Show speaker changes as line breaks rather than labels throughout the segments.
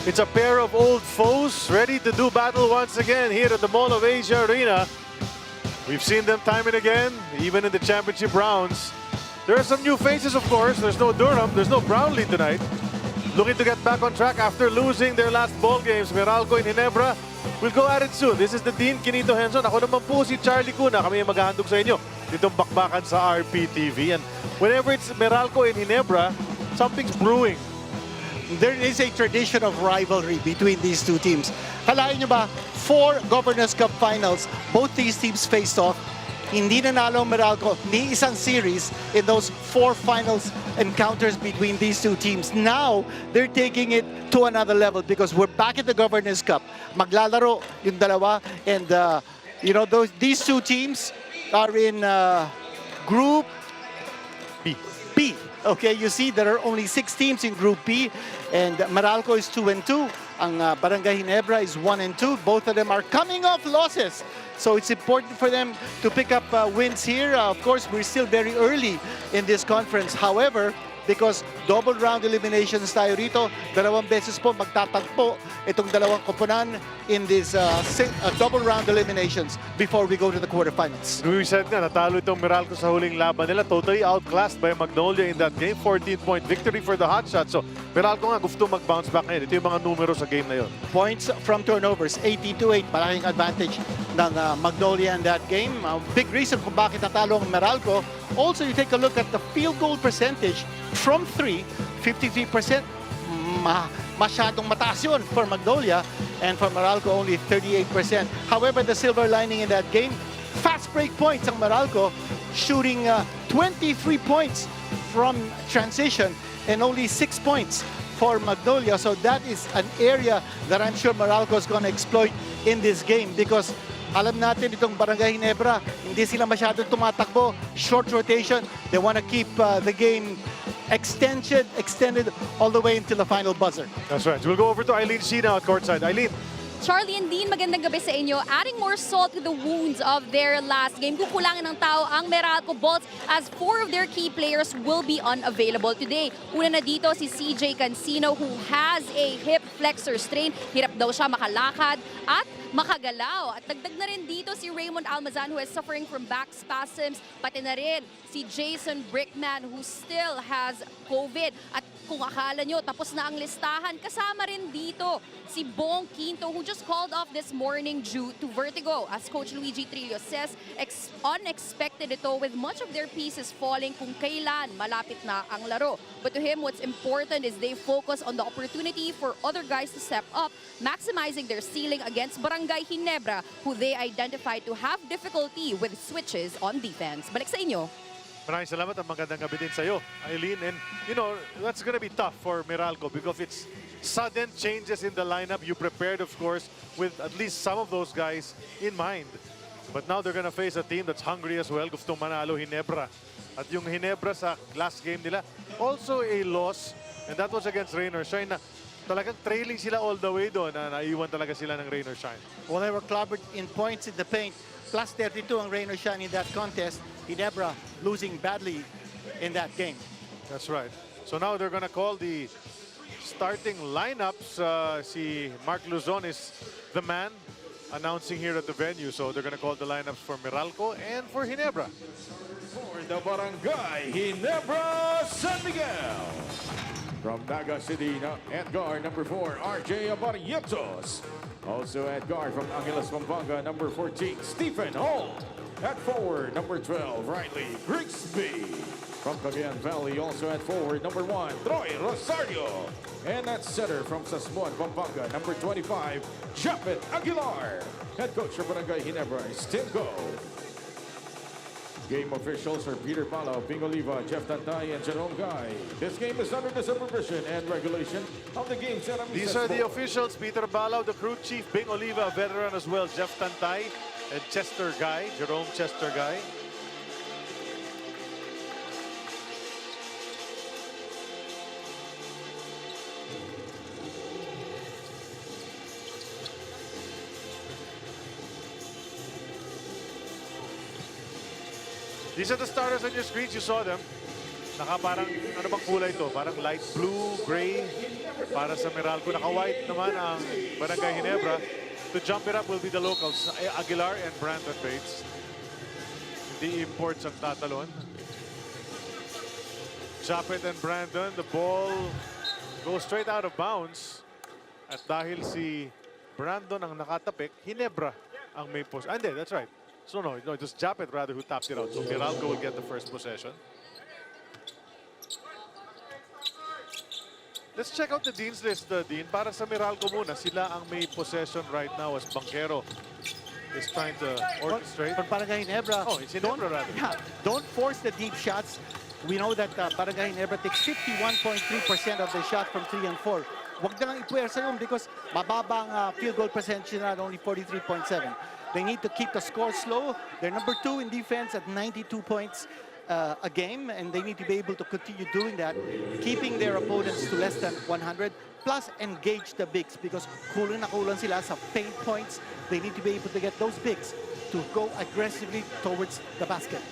It's a pair of old foes ready to do battle once again here at the Mall of Asia Arena. We've seen them time and again, even in the championship rounds. There are some new faces, of course. There's no Durham, there's no Brownlee tonight. Looking to get back on track after losing their last ball games. Meralco and Ginebra will go at it soon. This is the Dean Quinito Henson. Ako naman po si Charlie Cuna. Kami yung maghahandog sa inyo ditong bakbakan sa RPTV. And whenever it's Meralco and Ginebra, something's brewing.
There is a tradition of rivalry between these two teams. Kalain nyo ba, 4 Governors Cup finals, both these teams faced off. Hindi nanalo Meralco ni isang series in those 4 finals encounters between these two teams. Now, they're taking it to another level because we're back at the Governors Cup. Maglalaro yung dalawa, and you know, these two teams are in Group B. Okay, you see there are only 6 teams in Group B, and Meralco is 2-2. Ang Barangay Ginebra is 1-2. Both of them are coming off losses. So it's important for them to pick up wins here. Of course, we're still very early in this conference. However, because double round eliminations tayo rito, 2 beses po magtatagpo itong dalawang koponan in this double round eliminations before we go to the quarterfinals.
We said nga, natalo itong Meralco sa huling laban nila. Totally outclassed by Magnolia in that game. 14-point victory for the Hotshots. So Meralco nga gusto mag-bounce back ngayon. Ito yung mga numero sa game na yun.
Points from turnovers, 80-8. Malaking advantage ng Magnolia in that game. Big reason kung bakit natalo ang Meralco. Also, you take a look at the field goal percentage from 3, 53%. Masyadong mataas yun for Magnolia, and for Meralco only 38%. However, the silver lining in that game, fast break points ang Meralco, shooting 23 points from transition and only 6 points for Magnolia. So that is an area that I'm sure Meralco is going to exploit in this game, because alam natin itong Barangay Ginebra, hindi sila masyadong tumatakbo, short rotation. They want to keep the game extended all the way until the final buzzer.
That's right. We'll go over to Eileen Sheena at courtside. Eileen.
Charlie and Dean, magandang gabi sa inyo. Adding more salt to the wounds of their last game. Kukulangin ng tao ang Meralco Bolts as 4 of their key players will be unavailable today. Una na dito si CJ Cansino, who has a hip flexor strain. Hirap daw siya makalakad at makagalaw. At dagdag na rin dito si Raymond Almazan, who is suffering from back spasms. Pati na rin si Jason Brickman, who still has COVID. At kung akala nyo tapos na ang listahan, kasama rin dito si Bong Quinto, who just called off this morning due to vertigo. As Coach Luigi Trillo says, unexpected ito, with much of their pieces falling kung kailan malapit na ang laro. But to him, what's important is they focus on the opportunity for other guys to step up, maximizing their ceiling against Barangay Ginebra, who they identified to have difficulty with switches on defense. Balik sa inyo.
Maraming salamat at magandang gabi din sa'yo, Eileen. And, you know, that's gonna be tough for Meralco because it's sudden changes in the lineup. You prepared, of course, with at least some of those guys in mind. But now they're gonna face a team that's hungry as well. Gustong manalo Ginebra. At yung Ginebra sa last game nila, also a loss. And that was against Rain or Shine na talagang trailing sila all the way doon na naiwan talaga sila ng Rain or Shine.
Well, they were clobbered in points in the paint. Plus 32 ang Rain or Shine in that contest. Ginebra losing badly in that game.
That's right. So now they're gonna call the starting lineups. Si Mark Luzon is the man announcing here at the venue. So they're gonna call the lineups for Meralco and for Ginebra.
For the Barangay Ginebra San Miguel. From Naga City, at guard, number 4, RJ Abarrientos. Also at guard from Angeles, Pampanga, number 14, Stephen Hall. At forward, number 12, Riley Grigsby. From Cagayan Valley, also at forward, number 1, Troy Rosario. And at center from Sasmuan, Pampanga, number 25, Japet Aguilar. Head coach of Barangay Ginebra is Tim Go. Game officials are Peter Palo, Bing Oliva, Jeff Tantay, and Jerome Guy. This game is under the supervision and regulation of the Game Center.
These are the officials: Peter Balao, the crew chief; Bing Oliva, a veteran as well; Jeff Tantay, and Chester Guy, Jerome Chester Guy. These are the starters on your screens. You saw them. Parang, ano bang kulay ito? Parang light blue, gray. Para sa Meralco, naka-white naman ang Barangay Ginebra. To jump it up will be the locals, Aguilar and Brandon Bates. Hindi imports ang tatalon. Japet and Brandon, the ball goes straight out of bounds. At dahil si Brandon ang nakatapik, Ginebra ang may post. Hindi, that's right. So no, it was Japet rather who tapped it out. So Meralco will get the first possession. Let's check out the Dean's list, Dean. Para sa Meralco muna, sila ang may possession right now as Banquero is trying to orchestrate.
For Barangay Ginebra,
Oh, it's Ginebra rather.
Yeah, don't force the deep shots. We know that Barangay Ginebra takes 51.3% of the shot from 3 and 4. Huwag na lang ipuwersa yun because mababa ang field goal percentage na at only 43.7. They need to keep the score slow. They're number 2 in defense at 92 points a game, and they need to be able to continue doing that, keeping their opponents to less than 100, plus engage the bigs because kulang na kulang sila sa paint points. They need to be able to get those bigs to go aggressively towards the basket.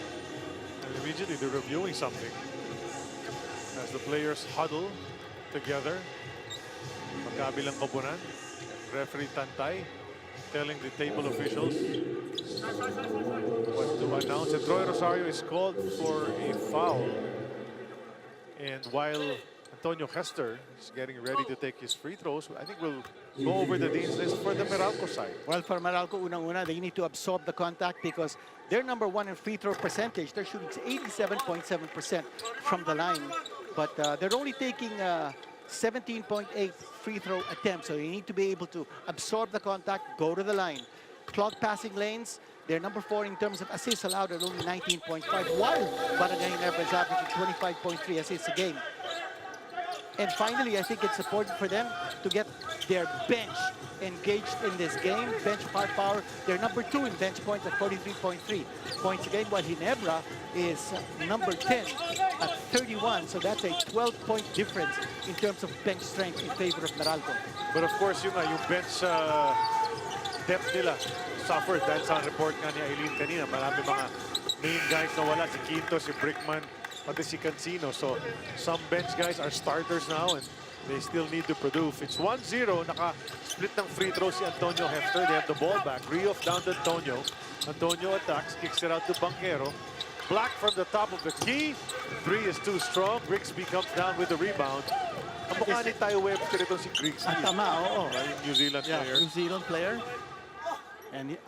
And immediately they're reviewing something as the players huddle together. Magkabilang koponan. Referee Tantay telling the table officials what to announce. And Troy Rosario is called for a foul. And while Antonio Hester is getting ready to take his free throws, I think we'll go over the Dean's list for the Meralco side.
Well, for Meralco, unang-una, they need to absorb the contact because they're number 1 in free throw percentage. They're shooting 87.7% from the line. But they're only taking 17.8 free throw attempts. So you need to be able to absorb the contact, go to the line. Clog passing lanes, they're number 4 in terms of assists allowed at only 19.5, while Barangay Ginebra is averaging 25.3 assists a game. And finally, I think it's important for them to get their bench engaged in this game. Bench power, they're number 2 in bench points at 43.3 points a game, while Ginebra is number 10 at 31. So that's a 12-point difference in terms of bench strength in favor of Meralco.
But of course, yung bench depth nila suffered dahil sa report nga ni Aileen kanina. Marami mga main guys na wala. Si Quinto, si Brickman, pati si Cansino. So some bench guys are starters now and they still need to produce. It's 1-0. Naka-split ng free throw si Antonio Hester. They have the ball back. Rioff down to Antonio. Antonio attacks, kicks it out to Banquero. Black from the top of the key. 3 is too strong. Grigsby comes down with the rebound. Ang mukha ni Tayo Webster itong si Grigsby.
Tama, oo.
Yung New Zealand player.
New Zealand player. And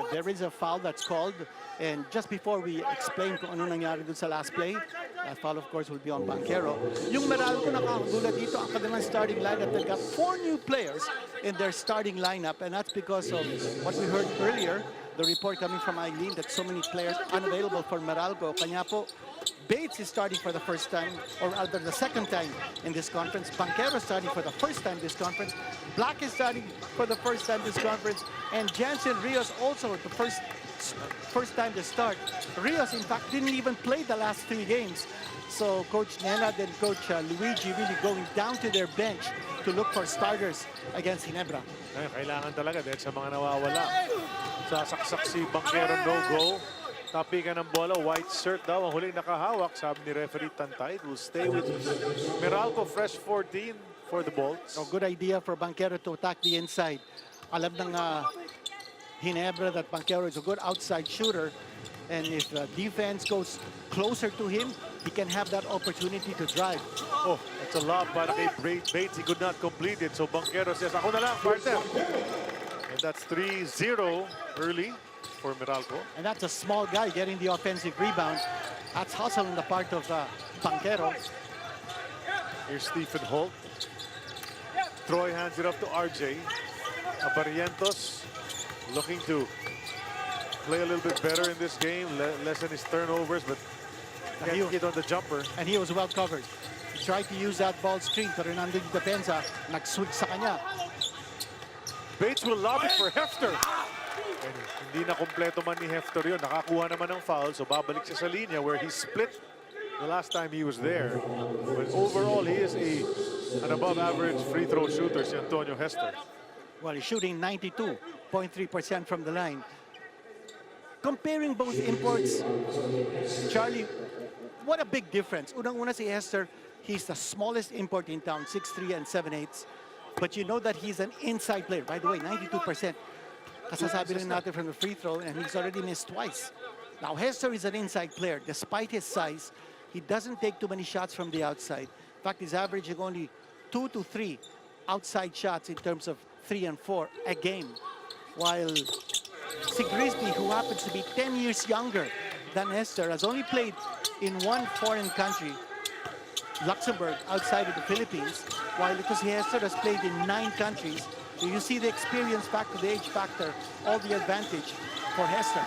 there is a foul that's called. And just before we explain kung ano nangyari dun sa last play, that foul, of course, will be on Banquero. Yung Meralco nakakagulat dito, ang kanilang starting lineup, they've got 4 new players in their starting lineup. And that's because of what we heard earlier, the report coming from Eileen that so many players unavailable for Meralco. Kanya po, Bates is starting for the first time, or rather the second time in this conference. Banquero starting for the first time this conference. Black is starting for the first time this conference. And Jansen Rios also the first time to start. Rios, in fact, didn't even play the last 3 games. So Coach Nenad and Coach Luigi really going down to their bench to look for starters against Ginebra.
Kailangan talaga dahil sa mga nawawala. Sasaksak si Banquero, no-go. Tapikan ng bola, white shirt daw ang huling nakahawak. Sabi ni referee Tantay, will stay with Meralco, fresh 14 for the Bolts.
So good idea for Banquero to attack the inside. Alam ng Ginebra that Banquero is a good outside shooter. And if defense goes closer to him, he can have that opportunity to drive.
Oh, that's a lob para kay Bates. He could not complete it. So Banquero says, ako na lang, partner. And that's 3-0 early for Meralco.
And that's a small guy getting the offensive rebound. That's hustle on the part of Banquero.
Here's Stephen Holt. Troy hands it off to RJ. Abarrientos looking to play a little bit better in this game, lessen his turnovers, but can't get on the jumper.
And he was well covered. He tried to use that ball screen, pero nandun yung depensa, nag-switch sa kanya.
Bates will lob it for Hefter. And hindi na kompleto man ni Hefter yun. Nakakuha naman ng foul, so babalik siya sa linya where he split the last time he was there. But overall, he is an above-average free throw shooter, si Antonio Hester.
Well, he's shooting 92.3% from the line. Comparing both imports, Charlie, what a big difference. Unang-una si Hester, he's the smallest import in town, 6'3" and 7'8". But you know that he's an inside player. By the way, 92%. Kasasabi lang natin from the free throw, and he's already missed twice. Now, Hester is an inside player. Despite his size, he doesn't take too many shots from the outside. In fact, he's averaging only 2 to 3 outside shots in terms of 3 and 4 a game. While si Grisby, who happens to be 10 years younger than Hester, has only played in one foreign country, Luxembourg, outside of the Philippines, while it was Hester has played in 9 countries. So you see the experience factor, the age factor, all the advantage for Hester.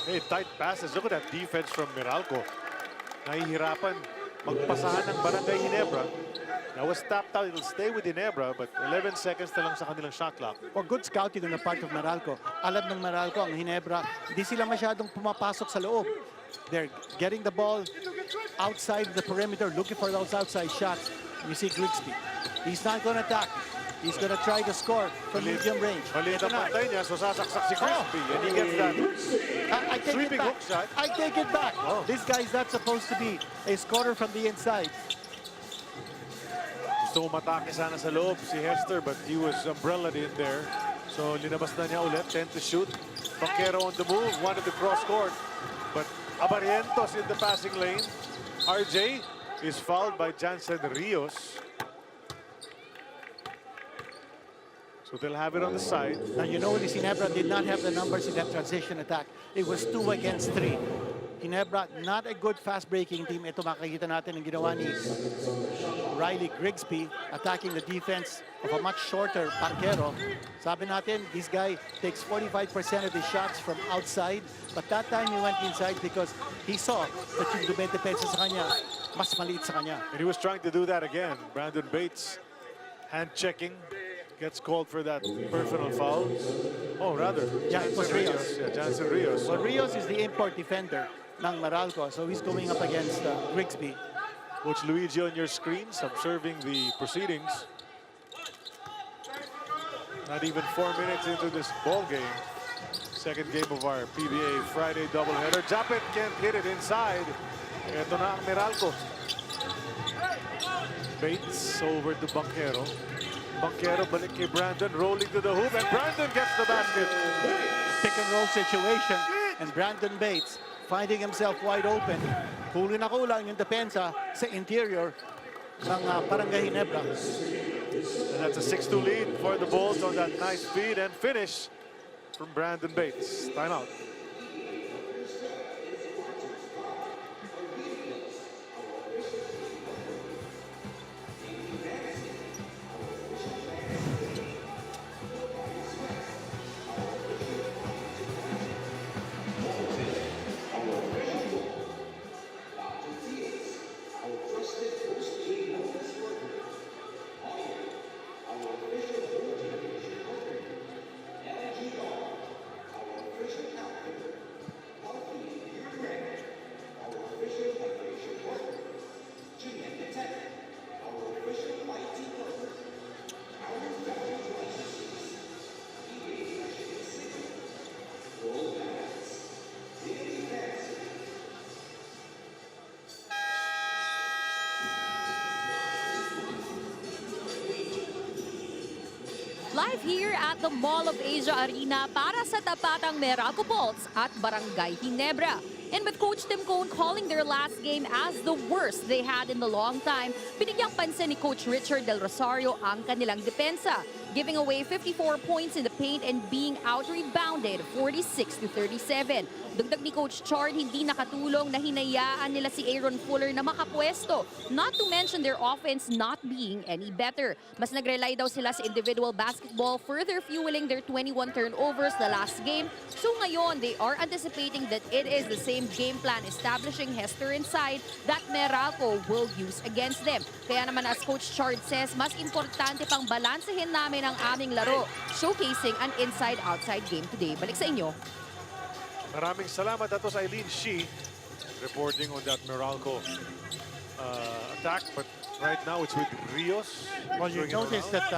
Hey, tight passes. Look at that defense from Meralco. Nahihirapan magpasahan ng Barangay Ginebra. Now was tapped out. It'll stay with Ginebra, but 11 seconds na lang sa kanilang shot clock.
Well, good scouting on the part of Meralco. Alam ng Meralco, ang Ginebra, hindi sila masyadong pumapasok sa loob. They're getting the ball outside the perimeter, looking for those outside shots. You see Grigsby. He's not going to attack. He's going to try to score from medium range.
Maliit ang pantay niya, so sasaksak si Grigsby. And he gets that
I take it
sweeping
back.
hook shot.
I take it back.
Oh.
This guy's not supposed to be a scorer from the inside.
Gusto mo matake sana sa loob si Hester, but he was umbrellaed in there. So linabas na niya ulit, 10 to shoot. Banquero on the move, wanted to cross court. But Abarrientos in the passing lane. RJ is fouled by Jansen Rios. So they'll have it on the side.
Now, you know, Ginebra did not have the numbers in that transition attack. It was 2 against 3. Ginebra, not a good fast-breaking team. Ito makikita natin ang ginawa ni Riley Grigsby, attacking the defense of a much shorter Banquero. Sabi natin, this guy takes 45% of his shots from outside. But that time he went inside because he saw that yung dumedepensa sa kanya, mas maliit sa kanya.
And he was trying to do that again. Brandon Bates, hand-checking. Gets called for that personal foul. Oh, rather.
Yeah, it was Rios.
Yeah, Jansen Rios.
Well, Rios is the import defender ng Meralco, so he's going up against Grigsby.
Coach Luigi on your screens, observing the proceedings. Not even 4 minutes into this ball game. Second game of our PBA Friday doubleheader. Japet can't hit it inside. Ito na ang Meralco. Bates over to Banquero. Banquero balik kay Brandon, rolling to the hoop, and Brandon gets the basket.
Pick and roll situation, and Brandon Bates finding himself wide open. Huli na kulang yung depensa sa interior ng Barangay Ginebra.
And that's a 6-2 lead for the Bulls on that nice feed and finish from Brandon Bates. Timeout.
Live here at the Mall of Asia Arena para sa tapatang Meralco Bolts at Barangay Ginebra. And with Coach Tim Cone calling their last game as the worst they had in a long time, binigyang pansin ni Coach Richard Del Rosario ang kanilang depensa, giving away 54 points in the paint and being out-rebounded 46-37. Dagdag ni Coach Chard, hindi nakatulong na hinayaan nila si Aaron Fuller na makapwesto, not to mention their offense not being any better. Mas nag-rely daw sila sa individual basketball, further fueling their 21 turnovers the last game. So ngayon, they are anticipating that it is the same game plan establishing Hester inside that Meralco will use against them. Kaya naman as Coach Chard says, mas importante pang balansehin namin ang aming laro, showcasing an inside-outside game today. Balik sa inyo.
Maraming salamat. That was Eileen Shi reporting on that Meralco attack. But right now it's with Rios.
Well, you notice that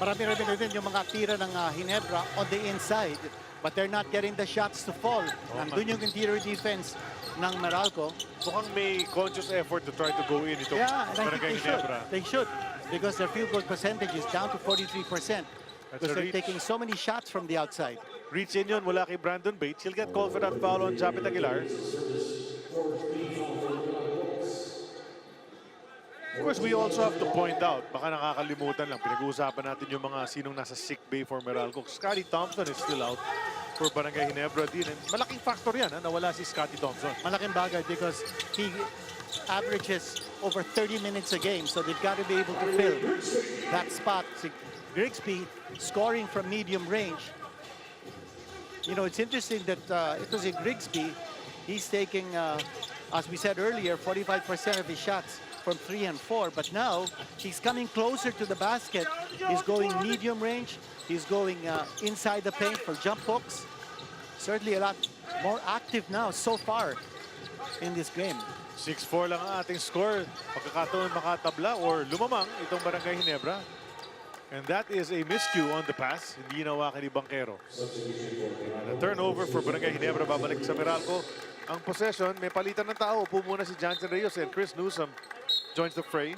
marami rin din yung mga tira ng Ginebra on the inside. but they're not getting the shots to fall. Nandun yung interior defense ng Meralco.
Mukhang may conscious effort to try to go in itong
Yeah, and I
Barangay
think they should.
Ginebra.
They should, because their field goal percentage is down to 43%.
That's
Because
a
they're
reach.
taking so many shots from the outside.
Reach in yun mula kay Brandon Bates. He'll get called for that foul on Japet Aguilar. Of course, we also have to point out, baka nakakalimutan lang, pinag-uusapan natin yung mga sinong nasa sick bay for Meralco. Scotty Thompson is still out for Barangay Ginebra din. And malaking factor yan, nawala si Scotty Thompson.
Malaking bagay because he averages over 30 minutes a game, so they've got to be able to fill that spot. Si Grigsby scoring from medium range. You know, it's interesting that it was a Grigsby. He's taking, as we said earlier, 45% of his shots from 3 and 4, but now he's coming closer to the basket. He's going medium range. He's going inside the paint for jump hooks. Certainly a lot more active now so far in this game.
6-4 lang ang ating score. Pagkakataon makatabla or lumamang itong Barangay Ginebra. And that is a miscue on the pass. Hindi nawakan ni Banquero. And a turnover for Barangay Ginebra. Babalik sa Meralco. Ang possession, may palitan ng tao. Upo muna si Jansen Reyes and Chris Newsom joins the fray.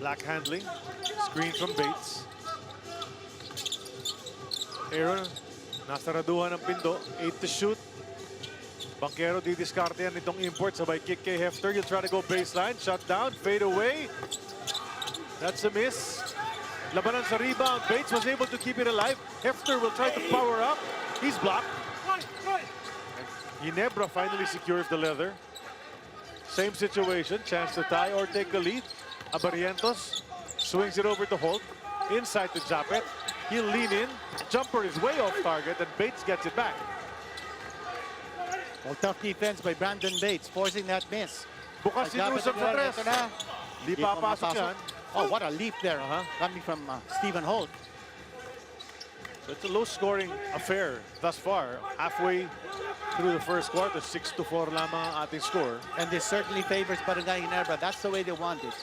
Black handling. Screen from Bates. Aaron, nasaraduhan ng pindo. 8 to shoot. Banquero didiskarte yan itong import. Sabay kick kay Hefter. He'll try to go baseline. Shot down. Fade away. That's a miss. Labanan sa rebound. Bates was able to keep it alive. Hefter will try to power up. He's blocked. Ginebra finally secures the leather. Same situation. Chance to tie or take the lead. Abarrientos swings it over to Holt. Inside to Japet. He'll lean in. Jumper is way off target and Bates gets it back.
Well, tough defense by Brandon Bates, forcing that miss.
Bukas si Newsom sa tres.
Ito na.
Di papasok yan.
Oh, what a leap there, coming from Stephen Holt.
So it's a low-scoring affair thus far. Halfway through the first quarter, 6-4 lamang ang ating score.
And this certainly favors Barangay Ginebra. That's the way they want it.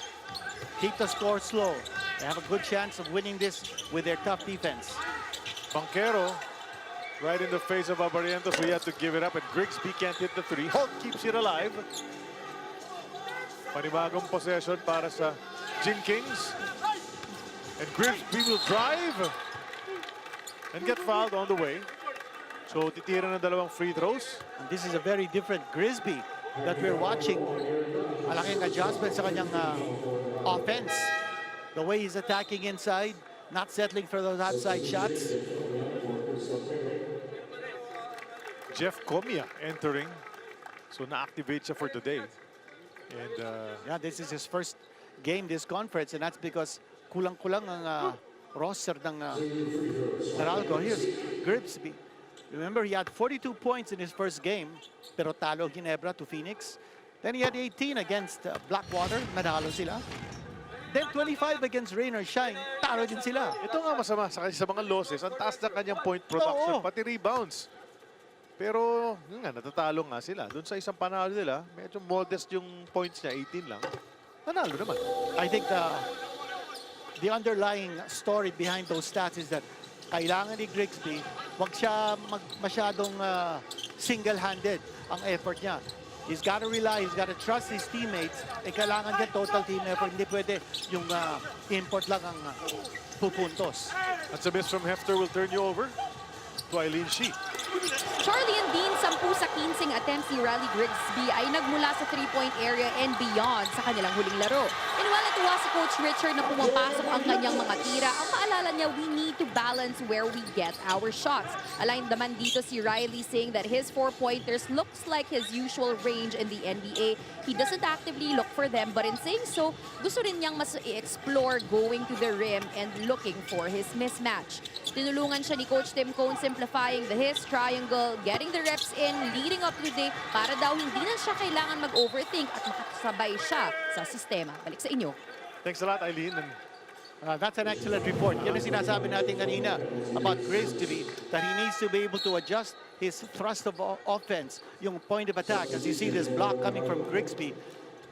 Keep the score slow. They have a good chance of winning this with their tough defense.
Banquero, right in the face of Abarrientos, we had to give it up, and Grigsby can't hit the three. Holt keeps it alive. Panibagong possession para sa Gin Kings. And Grigsby will drive and get fouled on the way. So titira ng dalawang free throws.
And this is a very different Grigsby that we're watching. Malaking adjustment sa kanyang offense. The way he's attacking inside, not settling for those outside shots.
Jeff Comia entering. So na-activate siya for today. And
Yeah, this is his first game this conference, and that's because kulang-kulang ang roster ng Meralco. Here's Grigsby. Remember, he had 42 points in his first game, pero talo Ginebra to Phoenix. Then he had 18 against Blackwater, nadalo sila. Then 25 against Rain or Shine, talo din sila.
ito nga masama sa mga losses. Ang taas ng kanyang point production,
Oo.
pati rebounds. Pero yun nga, natatalo nga sila. Doon sa isang panalo nila, medyo modest yung points niya, 18 lang. Nanalo naman.
I think the underlying story behind those stats is that kailangan ni Grigsby, wag siya masyadong single-handed ang effort niya. He's got to rely, he's got to trust his teammates. Kailangan niya total team effort. Hindi pwede yung import lang ang pupuntos.
That's a miss from Hefter will turn you over to Eileen Shee.
Charlie and Dean, 10 sa 15 attempts ni Riley Grigsby ay nagmula sa 3-point area and beyond sa kanilang huling laro. And while natuwa si Coach Richard na pumapasok ang kanyang mga tira, ang paalala niya, we need to balance where we get our shots. Aligned naman dito si Riley saying that his 4-pointers looks like his usual range in the NBA. He doesn't actively look for them, but in saying so, gusto rin niyang mas i-explore going to the rim and looking for his mismatch. Tinulungan siya ni Coach Tim Cone simplifying the his triangle, getting the reps in, leading up to the day para daw hindi na siya kailangan mag-overthink at makasabay siya sa sistema. Balik sa inyo.
Thanks a lot, Eileen. And
That's an excellent report. Yan ang sinasabi natin kanina about Grigsby, that he needs to be able to adjust his thrust of offense, yung point of attack. As you see this block coming from Grigsby,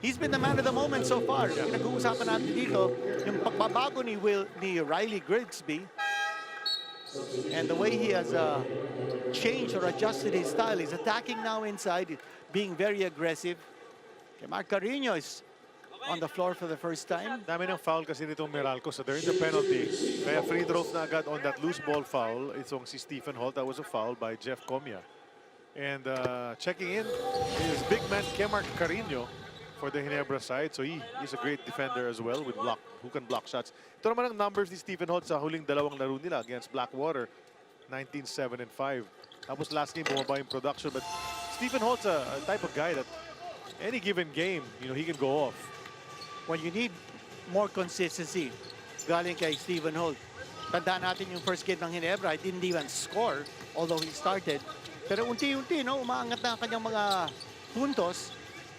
He's been the man of the moment so far. Pinag-uusapan natin dito, yung pagbabago ni Riley Grigsby, and the way he has changed or adjusted his style. He's attacking now inside, being very aggressive. Okay, Mark Carino is on the floor for the first time.
Dami ng foul kasi nitong Meralco, so they're in the penalty. Kaya free throws na agad on that loose ball foul. Itong si Stephen Holt. That was a foul by Jeff Comia. And checking in is big man Kemar Carino for the Ginebra side. So he's a great defender as well with who can block shots. Ito naman ang numbers ni Stephen Holt sa huling dalawang laro nila against Blackwater. 19-7 and 5. Tapos last game bumaba yung production. But Stephen Holt's a type of guy that any given game, he can go off.
When you need more consistency, galing kay Stephen Holt. Tandaan natin yung first game ng Ginebra, he didn't even score, although he started. Pero unti-unti, umaangat na ang kanyang mga puntos,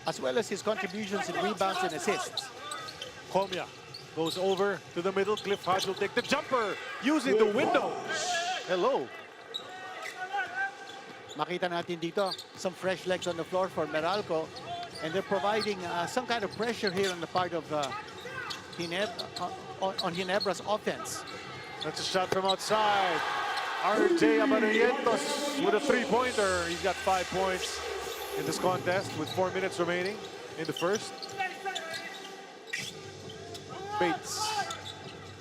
as well as his contributions in rebounds and assists.
Comia goes over to the middle. Cliff Hodge will take the jumper using the window. Hello.
Makita natin dito some fresh legs on the floor for Meralco, and they're providing some kind of pressure here on the part of on Ginebra's offense.
That's a shot from outside. RJ Abarrientos with a three-pointer. He's got 5 points in this contest with 4 minutes remaining in the first. Bates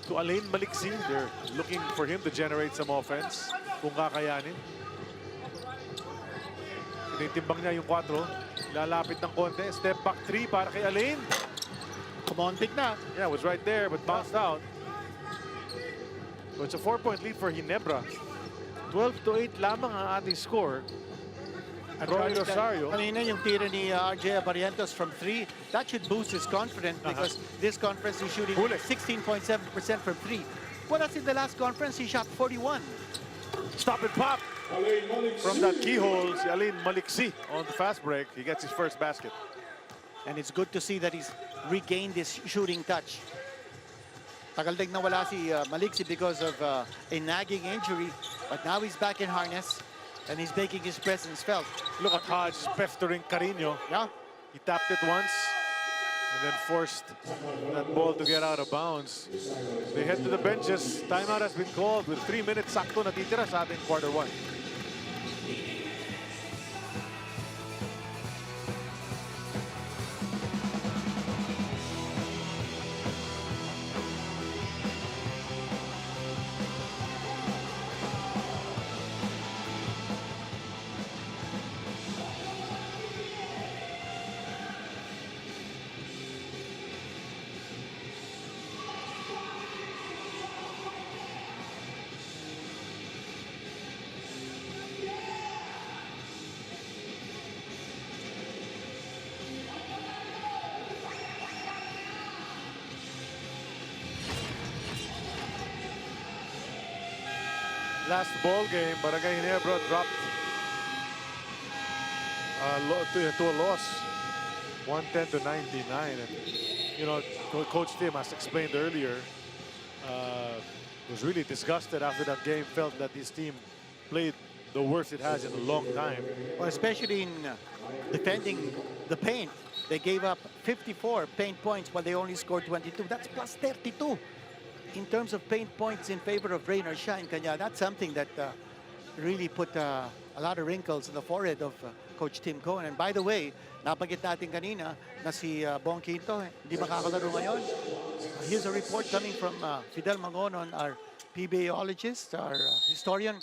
to Alain Maliksi. They're looking for him to generate some offense kung kakayanin. Tinitimbang niya yung 4. Lalapit ng konti. Step back 3 para kay Alain.
Kumontik na.
Yeah, it was right there but bounced out. So it's a 4-point lead for Ginebra. 12-8 lamang ang ating score.
At
Roy Rosario.
Kanina yung tira ni RJ Abarrientos from 3, that should boost his confidence because this conference is shooting 16.7% from 3. Whereas in the last conference, he shot 41.
Stop and pop from that keyhole. Si Alain Maliksi on the fast break. He gets his first basket.
And it's good to see that he's regained his shooting touch. Tagal din nawala si Maliksi because of a nagging injury, but now he's back in harness. And he's making his presence felt.
Look at Hodge pestering Carino.
Yeah.
He tapped it once and then forced that ball to get out of bounds. They head to the benches. Timeout has been called with 3 minutes sakto natitira sa ating quarter 1. Last ball game, Barangay Ginebra dropped to a loss, 110-99. And Coach Tim, as explained earlier, was really disgusted after that game. Felt that his team played the worst it has in a long time.
Well, especially in defending the paint. They gave up 54 paint points while they only scored 22. That's plus 32. In terms of paint points in favor of rain or shine, Kanya, that's something that really put a lot of wrinkles in the forehead of Coach Tim Cohen. And by the way, napagit natin kanina na si Bong Quinto, hindi makakalaro ngayon. Here's a report coming from Fidel Mangonon, our PBAologist, our historian.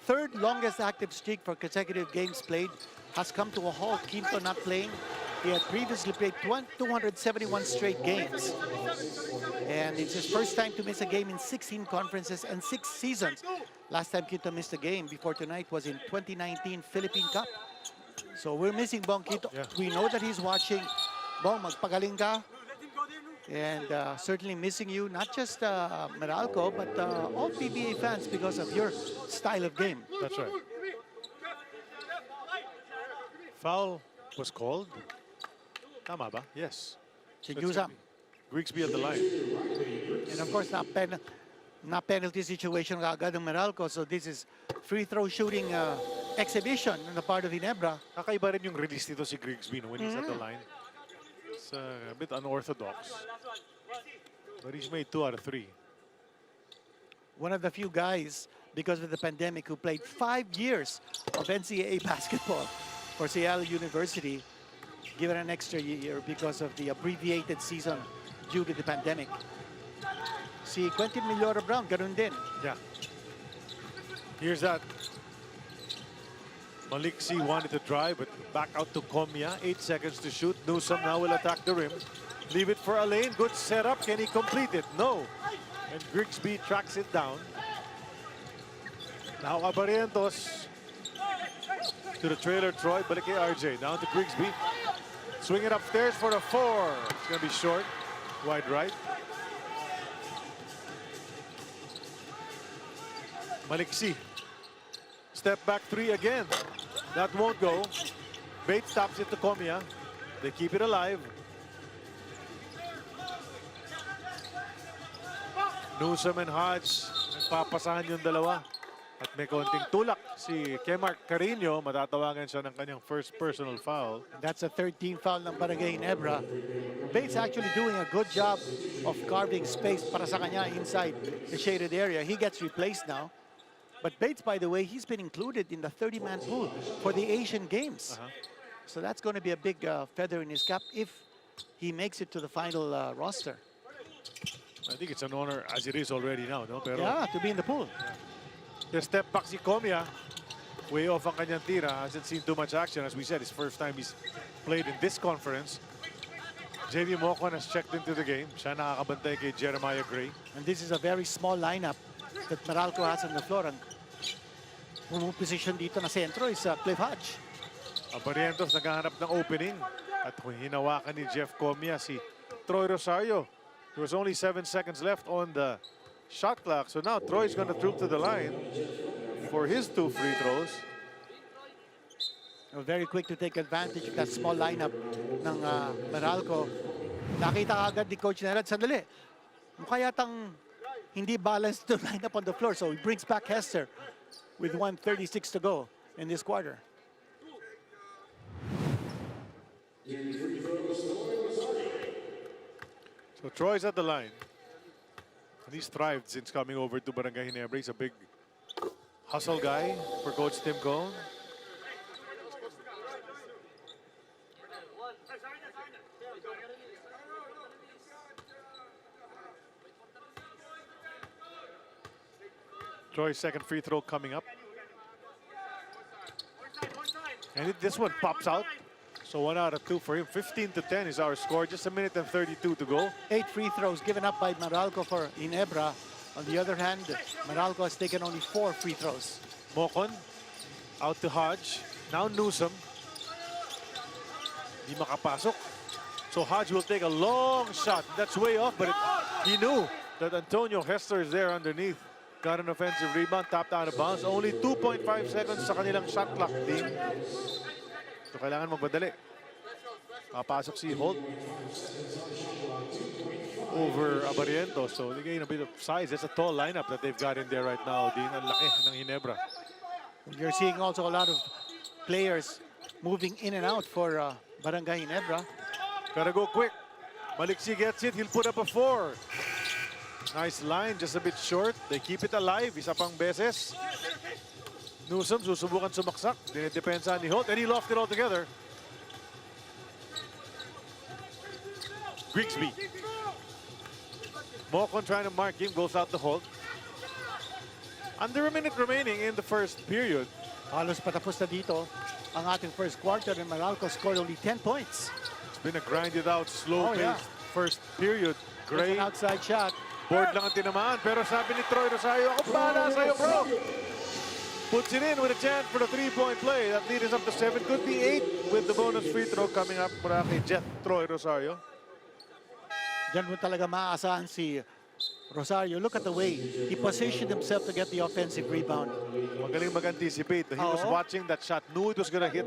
Third longest active streak for consecutive games played has come to a halt. Quinto not playing. He had previously played 271 straight games. And it's his first time to miss a game in 16 conferences and 6 seasons. Last time Quinto missed a game before tonight was in 2019 Philippine Cup. So we're missing Bong Quinto.
Yeah.
We know that he's watching. Bong, magpagaling ka. And certainly missing you, not just Meralco, but all PBA fans because of your style of game.
That's right. Foul was called. Tama ba? Yes.
Si Yusam.
Grigsby at the line.
And of course, not penalty situation agad ng Meralco. So this is free throw shooting exhibition on the part of Ginebra.
Kakaiba rin yung release dito si Grigsby when he's at the line. a bit unorthodox. But he's made 2 out of 3.
One of the few guys, because of the pandemic, who played 5 years of NCAA basketball for Seattle University, given an extra year because of the abbreviated season due to the pandemic. Si Quentin Millora Brown, ganun din.
Yeah. Here's that. Maliksi wanted to drive, but back out to Comia. 8 seconds to shoot. Newsom now will attack the rim. Leave it for Alain. Good setup. Can he complete it? No. And Grigsby tracks it down. Now Abarrientos to the trailer Troy. Balik kay RJ. Down to Grigsby. Swing it upstairs for a 4. It's going to be short. Wide right. Maliksi. Step back 3 again. That won't go. Bates stops it to Comia. They keep it alive. Newsom and Hodge. Nagpapasahan yung dalawa. At may konting tulak si Kemar Carino. Matatawagan siya ng kanyang first personal foul.
That's a 13th foul ng Barangay Ginebra. Bates actually doing a good job of carving space para sa kanya inside the shaded area. He gets replaced now. But Bates, by the way, he's been included in the 30-man pool for the Asian Games. So that's going to be a big feather in his cap if he makes it to the final roster.
I think it's an honor as it is already now, no? Pero
Yeah, to be in the pool.
the step back si Comia. Way off ang kanyang tira. Hasn't seen too much action. As we said, it's first time he's played in this conference. JV Mocon has checked into the game. Siya nakakabantay kay Jeremiah Gray.
And this is a very small lineup that Meralco has on the floor. And position dito na sentro is Cliff Hodge.
Abarrientos naghahanap ng opening. At hinawakan ni Jeff Comia si Troy Rosario. There was only 7 seconds left on the shot clock. So now Troy's going to troop to the line for his 2 free throws.
Very quick to take advantage of that small lineup ng Meralco. Nakita agad ni Coach Nerad, sandali. Mukha yatang hindi balanced the lineup on the floor. So he brings back Hester with 1:36 to go in this quarter.
So Troy's at the line. And he's thrived since coming over to Barangay Ginebra. He's a big hustle guy for Coach Tim Cone. Troy's second free throw coming up. And this one pops out. So 1 out of 2 for him. 15-10 is our score. Just a minute and 32 to go.
8 free throws given up by Meralco for Ginebra. On the other hand, Meralco has taken only 4 free throws.
Mocon out to Hodge. Now Newsom. Di makapasok. So Hodge will take a long shot. That's way off, but he knew that Antonio Hester is there underneath. Got an offensive rebound, tapped out of bounds. Only 2.5 seconds sa kanilang shot clock, team. So kailangan magmadali. Papasok si Holt over Abarrientos. So they gain a bit of size. It's a tall lineup that they've got in there right now, Dean. Ang laki ng Ginebra.
You're seeing also a lot of players moving in and out for Barangay Ginebra.
Gotta go quick. Maliksi gets it. He'll put up a 4. Nice line, just a bit short. They keep it alive. Isa pang beses. Newsom susubukan sumaksak. Dinidepensa ni Holt, and he lofted all together. Grigsby. Mocon trying to mark him, goes out to Holt. Under a minute remaining in the first period.
Halos patapos na dito ang ating first quarter, and Meralco scored only 10 points.
It's been a grinded out, slow-paced first period.
Great
Great.
outside shot.
Board lang ang tinamaan, pero sabi ni Troy Rosario, ako bahala sa'yo, bro. Puts it in with a chance for the 3-point play. That lead is up to 7. Could be 8 with the bonus free throw coming up mula kay Jeff Troy Rosario.
Diyan mo talaga maaasahan si Rosario. Look at the way he positioned himself to get the offensive rebound.
Magaling mag-anticipate. He was watching that shot, knew it was gonna hit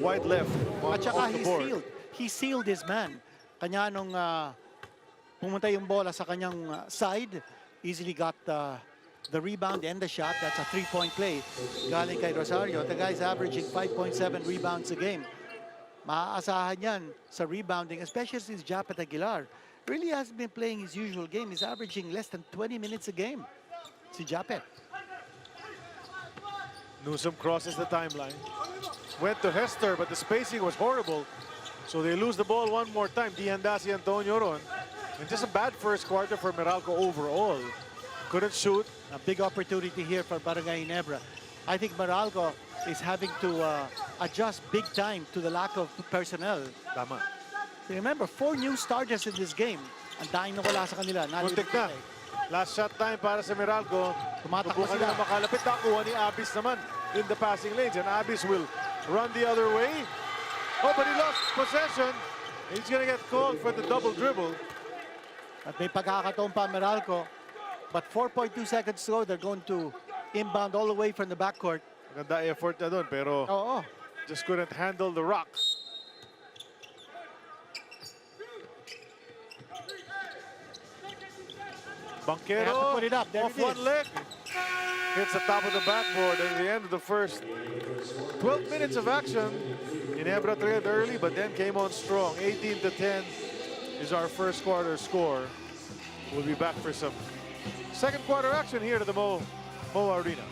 wide left on,
At saka
off the board.
he sealed his man. Kanya nung pumunta yung bola sa kanyang side, easily got the rebound and the shot. That's a 3-point play galing kay Rosario. The guy's averaging 5.7 rebounds a game. maaasahan yan sa rebounding, especially since Japet Aguilar really hasn't been playing his usual game. He's averaging less than 20 minutes a game. Si Japet.
Newsom crosses the timeline. Went to Hester, but the spacing was horrible. So they lose the ball one more time. Dihandasi Antonio ron. And just a bad first quarter for Meralco overall. Couldn't shoot.
A big opportunity here for Barangay Ginebra. I think Meralco is having to adjust big time to the lack of personnel.
Tama.
Remember, 4 new starters in this game. Ang daing nawala sa kanila.
Muntik na. Last shot time para sa Meralco.
Tumatakbo
Subukan
sila.
nila makalapit. Nakuha ni Abis naman in the passing lanes. And Abis will run the other way. Oh, but he lost possession. He's gonna get called for the double dribble.
At may pagkakataon pa Meralco. But 4.2 seconds to go, they're going to inbound all the way from the backcourt.
Ganda effort na doon, pero
Oo.
just couldn't handle the rock.
They have to
Banquero
put it up. There
off
it
one
is.
leg. Hits the top of the backboard at the end of the first 12 minutes of action. Ginebra trailed early, but then came on strong. 18-10 is our first quarter score. We'll be back for some second quarter action here to the Mo Arena.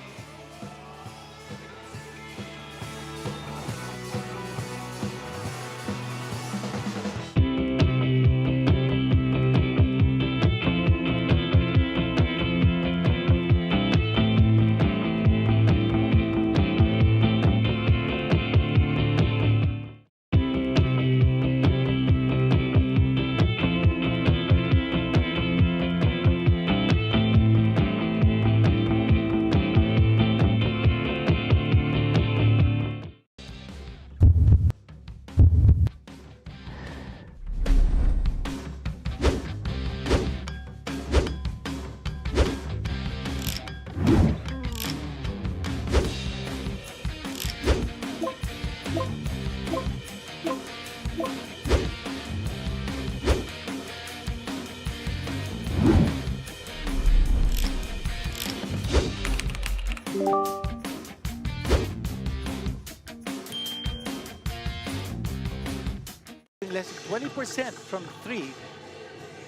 Less than 20% from 3.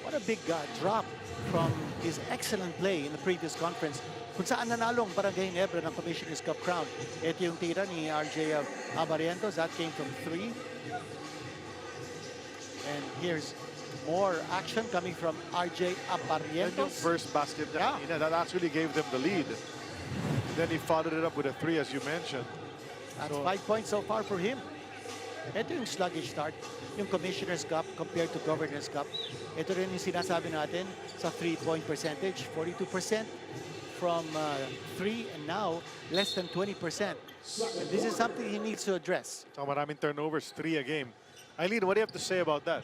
What a big drop from his excellent play in the previous conference. Kung saan nanalo ang Barangay Ginebra ng Commissioner's Cup crown. Ito yung tira ni RJ Abarrientos. That came from 3. And here's more action coming from RJ
And yung
Abarrientos.
first basket
Yeah.
that actually gave them the lead. Then he followed it up with a 3, as you mentioned.
That's
So-
5 points so far for him. Ito yung sluggish start, yung Commissioner's Cup compared to Governor's Cup. Ito rin yung sinasabi natin sa 3-point percentage, 42% from 3 and now less than 20%. And this is something he needs to address.
So maraming turnovers, 3 a game. Eileen, what do you have to say about that?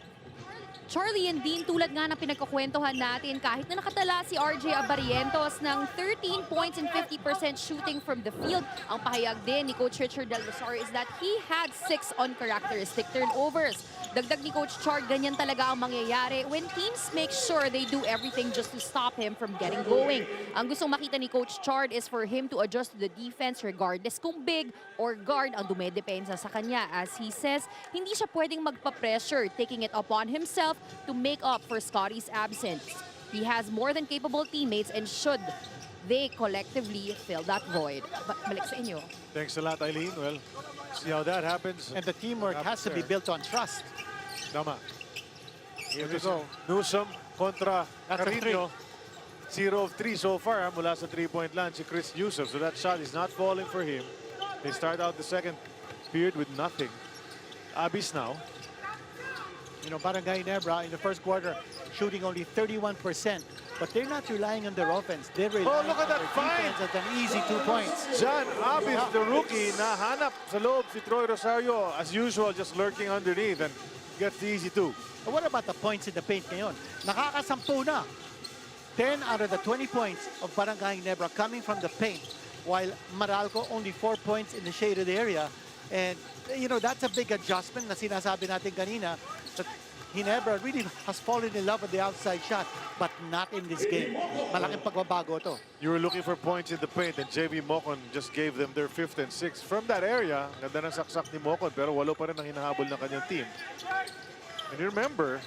Charlie and Dean, tulad nga ng pinagkukwentuhan natin, kahit na nakatala si RJ Abarrientos ng 13 points and 50% shooting from the field, ang pahayag din ni Coach Richard Del Rosario is that he had 6 uncharacteristic turnovers. Dagdag ni Coach Chard, ganyan talaga ang mangyayari when teams make sure they do everything just to stop him from getting going. Ang gustong makita ni Coach Chard is for him to adjust to the defense regardless kung big or guard ang dumedepensa sa kanya. As he says, hindi siya pwedeng magpa-pressure, taking it upon himself to make up for Scotty's absence. He has more than capable teammates and should they collectively fill that void. Balik sa inyo.
Thanks a lot, Eileen. Well, see how that happens.
And the teamwork has to be built on trust.
Tama.
Here we go.
Newsom kontra
That's a
Carino. 0 of 3 so far mula sa 3-point line si Chris Yusuf. So that shot is not falling for him. They start out the second period with nothing. Abis now.
You know, Barangay Ginebra in the first quarter shooting only 31%, but they're not relying on their offense. They're relying
look at
on
that
their
find.
defense at an easy 2 points.
John Abis, the rookie, nahanap sa loob si Troy Rosario. As usual, just lurking underneath and gets the easy 2.
But what about the points in the paint ngayon? Nakakasampu na. 10 out of the 20 points of Barangay Ginebra coming from the paint, while Meralco only 4 points in the shaded area. And, you know, that's a big adjustment na sinasabi natin kanina. That Ginebra really has fallen in love with the outside shot, but not in this game. Malaking pagbabago to.
You were looking for points in the paint and JB Mocon just gave them their 5th and 6th. From that area, ganda ng saksak ni Mocon pero walo pa rin ang hinahabol ng kanyang team. And you remember,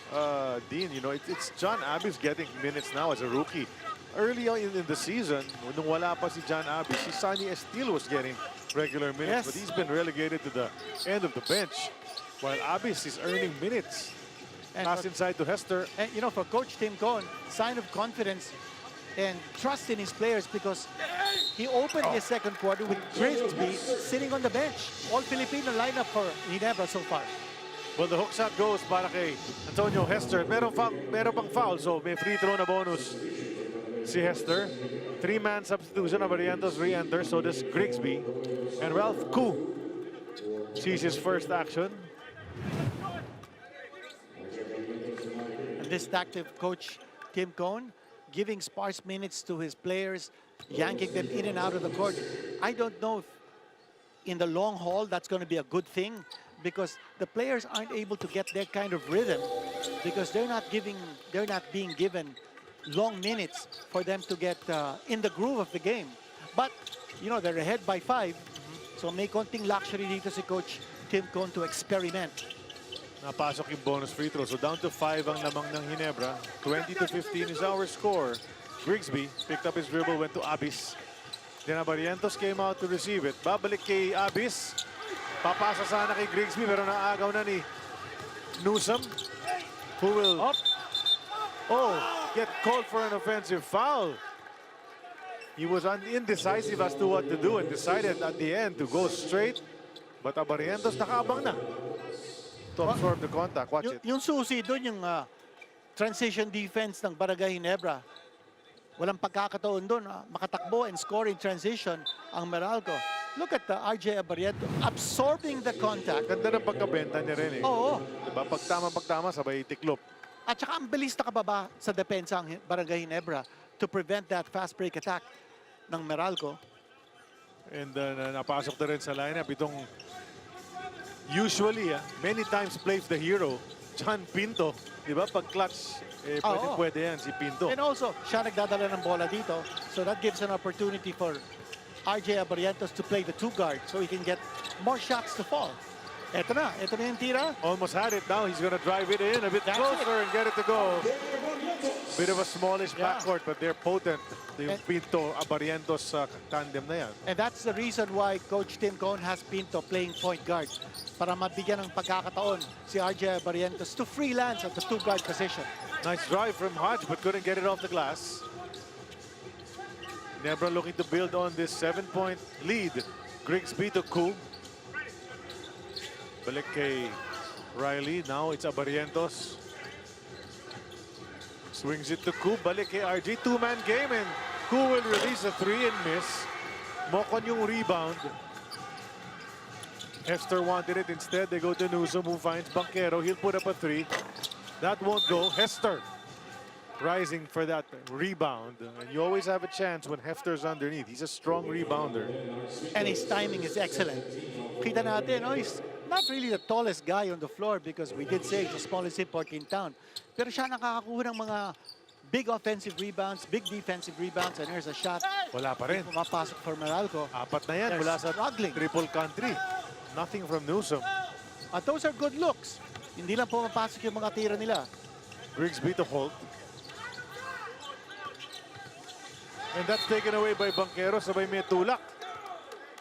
Dean, you know, it's John Abis getting minutes now as a rookie. Early on in the season, nung wala pa si John Abis, si Sonny Estil was getting regular minutes,
Yes.
but he's been relegated to the end of the bench, while Abis is earning minutes.
And
Pass inside to Hester.
And you know, for Coach Tim Cohn, sign of confidence and trust in his players because he opened his second quarter with Grigsby sitting on the bench. All Filipino lineup for Ginebra so far.
Well, the hook shot goes para kay Antonio Hester. Meron pang foul, so may free throw na bonus si Hester. 3-man substitution. Abarrientos re-enter, so does Grigsby. And Ralph Koo sees his first action.
And this tactic Coach Tim Cohn giving sparse minutes to his players, yanking them in and out of the court. I don't know if in the long haul that's going to be a good thing because the players aren't able to get that kind of rhythm because they're not being given long minutes for them to get in the groove of the game. But you know, they're ahead by 5, so may konting luxury dito si Coach Tim Cohn to experiment.
Napasok yung bonus free throw. So down to 5 ang lamang ng Ginebra. 20-15 is our score. Grigsby picked up his dribble, went to Abis. Then Abarrientos came out to receive it. Babalik kay Abis. Papasa sana kay Grigsby pero naagaw na ni Newsom. Who will get called for an offensive foul. He was indecisive as to what to do and decided at the end to go straight. But Abarrientos nakaabang na to absorb the contact. Watch it.
Yung susi doon, yung transition defense ng Barangay Ginebra. Walang pagkakataon doon. Makatakbo and score in transition ang Meralco. Look at the RJ Abarrientos absorbing the contact.
Ganda ng pagkabenta niya rin eh.
Oo.
Diba? Pagtama, sabay tiklop.
At saka ang bilis na kababa sa depensa ang Barangay Ginebra to prevent that fast break attack ng Meralco.
And napasok na rin sa lineup itong usually, many times plays the hero, John Pinto. Diba? Pag clutch, pwede yan si Pinto.
And also, siya nagdadala ng bola dito. So that gives an opportunity for RJ Abarrientos to play the 2 guard so he can get more shots to fall. Ito na yung tira.
Almost had it now. He's gonna drive it in a bit closer and get it to go. Bit of a smallish backcourt, but they're potent. Yung Pinto, Abarrientos tandem na yan.
And that's the reason why Coach Tim Cohn has Pinto playing point guard para mabigyan ng pagkakataon si RJ Abarrientos to freelance at the 2 guard position.
Nice drive from Hodge, but couldn't get it off the glass. Ginebra looking to build on this 7-point lead. Grigsby to Koo. Balik kay Riley. Now it's Abarrientos. Swings it to Koo. Balik kay RJ. 2-man game and Koo will release a 3 and miss. Mocon yung rebound. Hester wanted it. Instead, they go to Newsom who finds Banquero. He'll put up a 3. That won't go. Hester rising for that rebound. And you always have a chance when Hefter's underneath. He's a strong rebounder.
And his timing is excellent. Kita natin, he's not really the tallest guy on the floor because we did say he's the smallest import in town. Pero siya nakakakuha ng mga big offensive rebounds, big defensive rebounds, and here's a shot.
Wala pa rin.
Pumapasok for Meralco.
4 na yan
They're
mula sa
struggling.
triple country. Nothing from Newsom.
At those are good looks. Hindi lang pumapasok yung mga tira nila.
Grigsby to Holt. And that's taken away by Banquero. Sabay may tulak.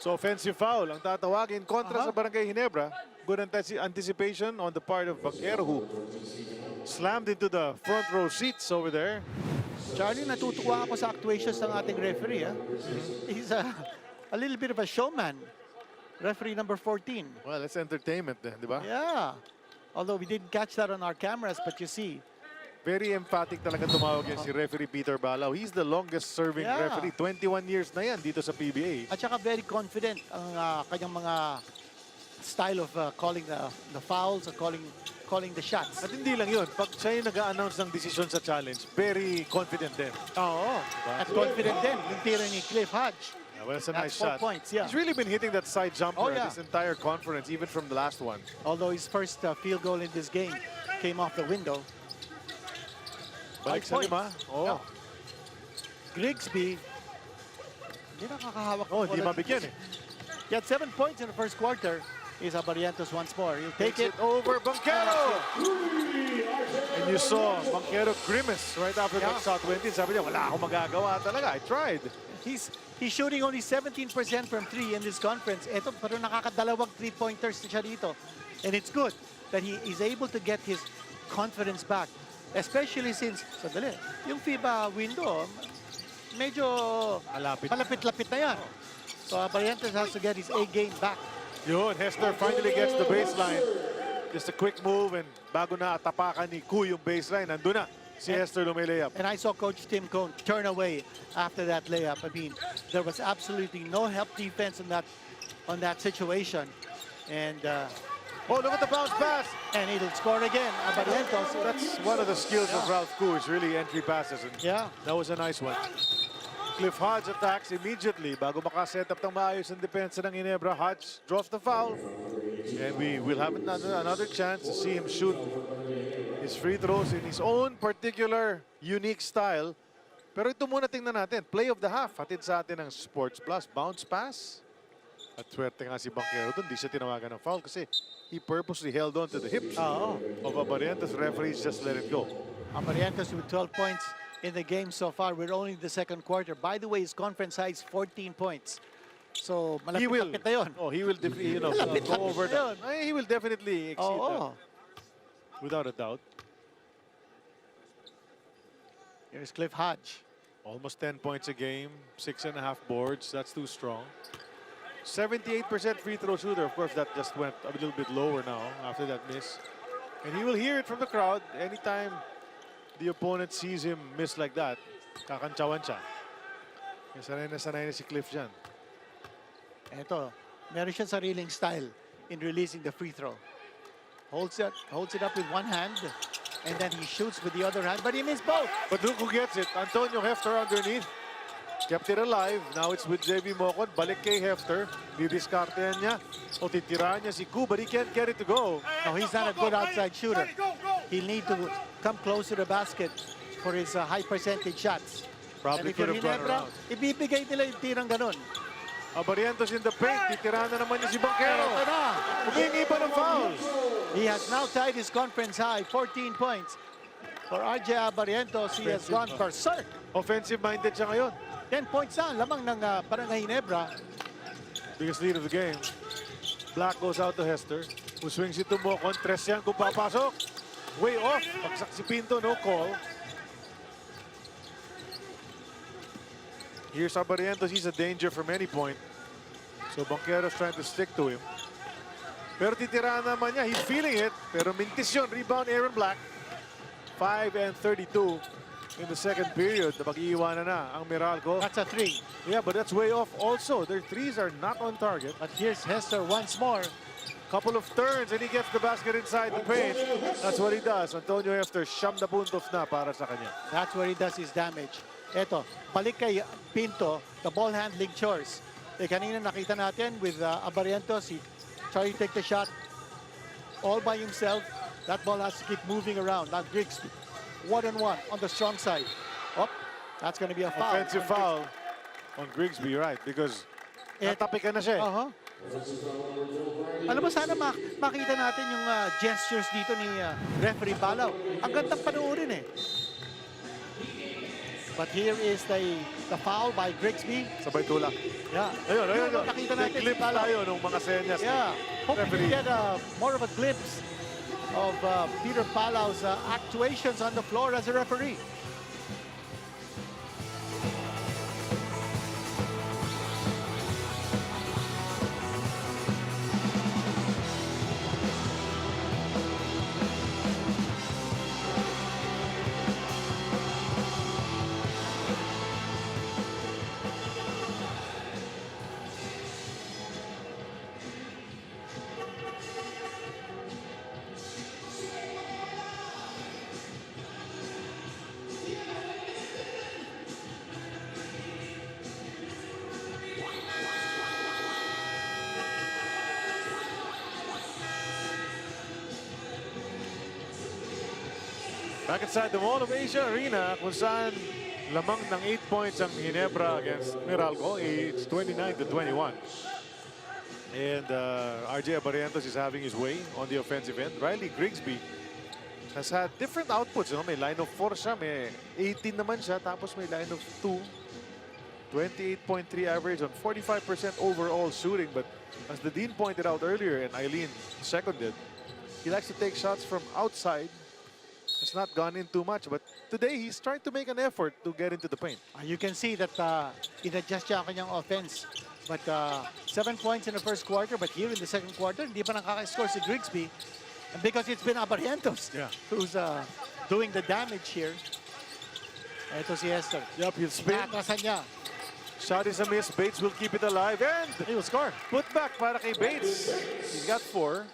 So offensive foul ang tatawagin kontra sa Barangay Ginebra. Good anticipation on the part of Banquero who slammed into the front row seats over there.
Charlie, natutuwa ako sa actuations ng ating referee. He's a little bit of a showman. Referee number 14.
Well, it's entertainment then, di ba?
Yeah. Although we didn't catch that on our cameras, but you see.
Very emphatic talaga tumawag yan si referee Peter Balao. He's the longest serving referee. 21 years na yan dito sa PBA.
At saka very confident ang kanyang mga style of calling the fouls and calling the shots.
At hindi lang yun. Pag siya yung nag-a-announce ng desisyon sa challenge, very confident din.
Oo. At confident din. Yung tira ni Cliff Hodge.
Yeah, well, it's a
That's
nice
4
shot.
points, yeah.
He's really been hitting that side jumper
Oh, yeah.
this entire conference, even from the last one.
Although his first field goal in this game came off the window.
Balik sa
Points.
lima. Oh.
Yeah. Grigsby, hindi nakakahawak.
Oh, hindi mabigyan eh.
He had 7 points in the first quarter. He's Abarrientos once more. He'll take
Takes
it.
it over Banquero. And you saw Banquero grimace right after
Yeah.
that shot went in. Sabi niya, wala akong magagawa talaga. I tried.
He's shooting only 17% from 3 in this conference. Ito, pero nakakadalawang 3-pointers siya dito. And it's good that he is able to get his confidence back. Especially since, sandali, yung FIBA window, medyo malapit-lapit na yan. So Abarrientos has to get his A game back.
Yun, Hester finally gets the baseline. Just a quick move and bago na atapakan ni Ku yung baseline, nandun na si Hester lumilayap.
And I saw Coach Tim Cone turn away after that layup. I mean, there was absolutely no help defense on that situation. And
Oh, look at the bounce pass.
and he'll score again. Abarrientos.
That's one of the skills of Ralph Ku, is really entry passes. And
Yeah.
that was a nice one. Cliff Hodge attacks immediately bago makaset up ng maayos ang depensa ng Ginebra. Hodge draws the foul. And we will have another chance to see him shoot his free throws in his own particular unique style. Pero ito muna tingnan natin. Play of the half. Hatid sa atin ng Sports Plus. Bounce pass. At swerte nga si Banquero doon. Di siya tinawagan ng foul kasi he purposely held on to the hips
Oo.
of Abarrientos. Referees just let it go.
Abarrientos with 12 points in the game so far. We're only in the second quarter. By the way, his conference high is 14 points. So,
He will.
malapit-lapit na yun.
Oh, he will
Malapit-lapit
go over
na yun.
that. He will definitely exceed
Oo.
that. Without a doubt.
Here's Cliff Hodge.
Almost 10 points a game, 6.5 boards. That's too strong. 78% free throw shooter. Of course, that just went a little bit lower now after that miss. And he will hear it from the crowd anytime the opponent sees him miss like that. Kakantsawan siya. Sanay na si Cliff dyan.
Ito, meron siyang sariling style in releasing the free throw. Holds it up with one hand, and then he shoots with the other hand, but he missed both.
But look who gets it. Antonio Hefter underneath. Kept it alive. Now it's with JB Mocon. Balik kay Hefter. Didiskartehan niya. O titirahan niya si Ku, but he can't get it to go.
No, he's not a good outside shooter. He'll need to come close to the basket for his high percentage shots.
Probably
And if
could
you're
have gone
Ginebra,
around.
ibibigay nila yung tirang ganun.
Abarrientos in the paint. Titirahan na naman niya si Banquero.
Ito na.
Humingi pa ng foul.
He has now tied his conference high, 14 points. For RJ Abarrientos, he has gone berserk.
Offensive-minded siya ngayon.
10 points na, lamang ng Barangay Ginebra.
Biggest lead of the game. Black goes out to Hester, who swings it to Mocon. Tres yan kung papasok. Way off. Pagsak si Pinto, no call. Here's Abarrientos. He's a danger from any point. So Banquero's trying to stick to him. Pero titirahan naman niya. He's feeling it. Pero mintis yun. Rebound Aaron Black. 5 and 32 in the second period. Mag-iiwanan na ang Meralco.
That's a three.
Yeah, but that's way off also. Their threes are not on target.
But here's Hester once more.
Couple of turns and he gets the basket inside the paint. That's what he does. Antonio Hefter, siyam na puntos na para sa kanya.
That's where he does his damage. Eto, balik kay Pinto, the ball handling chores. Kanina nakita natin with Abarrientos, he tried to take the shot all by himself. That ball has to keep moving around. Now Grigsby, one-on-one on the strong side. Oh, that's going to be a foul.
Offensive foul on Grigsby, right? Because natapikan na siya.
Uh-huh. Alam mo, sana makita natin yung gestures dito ni referee Balaw. Ang gandang panoorin eh. But here is the foul by Grigsby.
Sabay tulak.
Yeah.
Ayun.
Nakita natin
May clip
si Balaw.
tayo nung mga senyas.
Yeah. Hope we
Referee.
can get more of a glimpse of Peter Palau's actuations on the floor as a referee.
Back inside the Mall of Asia Arena, kung saan lamang ng 8 points ang Ginebra against Meralco. It's 29-21. And RJ Abarrientos is having his way on the offensive end. Riley Grigsby has had different outputs. May line of 4 siya, may 18 naman siya, tapos may line of 2. 28.3 average on 45% overall shooting. But as the Dean pointed out earlier, and Eileen seconded, he likes to take shots from outside. It's not gone in too much, but today he's trying to make an effort to get into the paint.
You can see that in-adjust siya ang kanyang offense. But 7 points in the first quarter, but here in the second quarter, hindi pa nakaka-score si Grigsby. And because it's been Abarrientos who's doing the damage here. Ito si Hester.
Yup, he'll spin.
Nakatrasan niya.
Shot is a miss. Bates will keep it alive, and
He will score.
put back para kay Bates. He's got 4.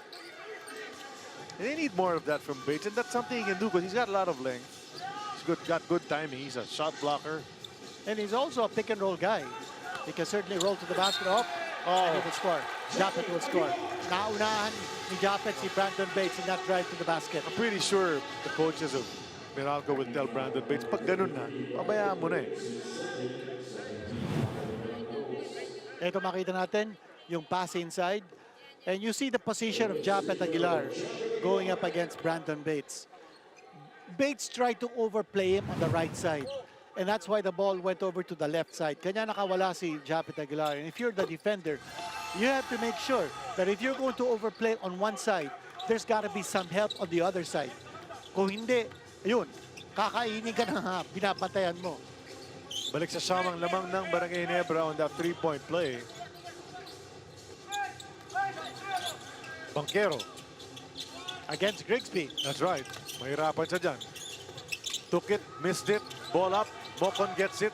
And they need more of that from Bates, and that's something he can do because he's got a lot of length. He's got good timing. He's a shot blocker.
And he's also a pick and roll guy. He can certainly roll to the basket up. And he will score. Japet will score. Naunahan ni Japet si Brandon Bates in that drive to the basket.
I'm pretty sure the coaches of Meralco will tell Brandon Bates, pag ganun na, pabayaan mo na eh.
Ito makita natin yung pass inside. And you see the position of Japet Aguilar going up against Brandon Bates. Bates tried to overplay him on the right side. And that's why the ball went over to the left side. Kanya nakawala si Japet Aguilar. And if you're the defender, you have to make sure that if you're going to overplay on one side, there's got to be some help on the other side. Kung hindi, ayun, kakainin ka na binabantayan mo.
Balik sa samang lamang ng Barangay Ginebra on that 3-point play. Banquero.
Against Grigsby.
That's right. Mahirapan siya dyan. Took it, missed it, ball up. Mocon gets it.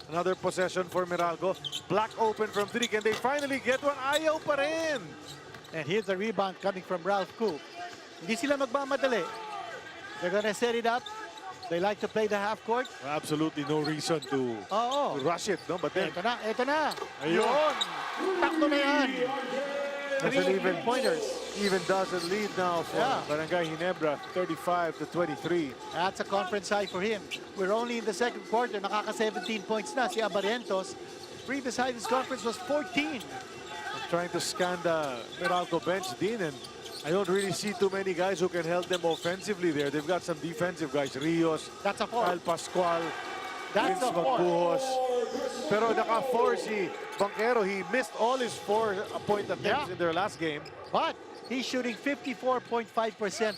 Another possession for Meralco. Black open from 3. Can they finally get one? Ayaw pa rin.
And here's the rebound coming from Ralph Coop. Hindi sila magmamadali. They're gonna set it up. They like to play the half court.
Absolutely no reason to rush it, no? But then,
Ito na.
ayun.
Takto na yan.
Doesn't even
Pointers.
even doesn't lead now for Barangay Ginebra, 35-23.
That's a conference high for him. We're only in the second quarter. Nakaka-17 points na si Abarrientos. Previous high this conference was 14.
I'm trying to scan the Meralco bench, Dean, and I don't really see too many guys who can help them offensively there. They've got some defensive guys. Rios,
That's a 4.
Kyle Pascual,
That's
Vince
a 4.
Magbuhos. Pero naka-4 si Banquero. He missed all his 4-point attempts in their last game.
But he's shooting 54.5%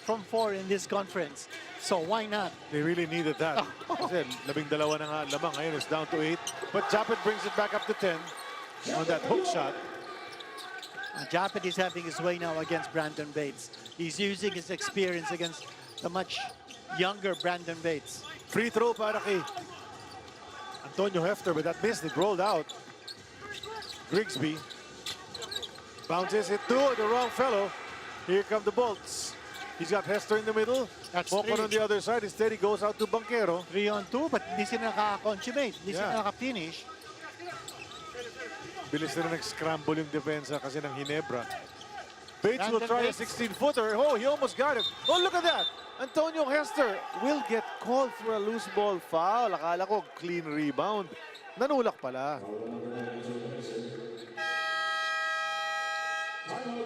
from 4 in this conference. So why not?
They really needed that. Kasi 12 na nga lamang. Ngayon it's down to 8. But Japet brings it back up to 10 on that hook shot.
Japet is having his way now against Brandon Bates. He's using his experience against the much younger Brandon Bates.
Free throw para kay Antonio Hefter, but that missed. It rolled out. Grigsby bounces it to the wrong fellow. Here come the Bolts. He's got Hester in the middle.
That's
Mocon
3.
on the other side. Instead, he goes out to Banquero.
3-on-2, but hindi sila nakaka-consummate. Hindi sila nakaka-finish.
Bilis na nag-scramble yung depensa kasi ng Ginebra. Bates will
Brandon
try a
Bates.
16-footer. Oh, he almost got it. Oh, look at that. Antonio Hester will get called for a loose ball foul. Akala ko clean rebound. Nanulak pala.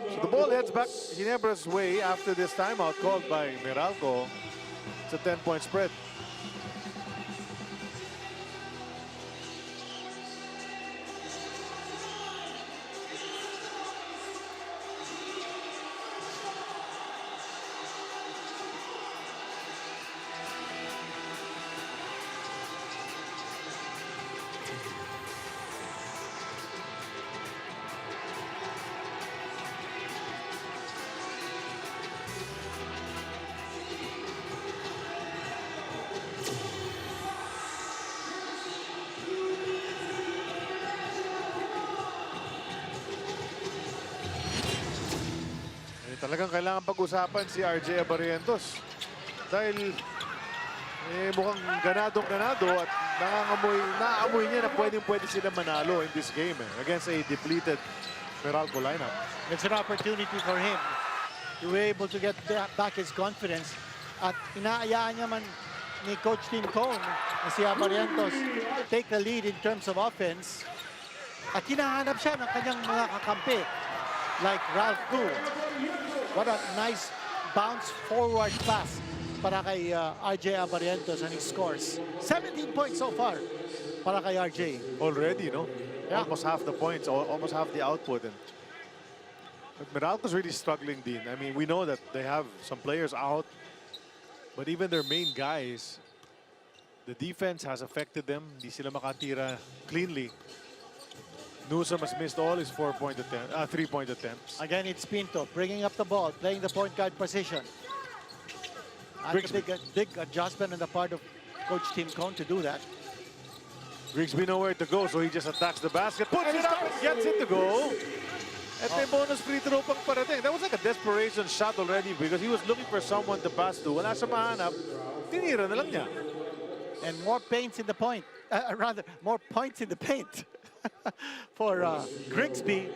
So the ball heads back Ginebra's way after this timeout called by Meralco. It's a 10-point spread. Talagang kailangan pag-usapan si RJ Abarrientos. Dahil mukhang ganadong-ganado at naamoy niya na pwede sila manalo in this game against a depleted Meralco lineup.
It's an opportunity for him to be able to get back his confidence At inaayaan niya man ni Coach Tim Cone na si Abarrientos take the lead in terms of offense. At hinahanap siya ng kanyang mga kakampi like Ralph Gu. What a nice bounce forward pass para kay RJ Abarrientos, and he scores 17 points so far para kay RJ.
Already, no?
Yeah.
Almost half the points, almost half the output. And but Meralco's really struggling, Dean. I mean, we know that they have some players out, but even their main guys, the defense has affected them. Hindi sila makatira cleanly. Newsom has missed all his 3-point attempts.
Again, it's Pinto bringing up the ball, playing the point guard position. That's a big adjustment on the part of Coach Tim Cone to do that.
Grigsby nowhere to go, so he just attacks the basket, puts it up, and gets it to go. At may bonus free throw pang parating. That was like a desperation shot already because he was looking for someone to pass to. Wala siya mahanap, tinira na lang niya.
And more paints in the point, rather, more points in the paint for Grigsby.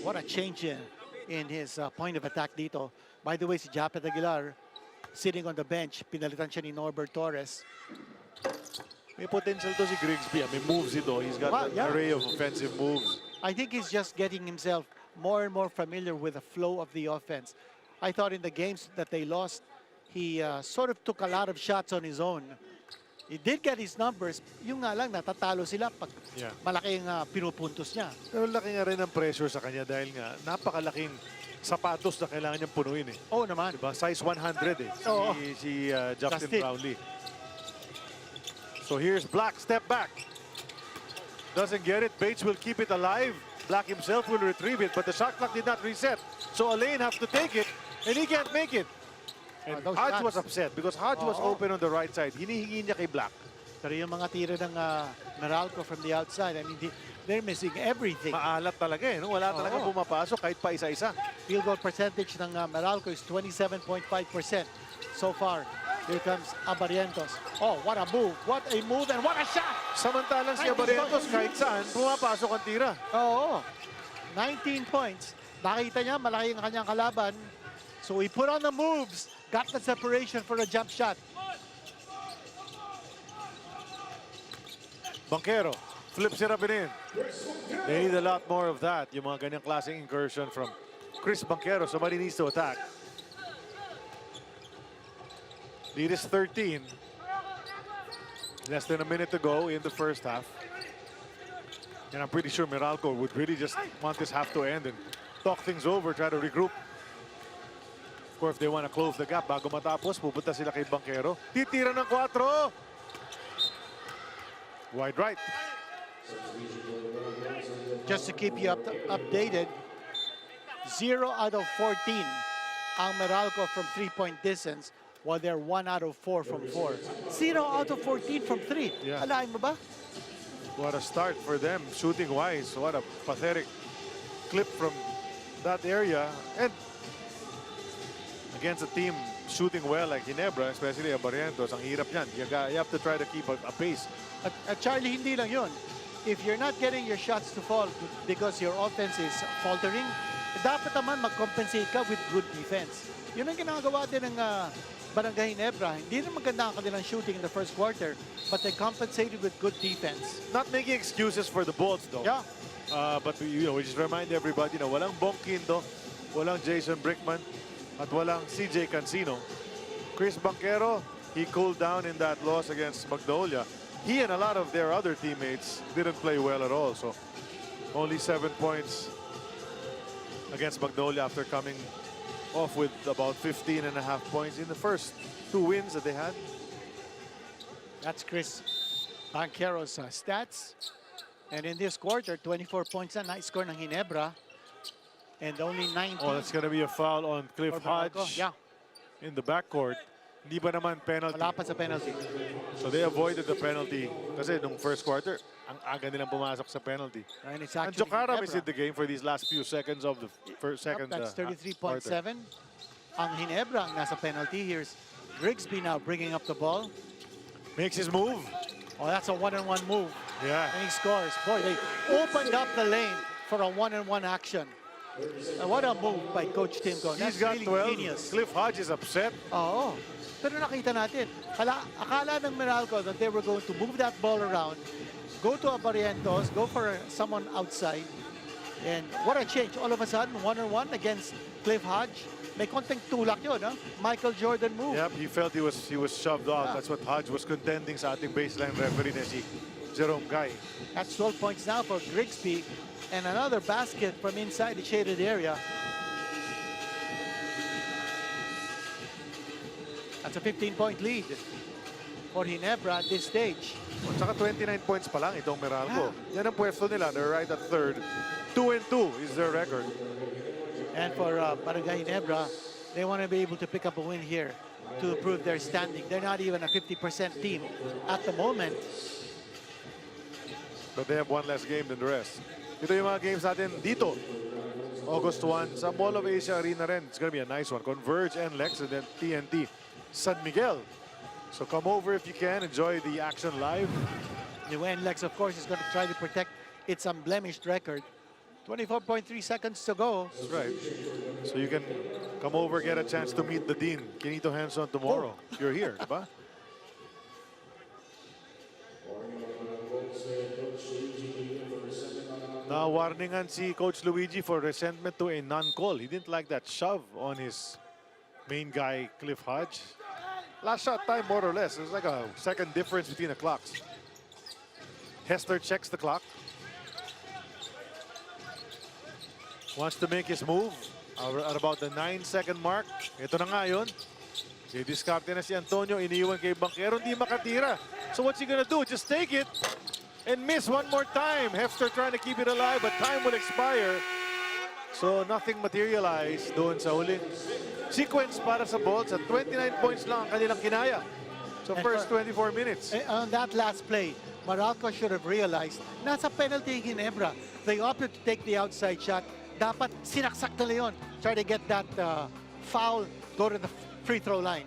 What a change in his point of attack dito. By the way, si Japet Aguilar sitting on the bench. Pinalitan siya ni Norbert Torres.
May potential to si Grigsby. May moves ito. He's got an array of offensive moves.
I think he's just getting himself more and more familiar with the flow of the offense. I thought in the games that they lost, he sort of took a lot of shots on his own. He did get his numbers. Yung nga lang, natatalo sila pag malaking pinupuntos niya.
Pero laki nga rin ang pressure sa kanya dahil nga napakalaking sapatos na kailangan niyang punuin eh.
Oo naman.
Diba? Size 100 eh. Si Justin Brownlee. So here's Black, step back. Doesn't get it. Bates will keep it alive. Black himself will retrieve it, but the shot clock did not reset. So Alain has to take it, and he can't make it. And Hodge was upset because Hodge was open on the right side. Hinihingi niya kay Black.
Pero yung mga tira ng Meralco from the outside, I mean, they're missing everything.
Maalat talaga eh. No? Wala talaga pumapasok kahit pa isa-isa.
Field goal percentage ng Meralco is 27.5% so far. Here comes Abarrientos. Oh, what a move. What a move and what a shot!
Samantalang si Abarrientos kahit saan, pumapasok ang tira.
Oo. 19 points. Nakita niya, malaki ang kanyang kalaban. So he put on the moves. Got the separation for a jump shot.
Banquero flips it up and in. They need a lot more of that. Yung mga ganyang klaseng incursion from Chris Banquero. Somebody needs to attack. Lead is 13. Less than a minute to go in the first half. And I'm pretty sure Meralco would really just want this half to end and talk things over, try to regroup. Of course, if they want to close the gap bago matapos, pupunta sila kay Banquero. Titira ng 4. Wide right.
Just to keep you updated, 0 out of 14 ang Meralco from 3-point distance, while they're 1 out of 4 from 4. 0 out of 14 from 3.
Yeah.
Alain mo ba?
What a start for them, shooting-wise. What a pathetic clip from that area. And against a team shooting well like Ginebra, especially Abarrientos, ang hirap niyan. You have to try to keep a pace.
At Charlie, hindi lang yun. If you're not getting your shots to fall because your offense is faltering, dapat naman mag-compensate ka with good defense. Yun ang ginagawa din ng Barangay Ginebra. Hindi rin maganda ang kanilang shooting in the first quarter, but they compensated with good defense.
Not making excuses for the Bolts, though.
Yeah.
But we just remind everybody na walang Bongkindo, walang Jason Brickman, at walang CJ Cansino. Chris Banquero, he cooled down in that loss against Magnolia. He and a lot of their other teammates didn't play well at all. So only 7 points against Magnolia after coming off with about 15.5 points in the first 2 wins that they had.
That's Chris Banquero's stats. And in this quarter, 24 points, a nice score ng Ginebra. And only 19.
Oh, that's going to be a foul on Cliff Hodge in the backcourt. Hindi ba naman penalty?
Wala pa sa penalty.
So they avoided the penalty kasi nung first quarter, ang aga nilang pumasok sa penalty.
And it's
And
actually
Jokaram is
Ginebra.
in the game for these last few seconds of the second
That's
quarter.
33.7. Ang Ginebra ang nasa penalty. Here's Grigsby now bringing up the ball.
Makes his move.
Oh, that's a one-on-one move.
Yeah.
And he scores. Boy, they opened up the lane for a one-on-one action. And what a move by Coach Tim Cone.
He's
That's
got
really
12.
genius.
Cliff Hodge is upset.
Oo. Pero nakita natin, akala ng Meralco that they were going to move that ball around, go to Abarrientos, go for someone outside. And what a change. All of a sudden, one-on-one against Cliff Hodge. May konting tulak yun, no? Michael Jordan move.
Yep, he felt he was shoved off.
Yeah.
That's what Hodge was contending sa ating baseline referee na si Jerome Guy.
That's 12 points now for Grigsby. And another basket from inside the shaded area. That's a 15-point lead for Ginebra at this stage.
At saka 29 points pa lang itong Meralco. Yan ang pwesto nila. They're right at third. 2-2 is their record.
And for Barangay Ginebra, they want to be able to pick up a win here to improve their standing. They're not even a 50% team at the moment.
But they have one less game than the rest. Ito yung mga games natin dito. August 1 sa Mall of Asia Arena rin. It's gonna be a nice one. Converge and Lex and then TNT San Miguel. So come over if you can. Enjoy the action live.
The NLEX, of course, is going to try to protect its unblemished record. 24.3 seconds to go.
That's right. So you can come over, get a chance to meet the Dean, Kinito Hanson, tomorrow. If you're here, diba? Now, warningan si Coach Luigi for resentment to a non-call. He didn't like that shove on his main guy, Cliff Hodge. Last shot time, more or less. There's like a second difference between the clocks. Hester checks the clock. Wants to make his move at about the 9-second mark. Ito na nga yun. Didiskarte na si Antonio, iniiwan kay Banquero, hindi makatira. So what's he gonna do? Just take it and miss one more time. Hefter trying to keep it alive, but time will expire. So nothing materialized doon sa huling sequence para sa Bolts. At 29 points lang ang kanilang kinaya. So first 24 minutes.
On that last play, Meralco should have realized nasa penalty Ginebra. They opted to take the outside shot. Dapat sinaksak nila yun. Try to get that foul, go to the free throw line.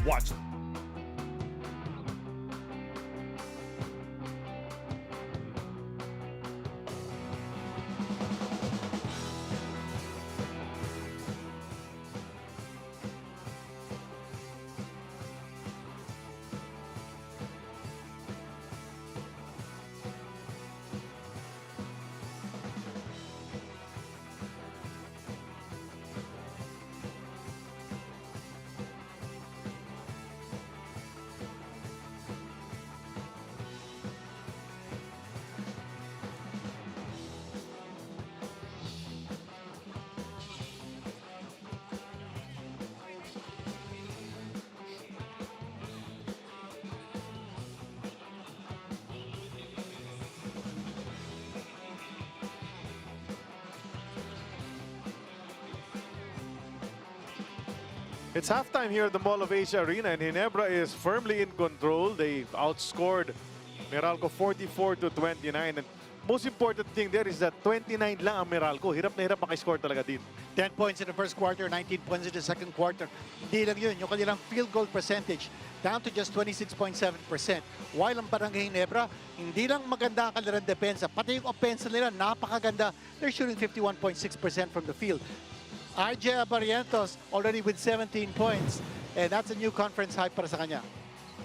Watch. It's halftime here at the Mall of Asia Arena, and Ginebra is firmly in control. They outscored Meralco 44-29. And most important thing there is that 29 lang ang Meralco. Hirap na hirap makiscore talaga din.
10 points in the first quarter, 19 points in the second quarter. Hindi lang yun, yung kanilang field goal percentage down to just 26.7%. While ang Barangay Ginebra, hindi lang maganda ang kanilang depensa, pati yung offense nila, napakaganda. They're shooting 51.6% from the field. RJ Abarrientos already with 17 points. And that's a new conference high para sa kanya.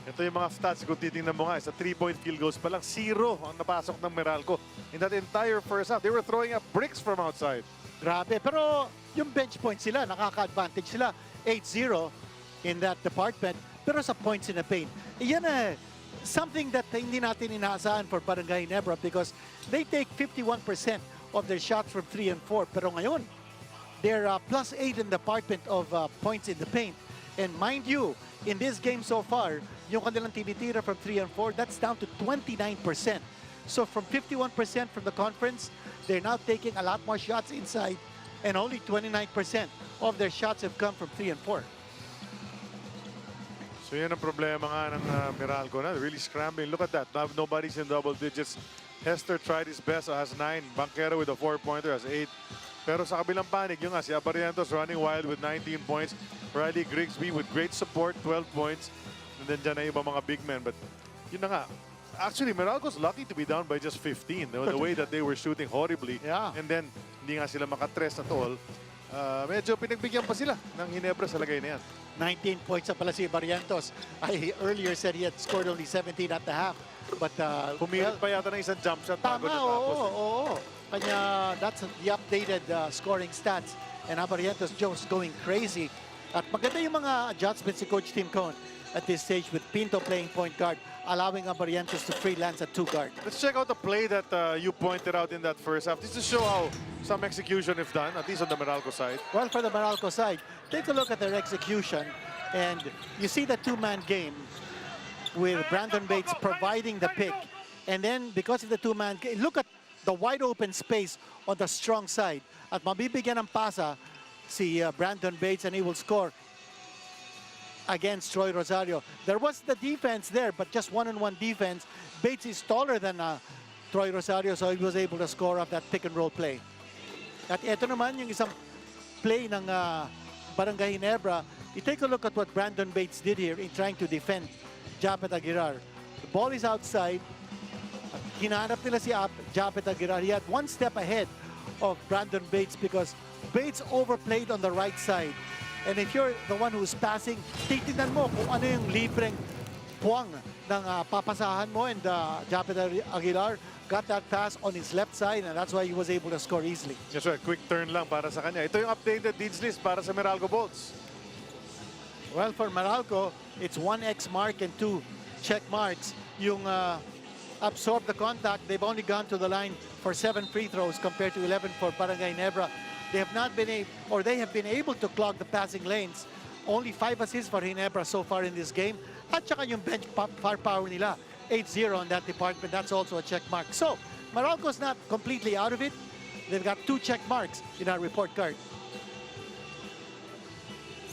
Ito yung mga stats kung titingnan mo nga. Sa 3-point field goals pa lang, 0 ang napasok ng Meralco. In that entire first half, they were throwing up bricks from outside.
Grabe. Pero yung bench points sila, nakaka-advantage sila. 8-0 in that department. Pero sa points in the paint, yan something that hindi natin inaasahan for Barangay Ginebra because they take 51% of their shots from 3 and 4. Pero ngayon, they're +8 in the department of points in the paint. And mind you, in this game so far, yung kanilang tinitira from 3 and 4, that's down to 29%. So from 51% from the conference, they're now taking a lot more shots inside, and only 29% of their shots have come from 3 and 4.
So yan ang problema nga ng Meralco na. Really scrambling. Look at that. Now nobody's in double digits. Hester tried his best, has 9. Banquero with a 4-pointer has 8. Pero sa kabilang panig, yung nga, si Abarrientos running wild with 19 points. Riley Grigsby with great support, 12 points. And then dyan na iba mga big men. But yun na nga. Actually, Meralco's lucky to be down by just 15. The way that they were shooting horribly.
Yeah.
And then, hindi nga sila makatres at all. Medyo pinagbigyan pa sila ng Ginebra sa lagay na yan.
19 points na pala si Abarrientos. I earlier said he had scored only 17 at the half. But
Pumilit pa yata ng isang jump shot bago
tama,
natapos.
oo. Kanya, that's the updated scoring stats. And Abarrientos just going crazy. At maganda yung mga adjustments si Coach Tim Cone at this stage with Pinto playing point guard, allowing Abarrientos to freelance at 2 guard.
Let's check out the play that you pointed out in that first half. Just to show how some execution if done, at least on the Meralco side.
Well, for the Meralco side, take a look at their execution. And you see the two-man game with Brandon Bates providing the pick. And then because of the two-man game, look at the wide open space on the strong side. At mabibigyan ng pasa si Brandon Bates and he will score against Troy Rosario. There was the defense there, but just one-on-one defense. Bates is taller than Troy Rosario, so he was able to score off that pick-and-roll play. At ito naman yung isang play ng Barangay Ginebra. You take a look at what Brandon Bates did here in trying to defend Japet Aguilar. The ball is outside. Hinanap nila si Japet Aguilar. He had one step ahead of Brandon Bates because Bates overplayed on the right side. And if you're the one who's passing, titignan mo kung ano yung libreng puwang ng papasahan mo, and Japet Aguilar got that pass on his left side, and that's why he was able to score easily.
Yes, right. Quick turn lang para sa kanya. Ito yung updated deeds list para sa Meralco Bolts.
Well, for Meralco, it's 1X mark and 2 check marks. Yung absorb the contact, they've only gone to the line for 7 free throws compared to 11 for Barangay Ginebra. They have not been able, or they have been able to clog the passing lanes. Only 5 assists for Ginebra so far in this game. At saka yung bench firepower nila, 8-0 on that department. That's also a check mark. So, Meralco's not completely out of it. They've got 2 check marks in our report card.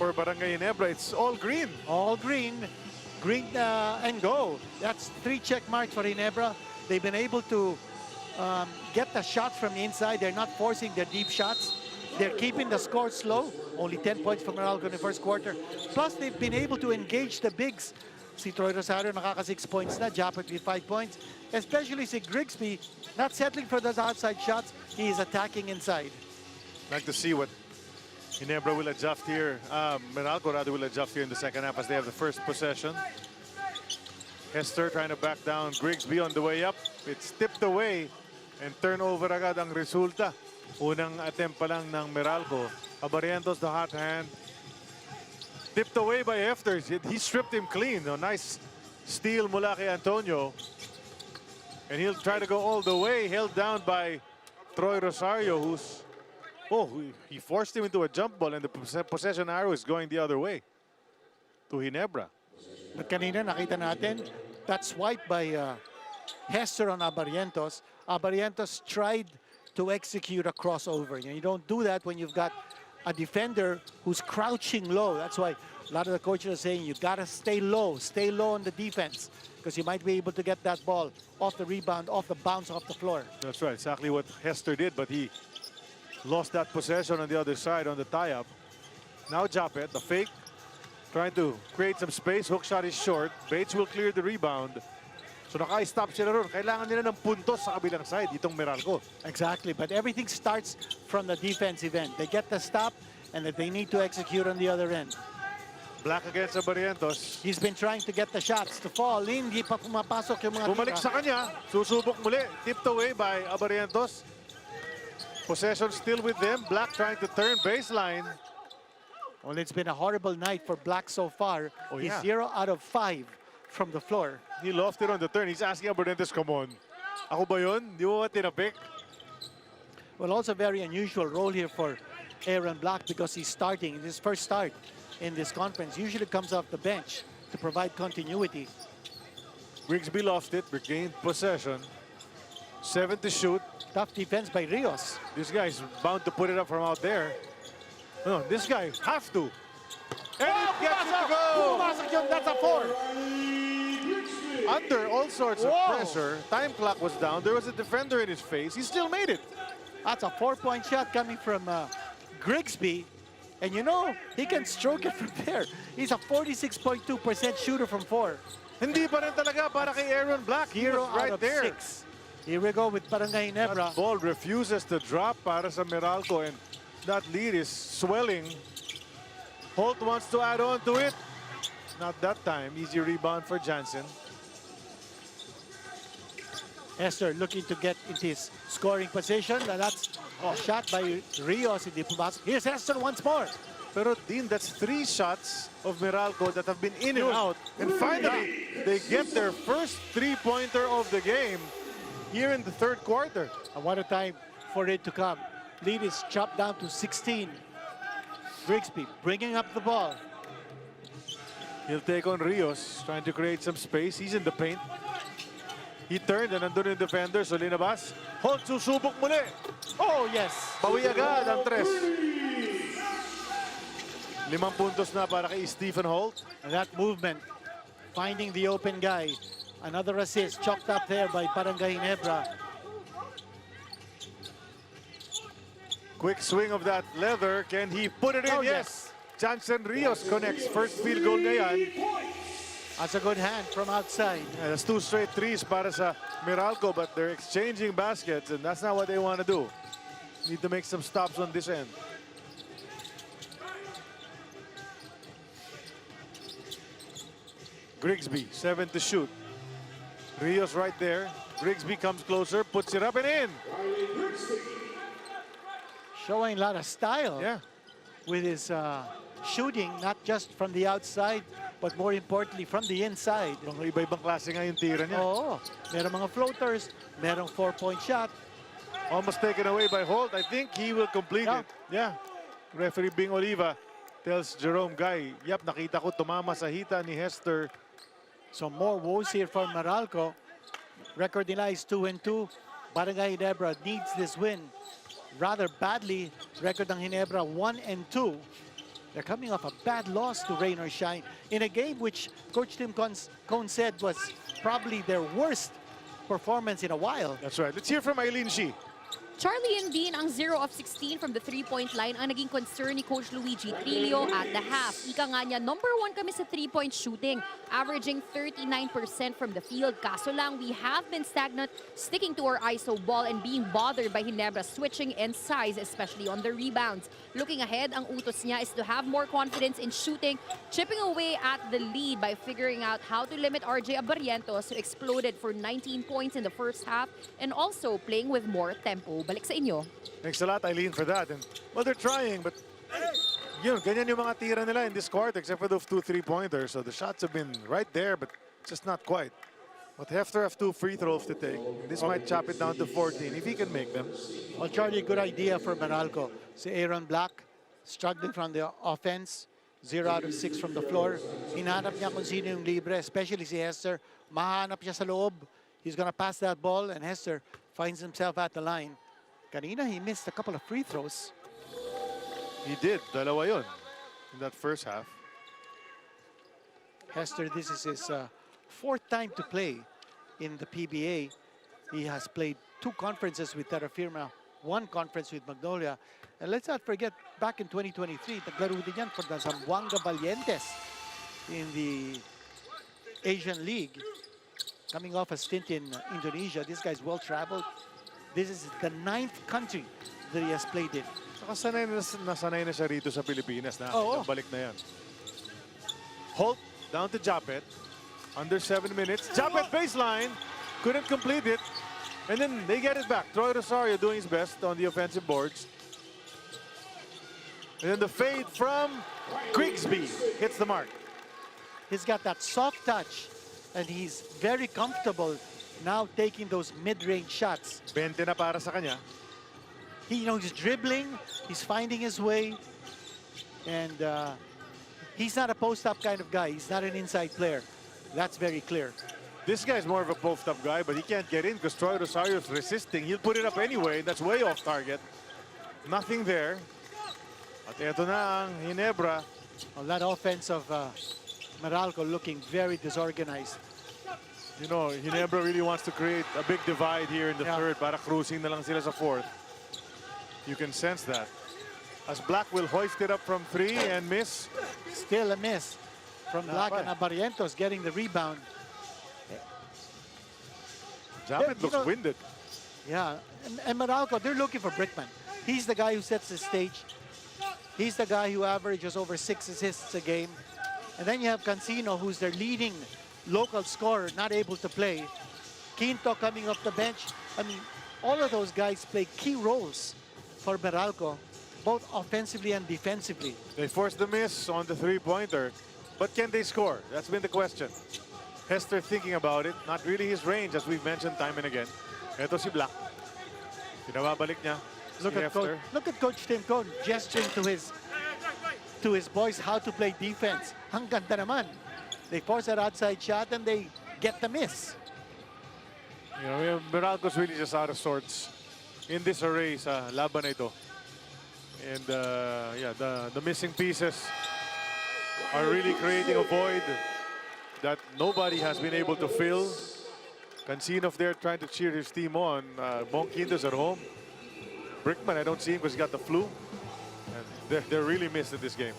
For Barangay Ginebra, it's all green.
All green. Green and go. That's 3 check marks for Ginebra. They've been able to get the shots from the inside. They're not forcing their deep shots. They're keeping the score slow. Only 10 points for Meralco in the first quarter. Plus, they've been able to engage the bigs. Si Troy Rosario nakaka 6 points na. Japet with 5 points. Especially si Grigsby, not settling for those outside shots. He is attacking inside.
Like to see what Ginebra will adjust here. Meralco rather will adjust here in the second half as they have the first possession. Hester trying to back down Grigsby on the way up. It's tipped away and turnover agad ang resulta. Unang attempt pa lang ng Meralco. Abarrientos, the hot hand. Tipped away by Hester. He stripped him clean. A nice steal mula kay Antonio. And he'll try to go all the way. Held down by Troy Rosario, who's... Oh, he forced him into a jump ball, and the possession arrow is going the other way to Ginebra.
But kanina nakita natin, that swipe by Hester on Abarrientos. Abarrientos tried to execute a crossover. You don't do that when you've got a defender who's crouching low. That's why a lot of the coaches are saying you gotta stay low on the defense, because you might be able to get that ball off the rebound, off the bounce, off the floor.
That's right, exactly what Hester did, but he lost that possession on the other side on the tie-up. Now Japet, the fake, trying to create some space. Hook shot is short. Bates will clear the rebound. So naka-stop sila ron. Kailangan nila ng puntos sa kabilang side, itong Meralco.
Exactly, but everything starts from the defensive end. They get the stop, and that they need to execute on the other end.
Black against Abarrientos.
He's been trying to get the shots to fall in. Hindi pa pumapasok yung mga
Bumalik
tira.
sa kanya. Susubok muli. Tipped away by Abarrientos. Possession still with them. Black trying to turn baseline.
Well, it's been a horrible night for Black so far.
Oh,
He's
yeah.
0 out of 5 from the floor.
He lost it on the turn. He's asking Abarrientos, come on. Ako ba yun? Di mo ba tinapik?
Well, also very unusual role here for Aaron Black because he's starting in his first start. in this conference. Usually comes off the bench to provide continuity.
Grigsby lost it, regained possession. 7 to shoot.
Tough defense by Rios.
This guy's bound to put it up from out there. No, this guy has to. And it gets it to go!
Pumasok yun, that's a 4.
Under all sorts of
Whoa.
pressure, time clock was down. There was a defender in his face. He still made it.
That's a 4-point shot coming from Grigsby. And you know, he can stroke it from there. He's a 46.2% shooter from 4.
Hindi pa rin talaga para kay Aaron Black. He
Hero
was right
out of
there.
6. Here we go with Barangay Ginebra.
That ball refuses to drop para sa Meralco, and that lead is swelling. Holt wants to add on to it. Not that time. Easy rebound for Jansen.
Hester looking to get into his scoring position. That's a shot by Rios. Hindi pumasok. Here's Hester once more.
Pero Dean, that's 3 shots of Meralco that have been in and out. And finally, they get their first 3-pointer of the game here in the 3rd quarter.
And what a time for it to come. Lead is chopped down to 16. Grigsby bringing up the ball.
He'll take on Rios, trying to create some space. He's in the paint. He turned and nandun yung defender, so linabas. Holt susubok muli.
Oh, yes.
Bawi agad ang 3. 5 puntos na para kay Stephen Holt.
And that movement, finding the open guy. Another assist chalked up there by Barangay Ginebra.
Quick swing of that leather. Can he put it in?
Oh,
yes. Jansen Rios connects. First field goal niya yan.
That's a good hand from outside.
Yeah, that's 2 straight threes para sa Meralco, but they're exchanging baskets, and that's not what they want to do. Need to make some stops on this end. Grigsby, 7 to shoot. Rios right there. Grigsby comes closer, puts it up and in.
Showing a lot of style
Yeah.
with his shooting, not just from the outside, but more importantly from the inside.
Mga iba-ibang klase nga yung tira niya.
Oo. Merong mga floaters, merong 4-point shot.
Almost taken away by Holt. I think he will complete
Yeah.
it. Yeah. Referee Bing Oliva tells Jerome Guy, yep, nakita ko tumama sa hita ni Hester.
So more woes here for Meralco. Record nila is 2-2. Barangay Ginebra needs this win rather badly. Record ng Ginebra 1-2. They're coming off a bad loss to Rain or Shine in a game which Coach Tim Cone said was probably their worst performance in a while.
That's right. Let's hear from Eileen Shi.
Charlie and Dean, ang 0 of 16 from the 3-point line ang naging concern ni Coach Luigi Trillo at the half. Ika nga niya, number 1 kami sa 3-point shooting, averaging 39% from the field. Kaso lang, we have been stagnant, sticking to our ISO ball and being bothered by Ginebra switching and size, especially on the rebounds. Looking ahead, ang utos niya is to have more confidence in shooting, chipping away at the lead by figuring out how to limit RJ Abarrientos, who exploded for 19 points in the first half, and also playing with more tempo. Balik sa inyo.
Thanks a lot, Eileen, for that. And, well, they're trying, but yun, ganyan yung mga tira nila in this quarter, except for those 2 3-pointers. So the shots have been right there, but just not quite. But Hefter have 2 free throws to take. This might chop it down to 14 if he can make them.
Well, Charlie, good idea for Meralco. Si Aaron Black, struggling from the offense. 0 out of 6 from the floor. Hinahanap niya kung sino yung libre, especially si Hester. Mahanap siya sa loob. He's gonna pass that ball, and Hester finds himself at the line. Kanina, he missed a couple of free throws.
He did. Dalawa yun in that first half.
Hester, this is his 4th time to play in the PBA. He has played 2 conferences with Terra Firma, 1 conference with Magnolia. And let's not forget, back in 2023, naglaro din yan for the Zamboanga Valientes in the Asian League. Coming off a stint in Indonesia, this guy's well-traveled. This is the 9th country that he has played in.
Saka nasanay na siya rito sa Pilipinas na.
Oo.
Balik na yan. Holt down to Japet. Under 7 minutes. Japet baseline. Couldn't complete it. And then they get it back. Troy Rosario doing his best on the offensive boards. And then the fade from Grigsby hits the mark.
He's got that soft touch, and he's very comfortable now taking those mid-range shots.
20 na para sa kanya.
He's dribbling, he's finding his way, and He's not a post-up kind of guy. He's not an inside player. That's very clear.
This guy's more of a post-up guy, but he can't get in because Troy Rosario's resisting. He'll put it up anyway. That's way off target. Nothing there. At eto na ang Ginebra.
Well, that offense of Meralco looking very disorganized.
You know, Ginebra really wants to create a big divide here in the
Yeah.
third para cruising na lang sila sa fourth. You can sense that. As Black will hoist it up from 3 and miss.
Still a miss from Black and Abarrientos getting the rebound.
Japet
You
looks
know-
winded.
Yeah, and Meralco, they're looking for Brickman. He's the guy who sets the stage. He's the guy who averages over 6 assists a game. And then you have Cansino, who's their leading local scorer, not able to play. Quinto coming off the bench. I mean, all of those guys play key roles for Meralco, both offensively and defensively.
They forced the miss on the three-pointer. But can they score? That's been the question. Hester thinking about it. Not really his range, as we've mentioned time and again. Ito si Black. Pinababalik niya.
Look
si
at
Hester.
Coach Tim Cone gesturing to his boys how to play defense. Ang ganda naman. They force that outside shot and they get the miss.
You know, Meralco's really just out of sorts in this array sa laban na ito. And yeah, the missing pieces are really creating a void that nobody has been able to fill. Cansino there trying to cheer his team on. Bonquinto's at home. Brickman, I don't see him because he's got the flu. And they're really missed in this game.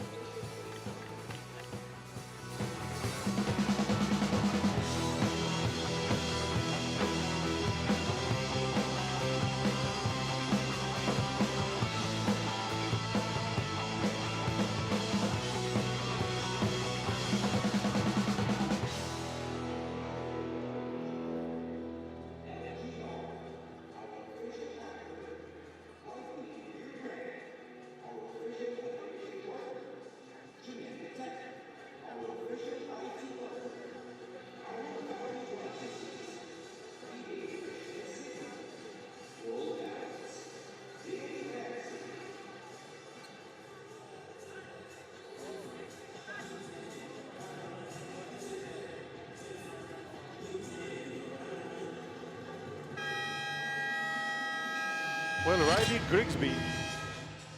Well, Riley Grigsby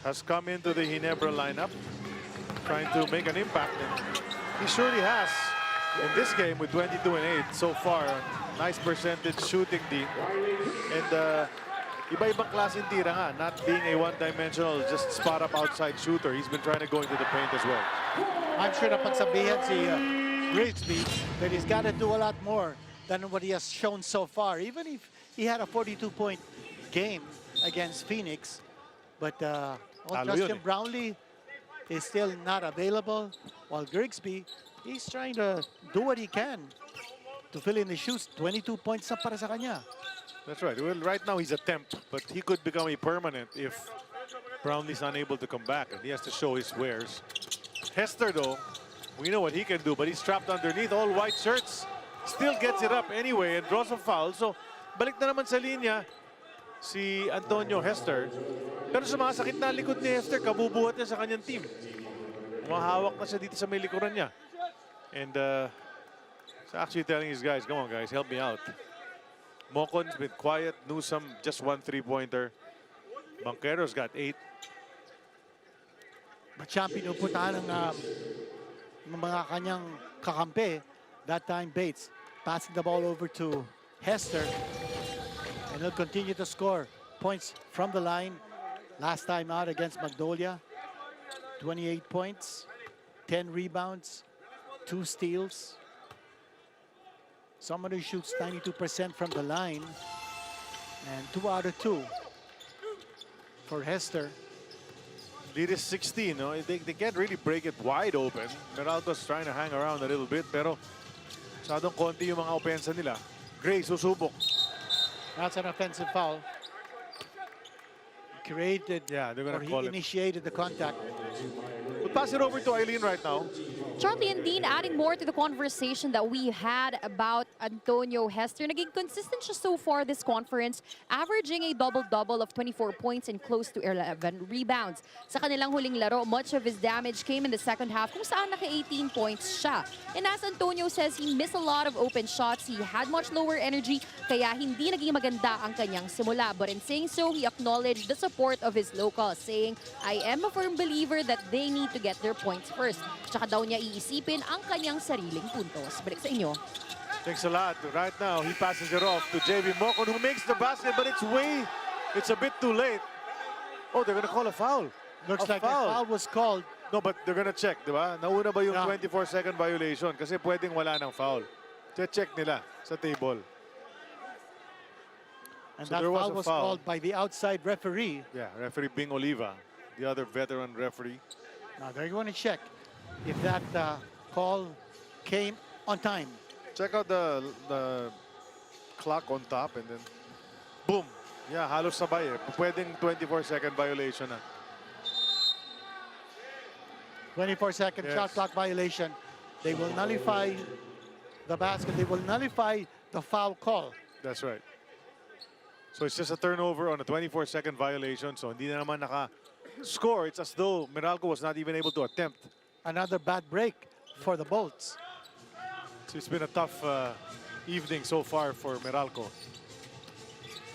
has come into the Ginebra lineup, trying to make an impact, and he surely has in this game with 22 and 8 so far. Nice percentage shooting din. And iba-ibang klaseng tira nga, not being a one-dimensional, just spot-up outside shooter. He's been trying to go into the paint as well.
I'm sure na pagsabihan si Grigsby that he's got to do a lot more than what he has shown so far. Even if he had a 42-point game against Phoenix, but well, Justin Brownlee is still not available, while Grigsby, he's trying to do what he can to fill in the shoes. 22 points na para sa kanya.
That's right. Well, right now he's a temp, but he could become a permanent if Brownlee's unable to come back, and he has to show his wares. Hester, though, we know what he can do, but he's trapped underneath all white shirts. Still gets it up anyway and draws a foul. So, balik na naman sa linya si Antonio Hester. Pero sumasakit na likod ni Hester, kabubuhat niya sa kanyang team. Umahawak na siya dito sa may likuran niya. And he's actually telling his guys, come on guys, help me out. Mocon's been quiet. Newsome, just 1 3-pointer. Banquero's got 8.
But siya ang pinupuntahan ng mga kanyang kakampi. That time, Bates passing the ball over to Hester. And he'll continue to score points from the line. Last time out against Magnolia, 28 points, 10 rebounds, 2 steals. Someone who shoots 92% from the line. And 2 out of 2 for Hester.
Lead is 16. No? They can't really break it wide open. Meralco's trying to hang around a little bit, pero masyadong konti yung mga opensa nila. Gray susubok.
That's an offensive foul. Created,
Yeah, they're gonna
or
call
he
it.
initiated the contact.
We'll pass it over to Eileen right now.
Charlie and Dean, adding more to the conversation that we had about Antonio Hester. Naging consistent siya so far this conference, averaging a double-double of 24 points and close to 11 rebounds. Sa kanilang huling laro, much of his damage came in the second half kung saan naka-18 points siya. And as Antonio says, he missed a lot of open shots. He had much lower energy, kaya hindi naging maganda ang kanyang simula. But in saying so, he acknowledged the support of his locals, saying, I am a firm believer that they need to get their points first. Tsaka daw niya iisipin ang kanyang sariling puntos. Balik sa inyo.
Thanks a lot. Right now, he passes it off to JV Mocon, who makes the basket, but it's a bit too late. Oh, they're gonna call a foul.
Looks like a foul was called.
No, but they're gonna check, di ba? Nauna ba yung 24-second violation? Kasi pwedeng wala ng foul. Check nila sa table.
And
So
that
there was
foul
a
was
foul.
called by the outside referee.
Yeah, referee Bing Oliva, the other veteran referee.
Now they're going to check if that call came on time.
Check out the clock on top and then boom. Yeah, halos sabay eh. Pwedeng 24-second violation na.
24-second
Yes.
shot clock violation. They will nullify the basket. They will nullify the foul call.
That's right. So it's just a turnover on a 24-second violation. So hindi na naman naka-score. It's as though Meralco was not even able to attempt.
Another bad break for the Bolts.
So it's been a tough evening so far for Meralco.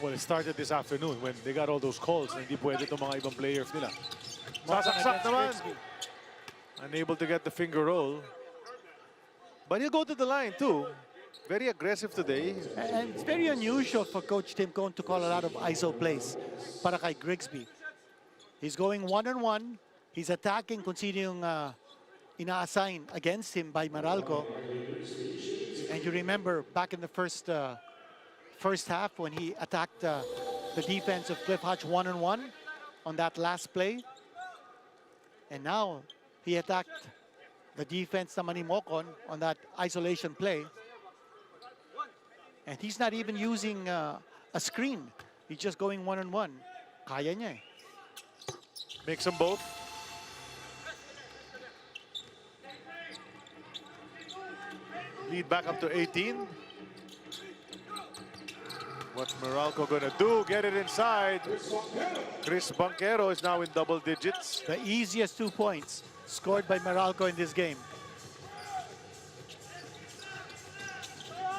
Well, it started this afternoon when they got all those calls na hindi pwede itong mga ibang players nila. Sasaksak naman. Unable to get the finger roll. But he'll go to the line too. Very aggressive today.
And it's very unusual for Coach Tim Cohn to call a lot of ISO plays para kay Grigsby. He's going one-on-one. He's attacking kung sino yung ina-assign against him by Meralco. And you remember back in the first half when he attacked the defense of Cliff Hodge one-on-one on that last play. And now he attacked the defense naman ni Mocon on that isolation play. And he's not even using a screen. He's just going one-on-one. Kaya niya eh.
Makes them both. Lead back up to 18. What's Meralco gonna do? Get it inside. Chris Banquero is now in double digits.
The easiest 2 points scored by Meralco in this game.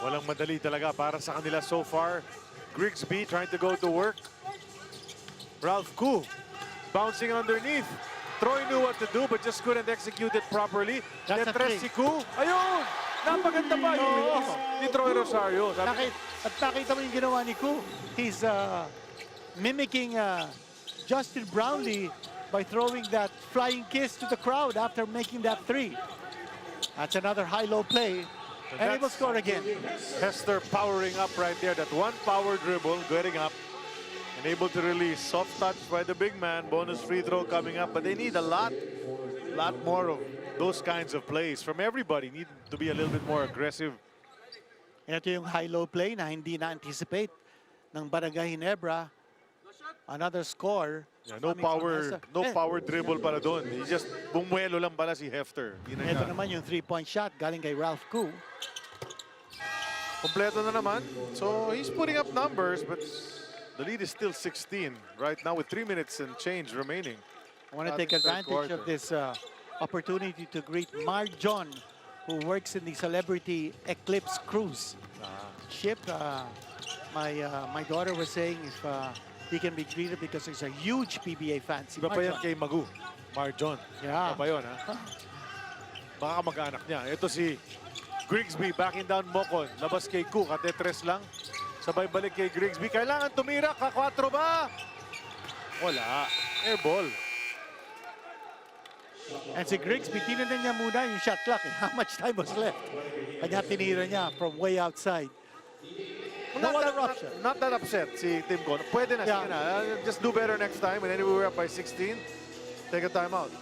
Walang madali talaga para sa kanila so far. Grigsby trying to go to work. Ralph Koo bouncing underneath. Troy knew what to do but just couldn't execute it properly.
That's a
Detres
three.
si Koo. Ayun! Napaganda pa yung release ni Troy Rosario.
At nakita mo yung ginawa ni Koo. He's mimicking Justin Brownlee by throwing that flying kiss to the crowd after making that three. That's another high-low play. And he will score again.
Hester powering up right there. That one power dribble, getting up. And able to release. Soft touch by the big man. Bonus free throw coming up. But they need a lot more of those kinds of plays from everybody. Need to be a little bit more aggressive.
Ito yung high-low play na hindi na-anticipate ng Barangay Ginebra. Another score.
Yeah, no power dribble pala doon. He just bumuelo lang pala si Hefter.
Ito naman yung 3-point shot galing kay Ralph Koo.
Kompleto na naman. So he's putting up numbers, but the lead is still 16 right now with 3 minutes and change remaining.
I want to take advantage of this opportunity to greet Mark John, who works in the Celebrity Eclipse Cruise ship. My daughter was saying if he can be greeted because he's a huge PBA fan. Si
Iba pa
Mark
yan
John.
kay Magu. Mark John.
Yeah.
Iba pa yun, ha? Baka mag-anak niya. Ito si Grigsby backing down Mocon. Labas kay Koo. Katetres lang. Sabay balik kay Grigsby. Kailangan tumira. Ka-4 ba? Wala. Air ball.
And si Grigsby, tinignan niya muna yung shot clock. How much time was left? Kanya tinira niya from way outside. No other option.
Not that upset si Tim Cohn. Pwede na.
Yeah.
Sige na. Just do better next time. And anyway, we're up by 16. Take a timeout.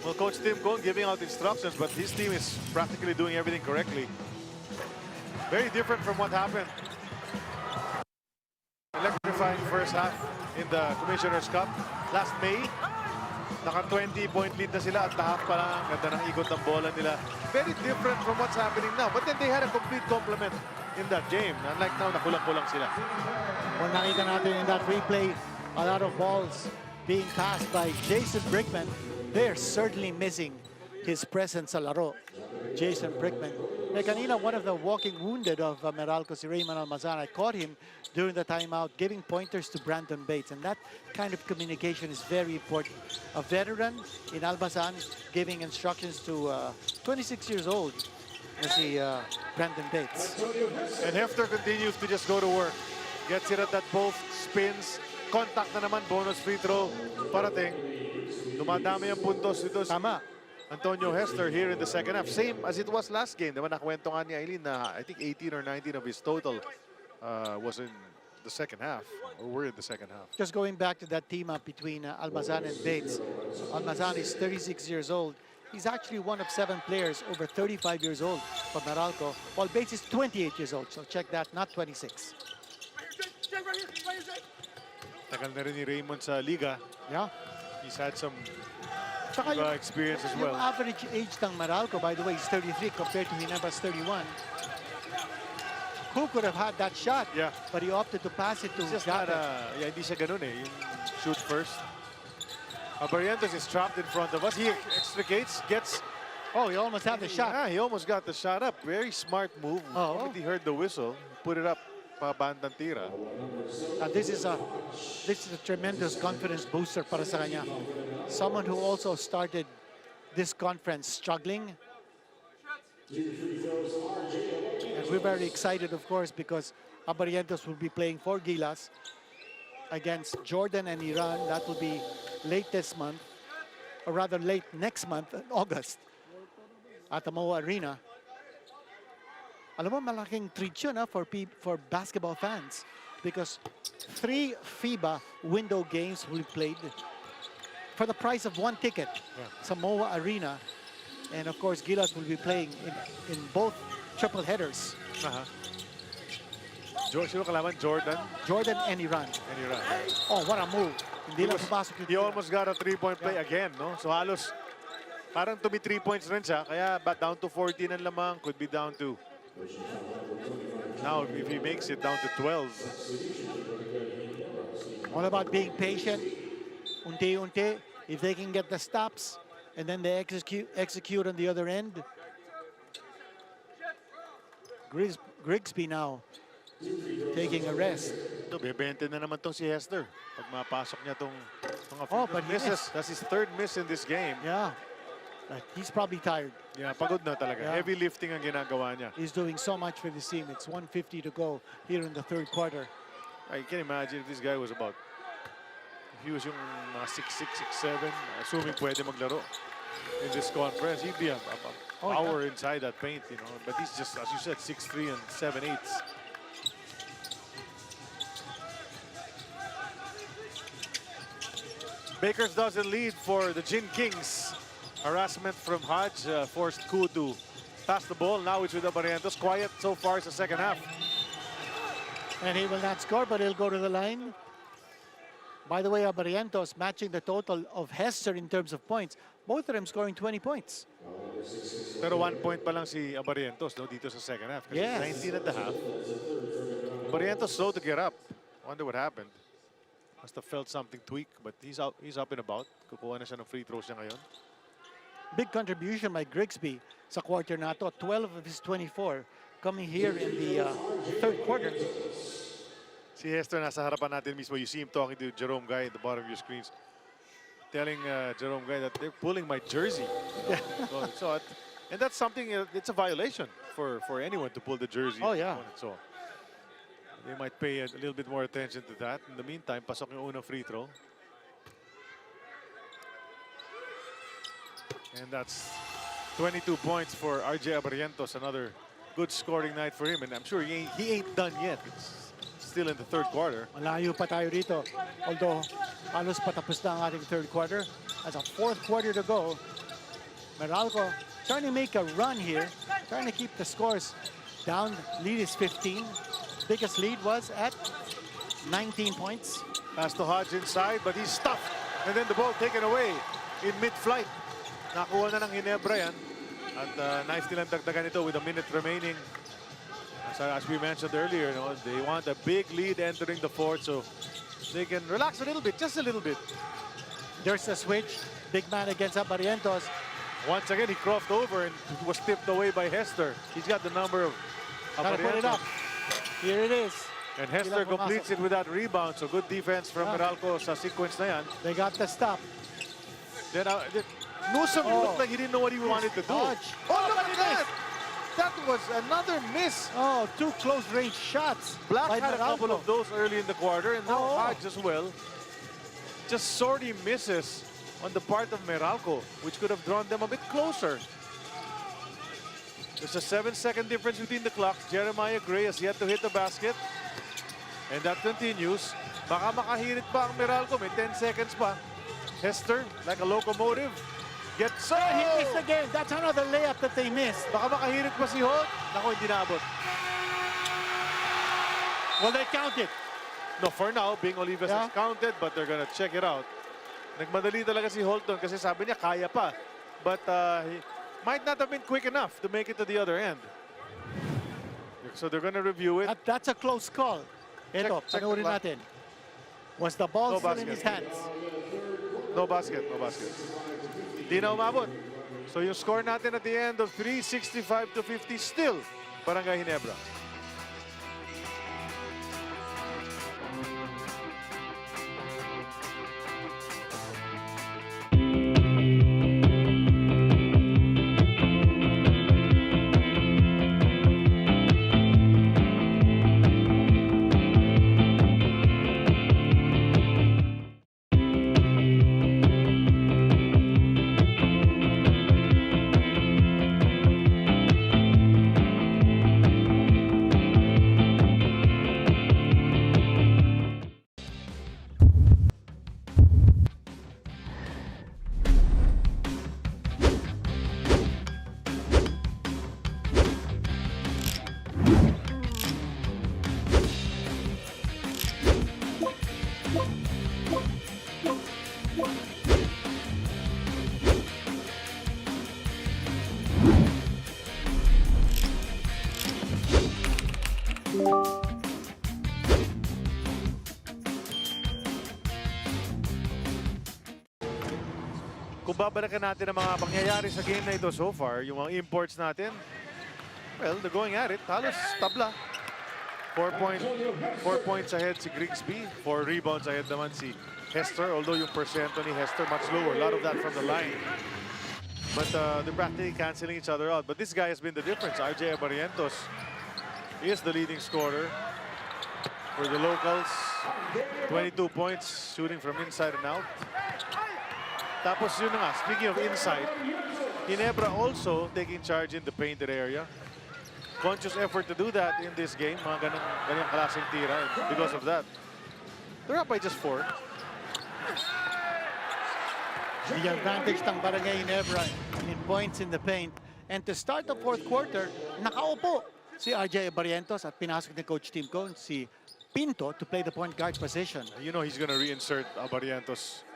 Well, Coach Tim Cone giving out instructions, but his team is practically doing everything correctly. Very different from what happened. Electrifying first half in the Commissioner's Cup last May. Naka 20-point lead na sila at half pa lang. Ganda ng ikot ng bola nila. Very different from what's happening now. But then they had a complete complement in that game. Unlike now, nakulang-kulang sila.
Well, nakita natin in that replay, a lot of balls being passed by Jason Brickman. They're certainly missing his presence sa laro. Jason Brickman. Eh, kanina, one of the walking wounded of Meralco, si Raymond Almazan, I caught him during the timeout giving pointers to Brandon Bates. And that kind of communication is very important. A veteran in Almazan giving instructions to 26 years old, si Brandon Bates.
And Hefter continues to just go to work. Gets it at that both spins. Contact na naman, bonus free throw. Parating. Dumadami ang puntos dito.
Tama.
Antonio Hester here in the second half. Same as it was last game. Diba nakwento nga ni Aileen na I think 18 or 19 of his total was in the second half. Or were in the second half.
Just going back to that team up between Almazan and Bates. Almazan is 36 years old. He's actually one of 7 players over 35 years old for Meralco, while Bates is 28 years old. So check that, not 26.
Tagal na rin ni Raymond sa liga.
Yeah.
He's had some
Saka
experience as
yung
well.
average age ng Meralco, by the way, is 33 compared to Ginebra's 31. Who could have had that shot?
Yeah.
But he opted to pass it to
It's just not,
Gapet.
hindi siya ganun eh. Yung shoot first. Abarrientos is trapped in front of us. He extricates, gets...
Oh, he almost had the shot.
Yeah, he almost got the shot up. Very smart move.
Oh.
He heard the whistle, put it up, pabandang tira.
This is a tremendous confidence booster para sa kanya. Someone who also started this conference struggling. And we're very excited, of course, because Abarrientos will be playing for Gilas against Jordan and Iran. That will be late this month, or rather late next month, in August, at the MOA Arena. Alam mo, malaking treat yun for basketball fans because 3 FIBA window games will be played for the price of 1 ticket sa MOA Arena. And of course, Gilas will be playing in both triple headers.
Sino kalaban? Jordan
Jordan and Iran.
and Iran.
Oh, what a move. Hindi lang pumasok
He almost got a 3-point play again, no? So halos parang tumi 3 points rin siya. Kaya down to 14 ang lamang. Could be down to... Now, if he makes it down to 12.
All about being patient. Unti-unti. If they can get the stops and then they execute on the other end. Grigsby now taking a rest.
Ito, bebente na naman tong si Hester. Pag mapasok niya tong mga
but he
misses.
missed.
That's his 3rd miss in this game.
Yeah. He's probably tired.
Yeah, pagod na talaga.
Yeah.
Heavy lifting ang ginagawa niya.
He's doing so much for this team. It's 1:50 to go here in the 3rd quarter.
I can imagine if this guy was about... If he was yung mga 6'6", 6'7", assuming pwede maglaro in this conference, he'd be a power inside that paint, you know. But he's just, as you said, 6'3" and 7/8". Bakers doesn't lead for the Gin Kings. Harassment from Hodge forced Ku to pass the ball. Now it's with Abarrientos. Quiet so far. It's the second half.
And he will not score, but he'll go to the line. By the way, Abarrientos matching the total of Hester in terms of points. Both of them scoring 20 points.
Pero 1 point pa lang si Abarrientos, no, dito sa second half. Kasi
Yes.
19 at the half. Abarrientos slow to get up. Wonder what happened. Must have felt something tweak, but he's up and about. Kukuha na siya ng free throws niya ngayon.
Big contribution by Grigsby sa quarter na to. 12 of his 24 coming here in the 3rd quarter.
Si Hester nasa harapan natin mismo. You see him talking to Jerome Guy at the bottom of your screens. Telling Jerome Guy that they're pulling my jersey. And that's something, it's a violation for anyone to pull the jersey.
Oh, yeah.
So they might pay a little bit more attention to that. In the meantime, pasok yung unang free throw. And that's 22 points for RJ Abarrientos. Another good scoring night for him. And I'm sure he ain't done yet. It's still in the 3rd quarter.
Malayo pa tayo dito. Although, halos patapos na ang ating 3rd quarter. As a 4th quarter to go, Meralco trying to make a run here, trying to keep the scores down. Lead is 15. Biggest lead was at 19 points.
Pass to Hodge inside, but he's stuffed. And then the ball taken away in mid-flight. Nakuha na ng Ginebra yan. At nice nilang dagdagan ito with a minute remaining. As we mentioned earlier, they want a big lead entering the fourth, so they can relax a little bit, just a little bit.
There's a switch. Big man against Abarrientos.
Once again, he crossed over and was tipped away by Hester. He's got the number of
Gotta put it up.
Abarrientos.
Here it is.
And Hester
Ilang
completes it with that rebound, so good defense from Meralco sa sequence na yan.
They got the stop.
Then Newsom looked like he didn't know what he wanted to do.
Hodge.
Oh, look at that! That was another miss.
Oh, two close-range shots.
Black
by
had a couple
Meralco.
of those early in the quarter, and now
Oh.
Hodge as well. Just sorely misses on the part of Meralco, which could have drawn them a bit closer. There's a 7-second difference between the clocks. Jeremiah Gray has yet to hit the basket. And that continues. Baka makahirit pa ang Meralco. May 10 seconds pa. Hester, like a locomotive, gets...
He missed again. That's another layup that they missed.
Baka makahirit pa si Holt. Naku, hindi naabot.
Well, they counted.
No, for now, Bing Olivas is counted, but they're gonna check it out. Nagmadali talaga si Holt doon kasi sabi niya kaya pa. But he might not have been quick enough to make it to the other end. So they're gonna review it.
That's a close call. Ito,
Check
panoorin
the clock.
natin. Was the ball
No
still in
basket.
his hands?
No basket, no basket. Di na umabot. So yung score natin at the end of 365-50 still, Barangay Ginebra. Kung babalikan natin ang mga pangyayari sa game na ito so far, yung mga imports natin, well, they're going at it. Halos tabla. 4 points ahead si Grigsby. 4 rebounds ahead naman si Hester. Although yung persento ni Hester much lower. A lot of that from the line. But they're practically canceling each other out. But this guy has been the difference. RJ Abarrientos is the leading scorer for the locals. 22 points shooting from inside and out. Tapos yun na nga, speaking of inside, Ginebra also taking charge in the painted area. Conscious effort to do that in this game. Mga ganyang klaseng tira. And because of that, they're up by just 4.
The advantage ng Barangay Ginebra in points in the paint. And to start the fourth quarter, nakaupo si RJ Abarrientos at pinasok ni Coach Tim Cone si Pinto to play the point guard position.
You know he's gonna reinsert Abarrientos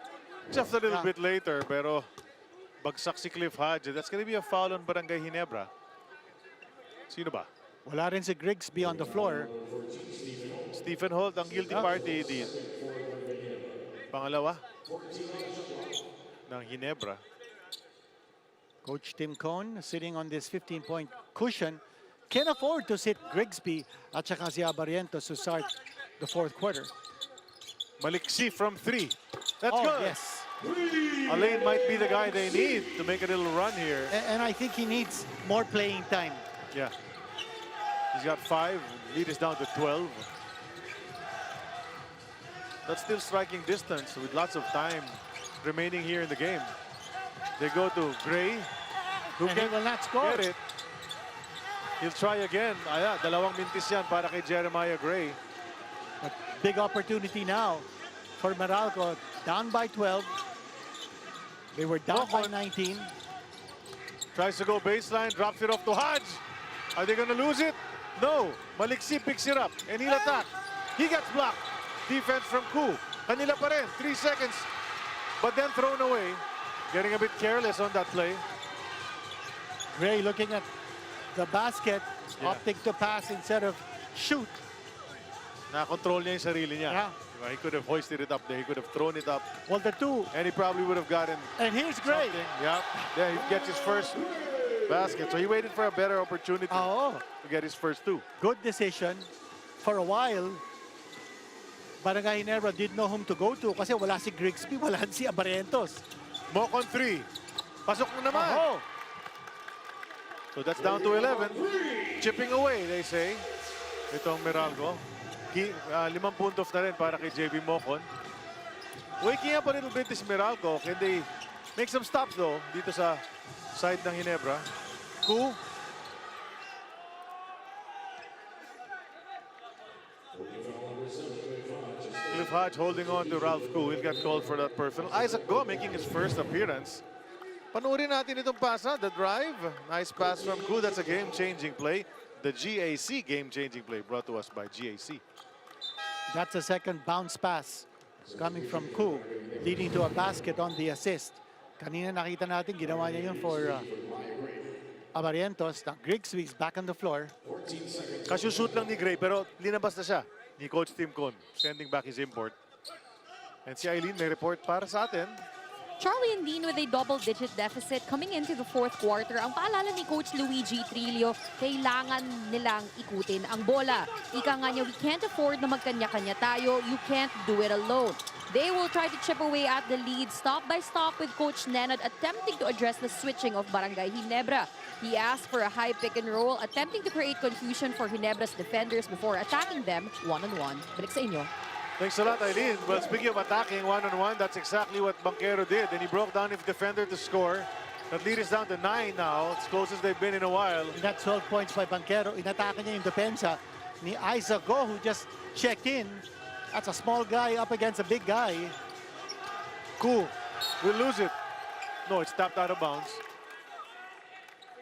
just a little bit later, pero bagsak si Cliff Hodge. That's gonna be a foul on Barangay Ginebra. Sino ba?
Wala rin si Grigsby on the floor.
Stephen Holt, ang guilty party din. Pangalawa ng Ginebra.
Coach Tim Cone sitting on this 15-point cushion can afford to sit Grigsby at saka si Abarrientos to start the fourth quarter.
Maliksi from 3. That's
Oh,
good.
yes.
Alain might be the guy they need to make a little run here.
And I think he needs more playing time.
Yeah. He's got 5. Lead is down to 12. That's still striking distance with lots of time remaining here in the game. They go to Gray, who
And he
can
will not score.
get it. He'll try again. Dalawang mintis yan para kay Jeremiah Gray.
But big opportunity now for Meralco. Down by 12. They were down by 19.
Tries to go baseline, drops it off to Hodge. Are they gonna lose it? No. Maliksi picks it up and he'll attack. He gets blocked. Defense from Ku. Kanila pa rin. 3 seconds. But then thrown away. Getting a bit careless on that play.
Gray looking at the basket, opting to pass instead of shoot.
Na-control niya yung sarili niya.
Yeah.
Diba? He could have hoisted it up there. He could have thrown it up.
Well, the two.
And he probably would have gotten
And here's Gray.
something. Yeah. Then he gets his first basket. So he waited for a better opportunity
Oo.
to get his first 2.
Good decision. For a while, Barangay Ginebra didn't know whom to go to kasi wala si Grigsby, wala si Abarrientos.
Mock on 3. Pasok na naman.
Oh,
So that's down to 11. Chipping away, they say. Itong Meralco. 5 puntos na rin para kay JB Mocon. Waking up a little bit is Meralco. Can they make some stops though dito sa side ng Ginebra? Ku. Cliff Hodge holding on to Ralph Ku. He'll get called for that personal. Isaac Go making his first appearance. Panoorin natin itong pass, the drive. Nice pass from Ku. That's a game-changing play. The GAC game-changing play brought to us by GAC.
that's a second bounce pass coming from Ku, leading to a basket on the assist. Kanina nakita natin, ginawa niya yun for Abarrientos. Now Grigsby is back on the floor.
Kasushoot lang ni Gray, pero linabas na siya ni Coach Tim Con, sending back his import. And si Eileen may report para sa atin.
Charlie and Dean with a double-digit deficit coming into the fourth quarter. Ang paalala ni Coach Luigi Trillo, kailangan nilang ikutin ang bola. Ika nga niya, we can't afford na magkanya-kanya tayo. You can't do it alone. They will try to chip away at the lead stop by stop with Coach Nenad attempting to address the switching of Barangay Ginebra. He asked for a high pick and roll, attempting to create confusion for Ginebra's defenders before attacking them one-on-one. Balik sa inyo.
Thanks a lot, Eileen. Well, speaking of attacking one-on-one, that's exactly what Banquero did. And he broke down his defender to score. That lead is down to 9 now. It's close as they've been in a while.
And that's 12 points by Banquero. Inatake niya yung depensa ni Isaac Go, who just checked in. That's a small guy up against a big guy.
Ku will lose it. No, it's tapped out of bounds.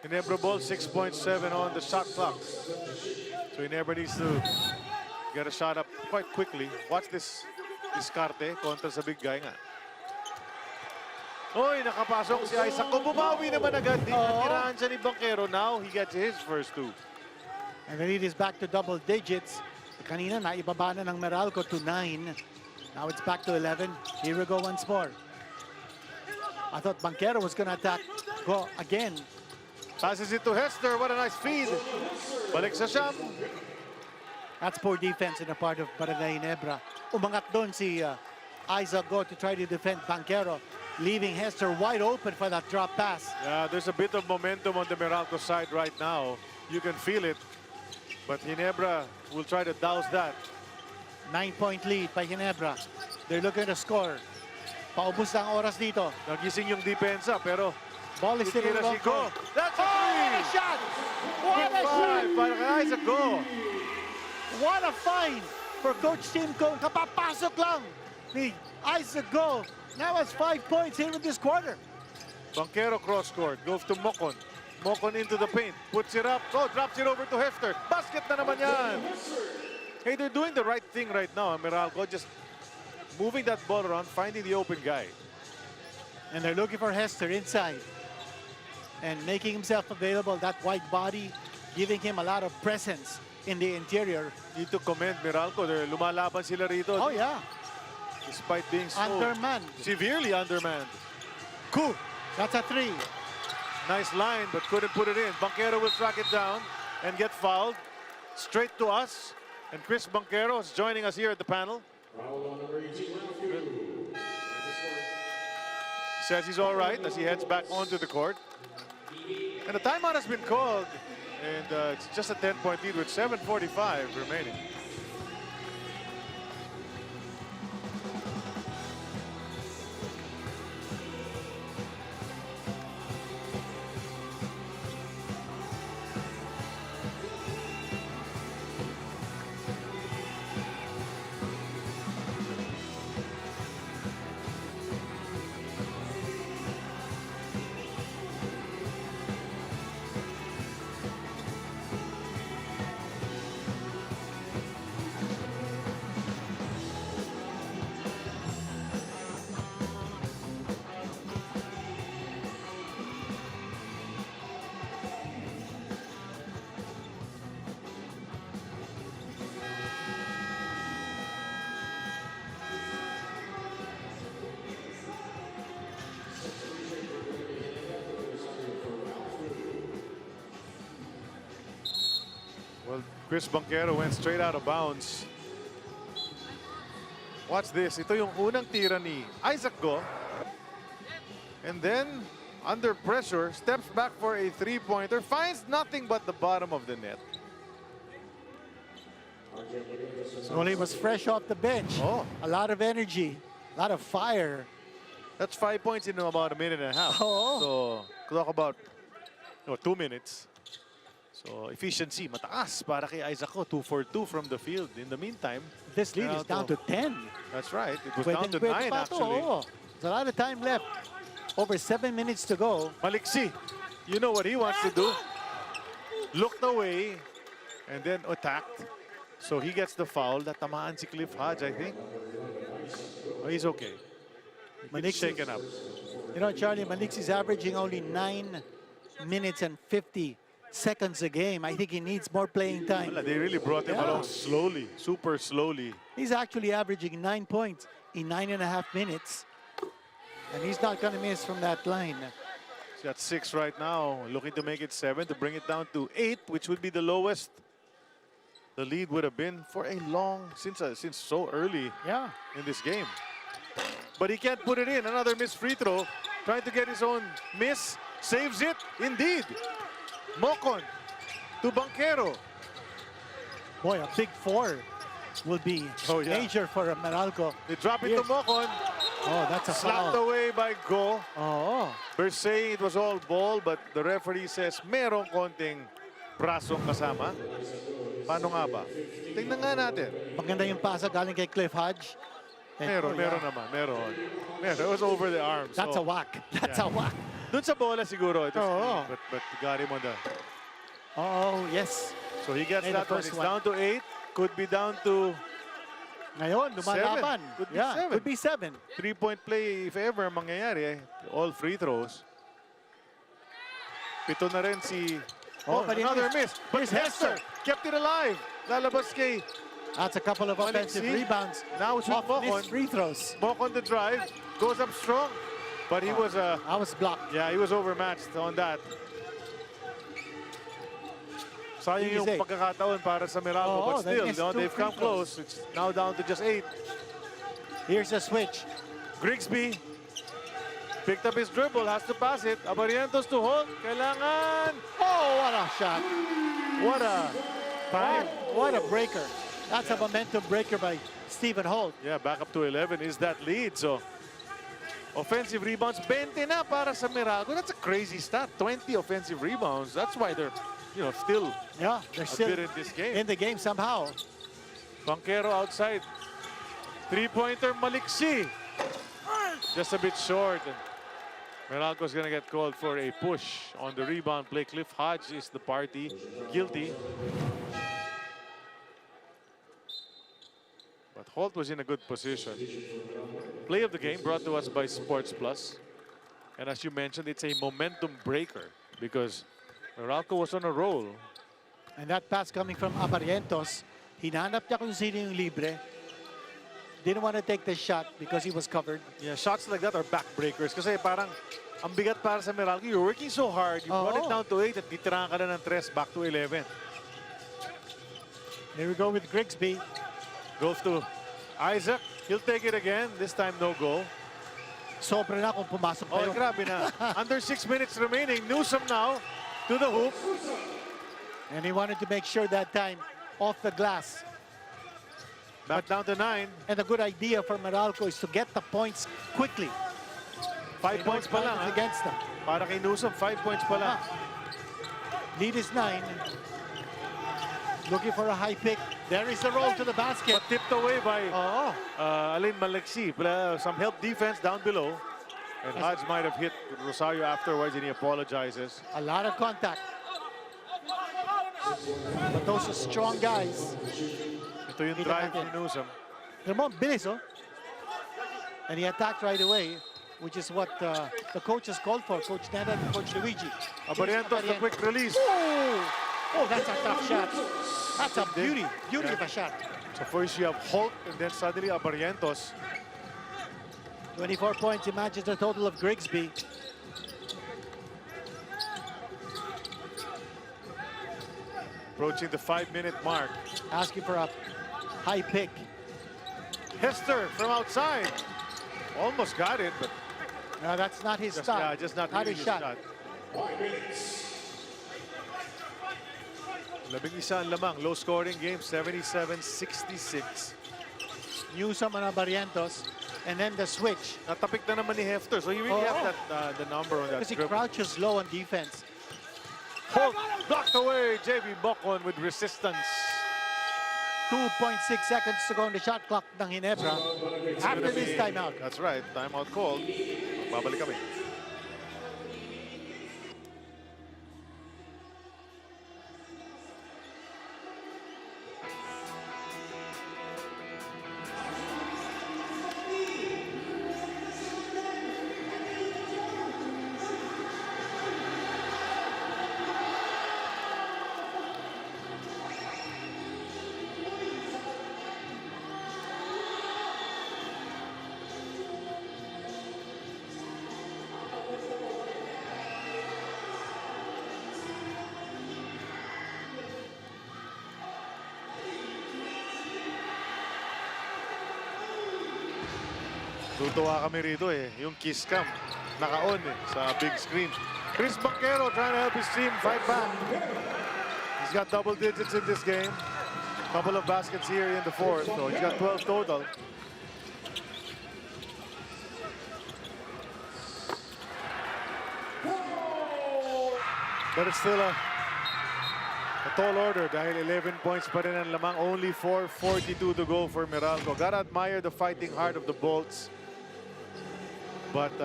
Ginebra ball 6.7 on the shot clock. So Ginebra needs to get a shot up quite quickly. Watch this diskarte kontra sa big guy nga. Oy, nakapasok si Isaac. Kung bumawi naman agad, di natirahan siya ni Banquero. Now he gets his first 2.
And the lead is back to double digits. Kanina, naibaba na ng Meralco to 9. Now it's back to 11. Here we go once more. I thought Banquero was going to attack Go again.
Passes it to Hester. What a nice feed. Balik sa Sham.
That's poor defense in the part of Barangay Ginebra. Umangat doon si Isaac Go to try to defend Banquero, leaving Hester wide open for that drop pass.
Yeah, there's a bit of momentum on the Meralco side right now. You can feel it. But Ginebra will try to douse that.
9-point lead by Ginebra. They're looking to score. Paubos na ang oras dito.
Nagising yung depensa, pero
Ball is still in the
si Go. That's a
what a
three!
shot! What a shot!
Para kay Isaac Go.
What a find for Coach Tim Cone. Kapapasok lang ni Isaac Go. Now has 5 points here in this quarter.
Banquero cross court. Goes to Mocon. Mocon into the paint. Puts it up. Go, drops it over to Hester. Basket na naman yan. Hey, they're doing the right thing right now. Meralco just moving that ball around, finding the open guy.
And they're looking for Hester inside. And making himself available, that wide body, giving him a lot of presence in the interior.
Need to commend Meralco. They're lumalaban sila rito.
Oh, yeah.
Despite being so
Undermanned.
severely undermanned. Ku.
That's a 3.
Nice line, but couldn't put it in. Banquero will track it down and get fouled. Straight to us. And Chris Banquero is joining us here at the panel. Says he's all right as he heads back onto the court. And the timeout has been called. And it's just a 10-point lead with 7:45 remaining. Chris Banquero went straight out of bounds. Watch this. Ito yung unang tira ni Isaac Go. And then, under pressure, steps back for a three-pointer. Finds nothing but the bottom of the net.
Only was fresh off the bench.
Oh.
A lot of energy, a lot of fire.
That's 5 points in about a minute and a half.
Oh.
So, talk about 2 minutes. So, efficiency, mataas para kay Isaac Go. 2 for 2 from the field. In the meantime,
This lead is down to 10.
that's right. It was
Pwede-
down to
pwede
9
pa to,
actually.
oo. There's a lot of time left. Over 7 minutes to go.
Maliksi, you know what he wants to do? Looked away and then attacked. So he gets the foul. Natamaan si Cliff Hodge, I think. Oh, he's okay. He's
Maliksi-
shaken up.
You know, Charlie, Malix is averaging only 9 minutes and 50 seconds a game. I think he needs more playing time.
Wala, they really brought him
Yeah.
along slowly, super slowly.
He's actually averaging 9 points in 9.5 minutes. And he's not going to miss from that line.
He's got 6 right now, looking to make it 7 to bring it down to 8, which would be the lowest the lead would have been for a long, since so early
Yeah.
in this game. But he can't put it in. Another missed free throw. Trying to get his own miss. Saves it. Indeed. Mocon to Banquero.
Boy, a big 4 will be
Oh, yeah.
major for Meralco.
They drop it to Mocon.
Oh, that's a
Slapped
foul.
away by Go.
Oh,
They're saying it was all ball, but the referee says merong konting brasong kasama. Paano nga ba? Tingnan nga natin.
maganda yung pasa galing kay Cliff Hodge. And-
Meron,
oh,
meron
yeah.
naman. Meron. It was over the arms.
That's a whack. That's a whack.
Dun sa bola siguro. It was
Oo.
clean, but got him on the...
Oh, yes.
So he gets
Made the
that one.
first
It's
one.
down to 8. Could be down to
Ngayon, lumalaban.
Could be
Yeah,
7.
could be 7.
3-point play if ever mangyayari. All free throws. Pito na rin si...
Oh,
Oh,
but
another
here's-
miss. But
here's
Hester
Hester.
kept it alive. Lalabas kay
That's a couple of offensive
Maliksi.
rebounds.
Now it's with
Off
Mocon.
missed free throws.
Mock on the drive. Goes up strong. But he was
I was blocked.
yeah, he was overmatched on that. Sayang
Easy
yung
save.
pagkakataon para sa Meralco,
Oo,
but
they
still,
missed
no,
2
they've
free
come
throws.
close. It's now down to just 8.
Here's the switch.
Grigsby picked up his dribble, has to pass it. Abarrientos to Holt. Kailangan.
Oh, what a shot.
What a time.
What a breaker. That's a momentum breaker by Stephen Holt.
Yeah, back up to 11 is that lead. So, offensive rebounds, 20 na para sa Meralco. That's a crazy stat. 20 offensive rebounds. That's why they're, still
Yeah, they're
a
still
bit in this game.
in the game somehow.
Banquero outside. Three-pointer, Maliksi. Just a bit short. Meralco's gonna get called for a push on the rebound play. Cliff Hodge is the party. Guilty. But Holt was in a good position. Play of the game brought to us by Sports Plus. And as you mentioned, it's a momentum breaker because Meralco was on a roll.
And that pass coming from Abarrientos, hinanap niya kung sino yung libre. Didn't want to take the shot because he was covered.
Yeah, shots like that are backbreakers kasi parang ang bigat para sa Meralco. You're working so hard. You brought it
Oo.
down to 8 at titirahan ka na ng 3 back to 11.
Here we go with Grigsby.
Goes to Isaac. He'll take it again. This time no goal.
Sobra na kung pumasok pa
Oh,
yun.
grabe na. Under 6 minutes remaining. Newsome now to the hoop.
And he wanted to make sure that time off the glass.
Back down to 9.
And the good idea for Meralco is to get the points quickly.
5 points pa lang.
It's against them.
Para kay Newsome, 5 points pa lang.
Lead is 9. Looking for a high pick. There is the roll to the basket.
But tipped away by
Oh,
Alin Maliksi. Some help defense down below. And Hodge might have hit Rosario afterwards and he apologizes.
a lot of contact. But those are strong guys.
Ito yung
Kita
drive
natin.
ni Newsome.
Ramon, bilis, oh. And he attacked right away, which is what the coaches called for, Coach Neda and Coach Luigi.
Abarrientos, the quick release.
Oh, that's a tough shot. That's a beauty of a shot.
So first you have Holt and then suddenly Abarrientos.
24 points, he matches the total of Grigsby.
Approaching the 5-minute mark.
Asking for a high pick.
Hester from outside. Almost got it, but
No, that's not his
just,
shot.
yeah, just not really
his
his
shot.
shot. 11 ang lamang. Low scoring game. 77-66.
Newsom and Abarrientos. And then the switch.
Natapik na naman ni Hefter. So you really have that the number on that
Because he
dribble.
crouches low on defense.
Holt blocked away. JB Bocon with resistance.
2.6 seconds to go on the shot clock ng Ginebra. After this timeout.
That's right. Timeout called. Babalik kami. Tutuwa kami rito eh. Yung kiss cam. Naka-on eh sa big screen. Chris Banquero trying to help his team fight back. He's got double digits in this game. Couple of baskets here in the fourth. So he's got 12 total. But it's still a tall order dahil 11 points pa rin ang lamang. Only 4:42 to go for Meralco. Gotta admire the fighting heart of the Bolts. But you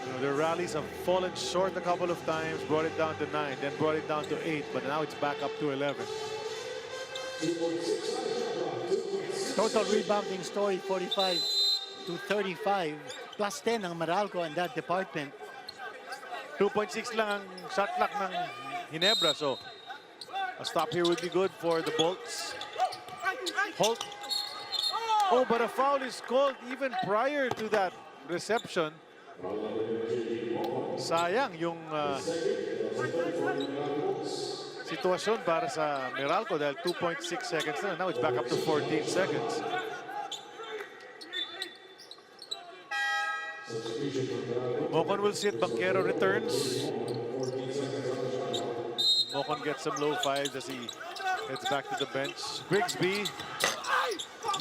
know, their rallies have fallen short a couple of times, brought it down to 9, then brought it down to 8, but now it's back up to 11.
Total rebounding story, 45 to 35. Plus 10 ang Meralco in that department.
2.6 lang ang shot clock ng Ginebra, so a stop here would be good for the Bolts. Holt. Oh, but a foul is called even prior to that reception. Sayang yung sitwasyon para sa Meralco dahil 2.6 seconds na. Now it's back up to 14 seconds. Mocon will sit. Banquero returns. Mocon gets some low fives as he heads back to the bench. Grigsby.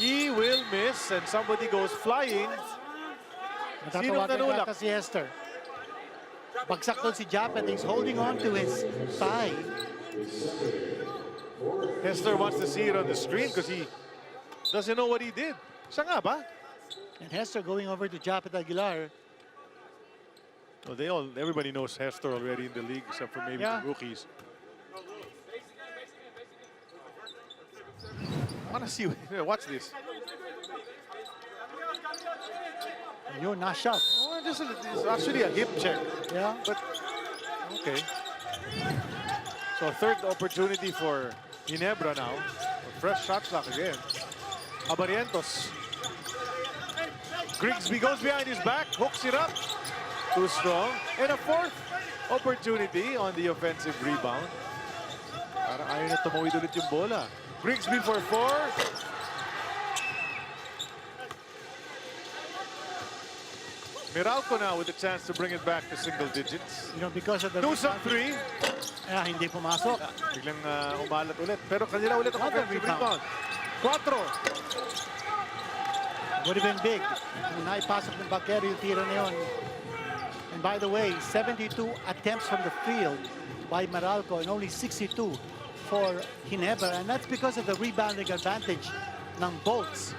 He will miss and somebody goes flying. Sinong nanulak?
Natatawagan si Hester. Bagsak doon si Japet. He's holding on to his thigh.
Hester wants to see it on the screen because he doesn't know what he did. Siya nga ba?
And Hester going over to Japet Aguilar.
Well, everybody knows Hester already in the league except for maybe the rookies. I want to see. Watch this.
Yun, na shot.
Oh, it's actually a hip check.
Yeah.
But okay. So third opportunity for Ginebra now. A fresh shot clock again. Abarrientos. Grigsby goes behind his back, hooks it up. Too strong. And a fourth opportunity on the offensive rebound. Parang ayaw na tumawid ulit yung bola. Grigsby for 4. Meralco now with a chance to bring it back to single digits.
You know, because of the
Newsom 3.
hindi pumasok.
Biglang umalat ulit. Pero kanila ulit ang
Another
offensive
rebound.
rebound. 4.
Would have been big. Kung naipasok ng Banquero yung tira na yun. And by the way, 72 attempts from the field by Meralco and only 62 for Ginebra. And that's because of the rebounding advantage ng Bolts.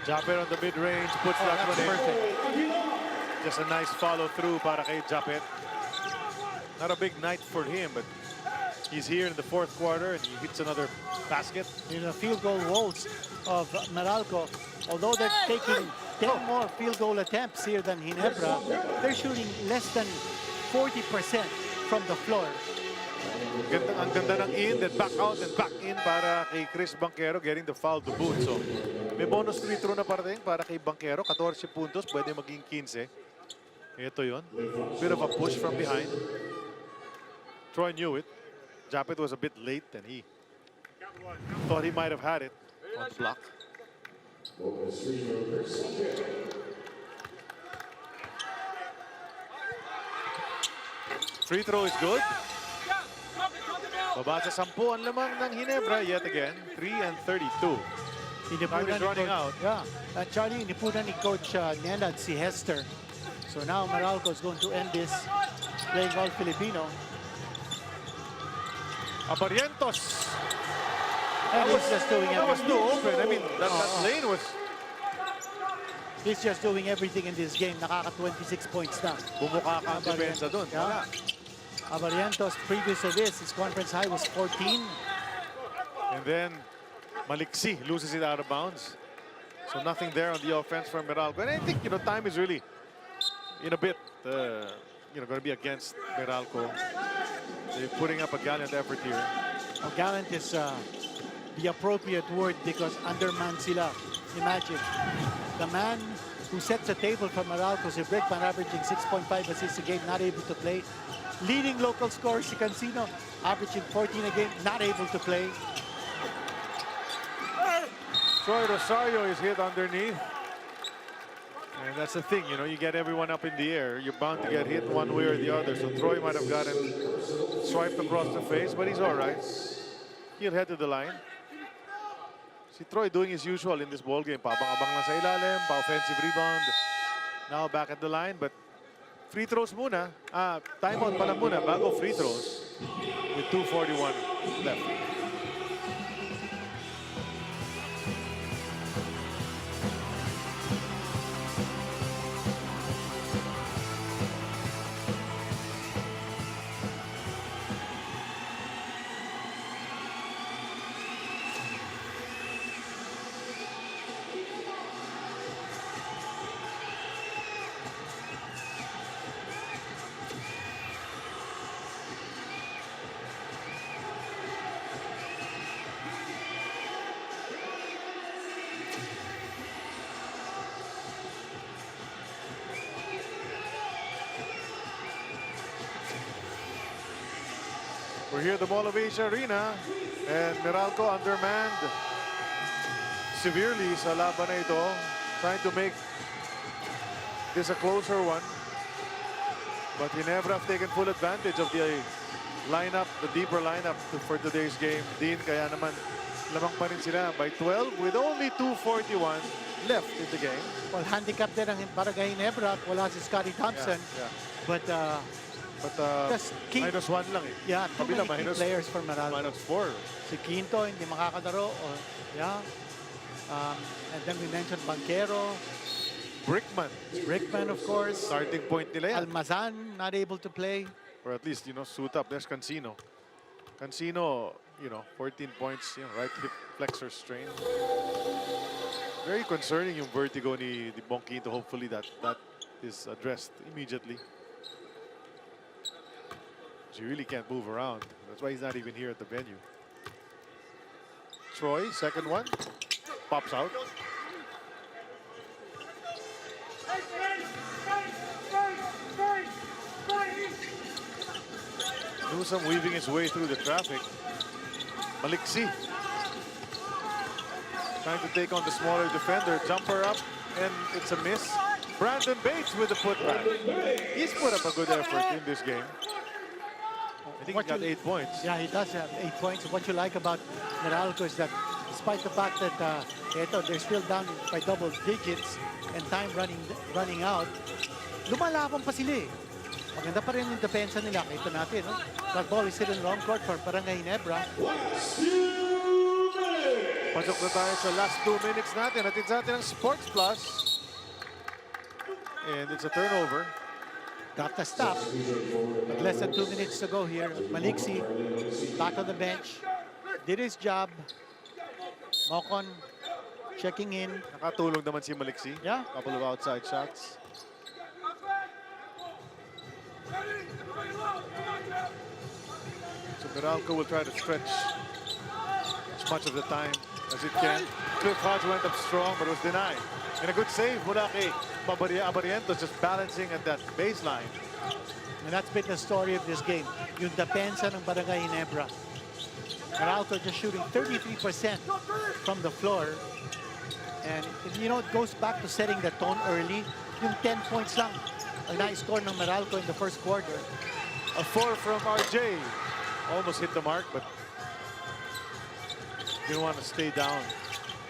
Japet on the mid-range, puts that
that's
one in.
perfect.
Just a nice follow-through para kay Japet. Not a big night for him, but he's here in the fourth quarter and he hits another basket.
In the field goal woes of Meralco, although they're taking 10 more field goal attempts here than Ginebra, they're shooting less than 40% from the floor.
Ang ganda ng in, then back out, then back in para kay Chris Banquero getting the foul to boot. So, may bonus free throw na parating para kay Banquero. 14 puntos, pwede maging 15. Ito yun. Bit of a push from behind. Troy knew it. Japet was a bit late and he thought he might have had it on the block. Free throw is good. Baba sa 10 ang lamang ng Ginebra yet again. 3 and 32. Time is running out.
Yeah. Charlie, inipunan ni Coach Nenad si Hester. So now Meralco is going to end this playing all Filipino.
Abarrientos.
And he's just doing
That was
everything.
too open. I mean, that lane was
He's just doing everything in this game. Nakaka-26 points na.
bumuka ka ang depensa doon.
Yeah. Abarrientos, previous to this, his conference high was 14.
And then Maliksi loses it out of bounds. So nothing there on the offense for Meralco. And I think, time is really in a bit, going to be against Meralco. They're putting up a gallant effort here.
Gallant is the appropriate word because underman sila. Imagine, the man who sets the table for Meralco, si Brickman, averaging 6.5 assists a game, not able to play. Leading local scorer si Cansino, averaging 14 a game, not able to play.
Troy Rosario is hit underneath. And that's the thing, you get everyone up in the air. You're bound to get hit one way or the other. So Troy might have gotten swiped across the face, but he's all right. He'll head to the line. Si Troy doing his usual in this ball game. Paabang-abang lang sa ilalim, pa-offensive rebound. Now back at the line, but free throws muna. Timeout pala muna bago free throws with 2:41 left. We're here at the Mall of Asia Arena and Meralco undermanned severely sa laban na ito, trying to make this a closer one. But Ginebra have taken full advantage of the lineup, the deeper lineup for today's game. Dean, kaya naman lamang pa rin sila by 12 with only 2:41 left in the game.
Well, handicap din ang Barangay Ginebra. Wala si Scotty Thompson.
Yeah.
But just keep,
-1 lang eh.
yeah, too
Kabila,
many key players for Meralco.
-4.
Si Quinto, hindi makakadaro. Yeah. And then we mentioned Banquero.
Brickman,
of course.
starting point nila yan.
Almazan, not able to play.
Or at least, suit up. There's Cansino. Cansino, 14 points, right hip flexor strain. Very concerning yung vertigo ni Bonquito. Hopefully that is addressed immediately. He really can't move around. That's why he's not even here at the venue. Troy, second one. Pops out. Newsome weaving his way through the traffic. Maliksi trying to take on the smaller defender. Jumper up, and it's a miss. Brandon Bates with the putback. He's put up a good effort in this game. I think he got 8 points.
Yeah, he does have 8 points. What you like about Meralco is that despite the fact that they're still down by double digits and time running out, lumalaban pa sila eh. Maganda pa rin yung depensa nila. Kita natin, no? That ball is hit in long court for Barangay Ginebra.
Pasok na tayo sa last 2 minutes natin. Atid sa atin ang Sports Plus. And it's a turnover.
Got the stop. But less than 2 minutes to go here. Maliksi back on the bench. Did his job. Mocon checking in.
Nakatulong naman si Maliksi.
Yeah.
Couple of outside shots. So Meralco will try to stretch as much of the time as it can. Cliff Hodge went up strong but was denied. And a good save mula kay Abarrientos, just balancing at that baseline.
And that's been the story of this game. Yung depensa ng Barangay Ginebra. Meralco just shooting 33% from the floor. And you know, it goes back to setting the tone early. Yung 10 points lang ang na-score ng Meralco in the first quarter.
A 4 from RJ. Almost hit the mark, but didn't want to stay down.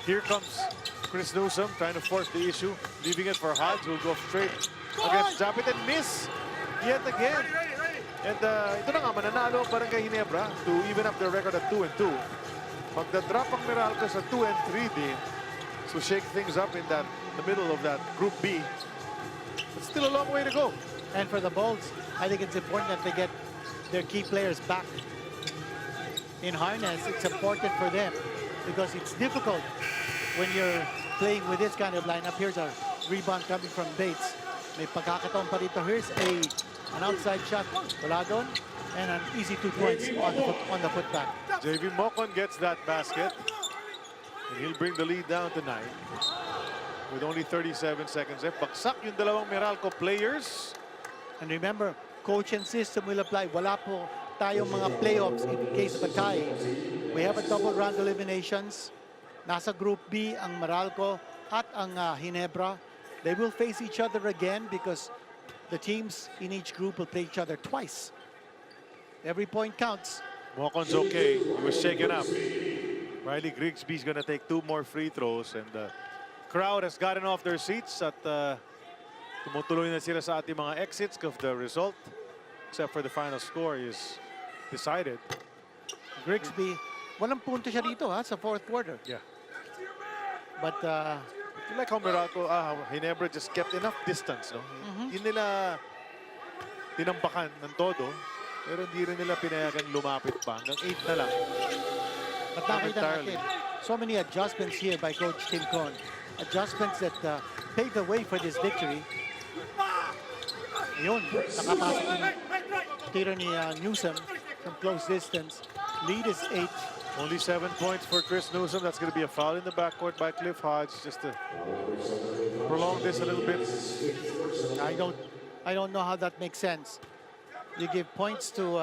Here comes Chris Newsom trying to force the issue, leaving it for Hodge, who'll go straight against Japit and miss yet again. And ito na nga, mananalo ang Barangay Ginebra to even up their record at 2-2. Magdadrop ang Meralco sa 2-3 din. So shake things up in the middle of that Group B. But still a long way to go.
And for the Bolts, I think it's important that they get their key players back in harness. It's important for them because it's difficult when you're playing with this kind of lineup. Here's a rebound coming from Bates. May pagkakataon pa dito. Here's an outside shot. Wala doon. And an easy 2 points on the putback.
JV Mocon gets that basket. And he'll bring the lead down to 9. With only 37 seconds left. Baksak yung dalawang Meralco players.
And remember, coach and system will apply. Wala po tayong mga playoffs in case of a tie. We have a double round eliminations. Nasa Group B ang Meralco at ang Ginebra. They will face each other again because the teams in each group will play each other twice. Every point counts.
Mocon's okay. He was shaken up. Riley Grigsby's going to take 2 more free throws. And the crowd has gotten off their seats at tumutuloy na sila sa ating mga exits of the result. Except for the final score is decided.
Grigsby, walang punto siya dito sa fourth quarter.
Yeah.
But
I like how Meralco, Ginebra just kept enough distance. No? Hindi nila tinambakan ng todo. Pero hindi rin nila pinayagan lumapit pa. Hanggang 8 na lang.
At nakita natin, so many adjustments here by Coach Tim Cohn. Adjustments that paved the way for this victory. Yun, nakapasok yung tiro ni Newsom from close distance. Lead is 8.
Only 7 points for Chris Newsom. That's going to be a foul in the backcourt by Cliff Hodge just to prolong this a little bit.
I don't know how that makes sense. You give points to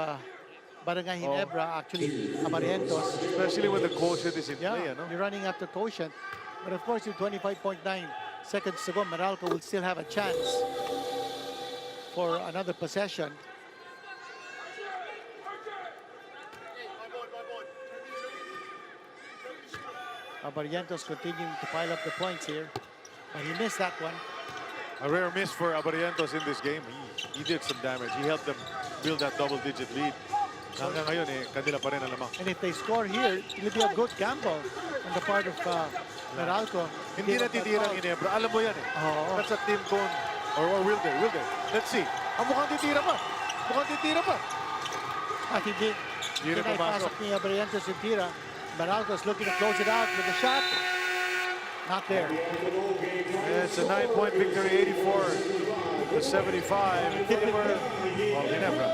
Barangay Ginebra, actually Abarrientos.
Especially when the quotient is in play. No?
You're running after quotient. But of course, with 25.9 seconds to go, Meralco will still have a chance for another possession. Abarrientos continuing to pile up the points here. But he missed that one.
A rare miss for Abarrientos in this game. He did some damage. He helped them build that double-digit lead. Hanggang ngayon, kanila pa rin ang lamang.
And if they score here, it'll be a good gamble on the part of Meralco.
Hindi na titira ang Ginebra. Alam mo yan That's a team cone. Or will they? Will they? Let's see. Mukhang titira pa. Mukhang titira pa.
At hindi na ipasok ni Abarrientos yung tira. Meralco's looking to close it out with a shot. Not there.
It's a 9-point victory, 84-75 in favor of Ginebra.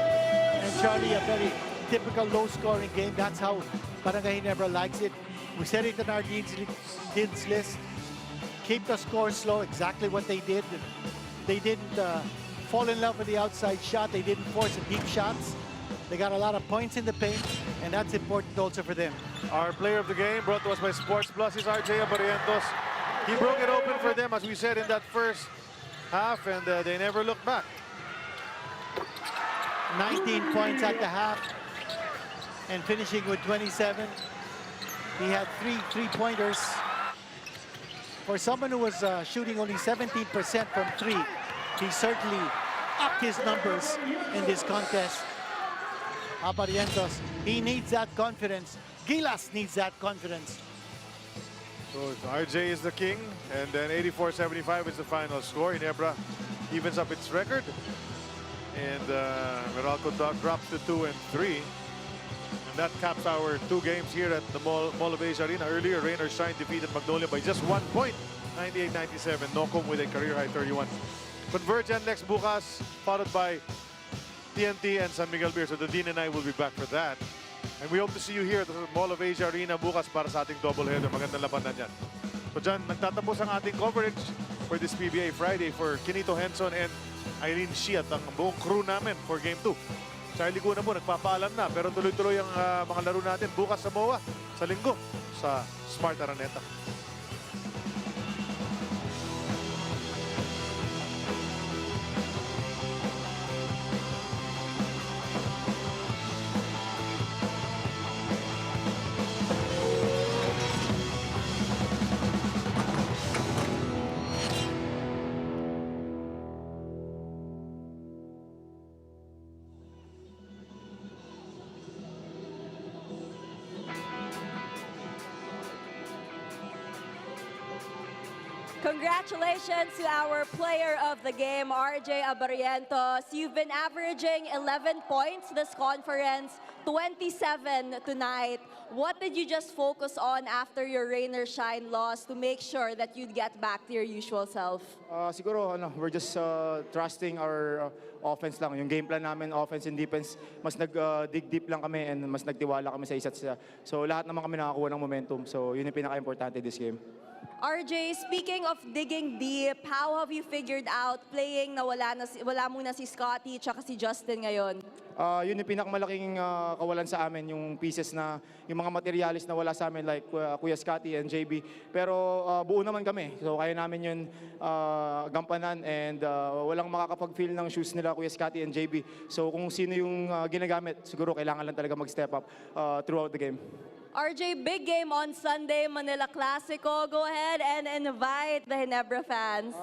And Charlie, a very typical low-scoring game. That's how Barangay Ginebra likes it. We said it in our needs list. Keep the score slow, exactly what they did. They didn't fall in love with the outside shot. They didn't force deep shots. They got a lot of points in the paint, and that's important also for them.
Our player of the game brought to us by Sports Plus is RJ Abarrientos. He broke it open for them, as we said, in that first half, and they never looked back.
19 points at the half, and finishing with 27. He had 3 3-pointers. For someone who was shooting only 17% from 3, he certainly upped his numbers in this contest. Abarrientos, he needs that confidence. Gilas needs that confidence.
So RJ is the king, and then 84-75 is the final score. Ginebra evens up its record, and Meralco drops to 2-3. And that caps our 2 games here at the Mall of Asia Arena. Earlier, Rain or Shine defeated Magnolia by just 1 point, 98-97. Nocom with a career-high 31. Convergent next bukas, followed by TNT and San Miguel Beer. So the Dean and I will be back for that. And we hope to see you here at the Mall of Asia Arena bukas para sa ating doubleheader. Magandang labanan yan. So dyan, nagtatapos ang ating coverage for this PBA Friday for Kinito Henson and Eileen Shi at ang buong crew namin for Game 2. Charlie Guna po nagpapaalam na pero tuloy-tuloy ang mga laro natin bukas sa MOA sa linggo sa Smart Araneta.
Congratulations to our player of the game, RJ Abarrientos. You've been averaging 11 points this conference, 27 tonight. What did you just focus on after your rain or shine loss to make sure that you'd get back to your usual self?
Siguro, we're just trusting our offense lang. Yung game plan namin, offense and defense, mas nag-dig deep lang kami and mas nagtiwala kami sa isa't isa. So lahat naman kami nakakuha ng momentum. So yun yung pinaka-importante this game.
RJ, speaking of digging deep, how have you figured out playing na wala muna si Scotty tsaka si Justin ngayon?
Yun yung pinakamalaking kawalan sa amin, yung pieces na, yung mga materialis na wala sa amin like Kuya Scotty and JB. Pero buo naman kami. So kaya namin yun gampanan and walang makakapag-feel ng shoes nila Kuya Scotty and JB. So kung sino yung ginagamit, siguro kailangan lang talaga mag-step up throughout the game.
RJ, big game on Sunday, Manila Clasico. Go ahead and invite the Ginebra fans.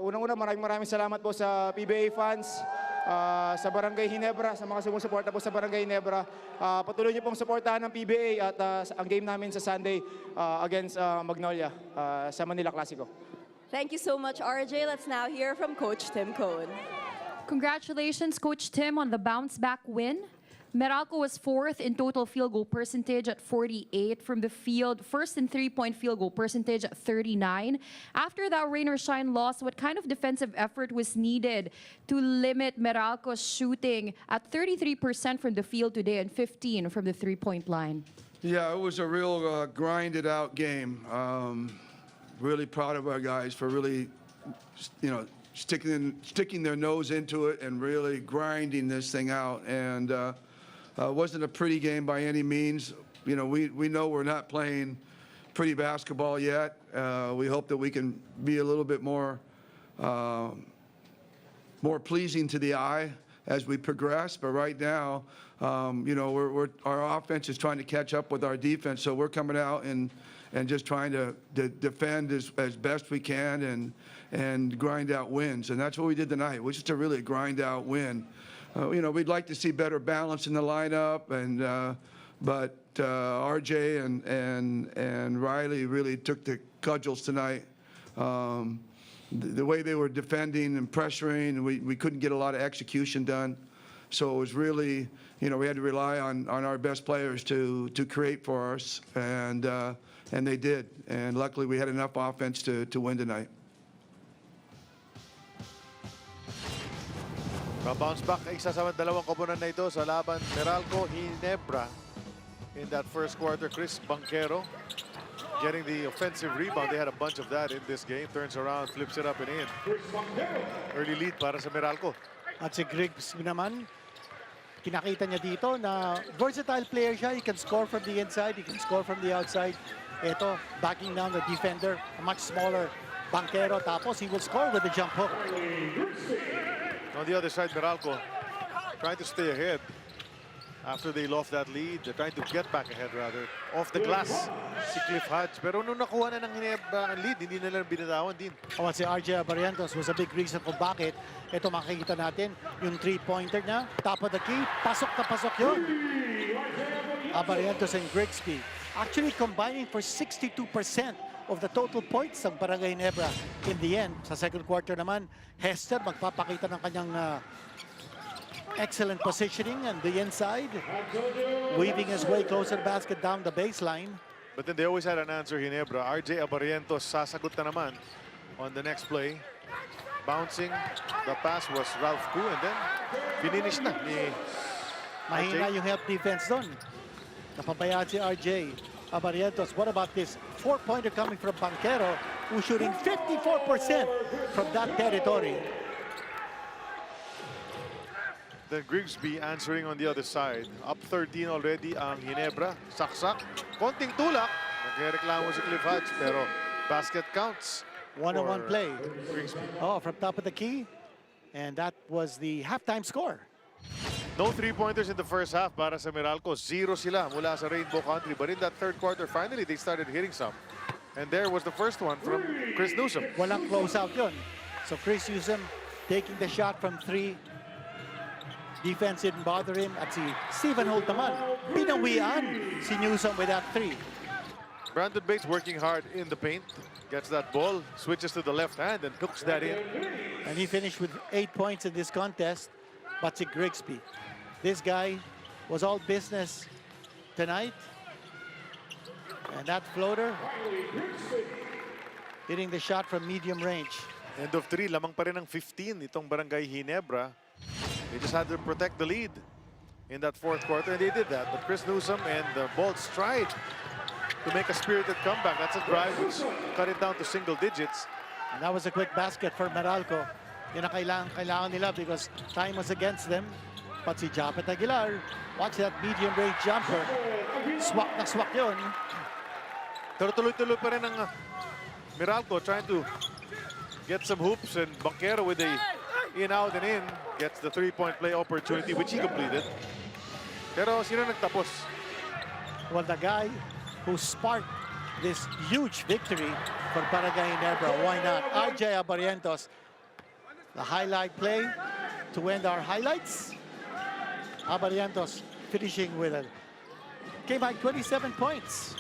Unang-una, maraming salamat po sa PBA fans, sa Barangay Ginebra, sa mga sumusuporta po sa Barangay Ginebra. Patuloy niyo pong suportahan ng PBA at ang game namin sa Sunday against Magnolia sa Manila Clasico.
Thank you so much, RJ. Let's now hear from Coach Tim Cohn.
Congratulations, Coach Tim, on the bounce-back win. Meralco was fourth in total field goal percentage at 48 from the field, first in three-point field goal percentage at 39. After that rain or shine loss, what kind of defensive effort was needed to limit Meralco's shooting at 33% from the field today and 15% from the three-point line?
Yeah, it was a real grinded out game. Really proud of our guys for really, sticking their nose into it and really grinding this thing out. And wasn't a pretty game by any means. We know we're not playing pretty basketball yet. We hope that we can be a little bit more pleasing to the eye as we progress. But right now, our offense is trying to catch up with our defense. So we're coming out and just trying to defend as best we can and grind out wins. And that's what we did tonight, which is to really grind out win. We'd like to see better balance in the lineup, but RJ and Riley really took the cudgels tonight. The way they were defending and pressuring, we couldn't get a lot of execution done. So it was really, we had to rely on our best players to create for us, and they did. And luckily, we had enough offense to win tonight.
Bounce back isa sa dalawang koponan na ito sa laban Meralco Ginebra in that first quarter. Chris Banquero getting the offensive rebound. They had a bunch of that in this game. Turns around, flips it up and in. Early lead para sa Meralco.
At si Grigsby naman, pinakita niya dito na versatile player siya. He can score from the inside, he can score from the outside. Ito, backing down the defender, a much smaller Banquero. Tapos he will score with the jump hook.
On the other side, Meralco trying to stay ahead after they lost that lead. They're trying to get back ahead, rather. Off the glass, si Cliff Hodge. Pero nung nakuha na ng Ginebra ang lead, hindi nila binatawan din.
Si RJ Abarrientos was a big reason kung bakit. Ito makikita natin, yung three-pointer niya. Top of the key, pasok na pasok yun. Abarrientos and Grigsby actually combining for 62% of the total points ng Barangay Ginebra. In the end, sa second quarter naman, Hester magpapakita ng kanyang excellent positioning on the inside, weaving his way closer to basket down the baseline.
But then they always had an answer, Ginebra. RJ Abarrientos sasagot na naman on the next play. Bouncing, the pass was Ralph Koo and then finish na ni
Mahina yung help defense doon. Napabayaan si RJ Abarrientos. What about this four-pointer coming from Banquero, who's shooting 54% from that territory?
Then Grigsby answering on the other side. Up 13 already ang Ginebra. Saksak. Konting tulak. Nagreklamo si Cliff Hodge pero basket counts.
One-on-one
for
play.
Grigsby.
Oh, from top of the key. And that was the halftime score.
No three-pointers in the first half para sa Meralco. 0 sila mula sa Rainbow Country. But in that third quarter, finally, they started hitting some. And there was the first one from Chris Newsom.
Walang closeout yun. So Chris Newsom taking the shot from 3. Defense didn't bother him. At si Stephen Holt naman, pinawian si Newsom with that 3.
Brandon Bates working hard in the paint. Gets that ball, switches to the left hand and hooks that in.
And he finished with 8 points in this contest. But si Grigsby, this guy was all business tonight. And that floater, hitting the shot from medium range.
End of 3, lamang pa rin ng 15 itong Barangay Ginebra. They just had to protect the lead in that fourth quarter, and they did that. But Chris Newsom and the Bolts tried to make a spirited comeback. That's a drive which cut it down to single digits.
And that was a quick basket for Meralco. Yun ang kailangan nila because time was against them. But si Japet Aguilar, watch that medium range jumper. Swak na swak yun.
Pero tuloy-tuloy pa rin ang Meralco trying to get some hoops, and Banquero with a in, out, and in. Gets the three-point play opportunity, which he completed. Pero sino nagtapos?
Well, the guy who sparked this huge victory for Barangay Ginebra, why not? RJ Abarrientos, the highlight play to end our highlights. Abarrientos finishing with a game high 27 points.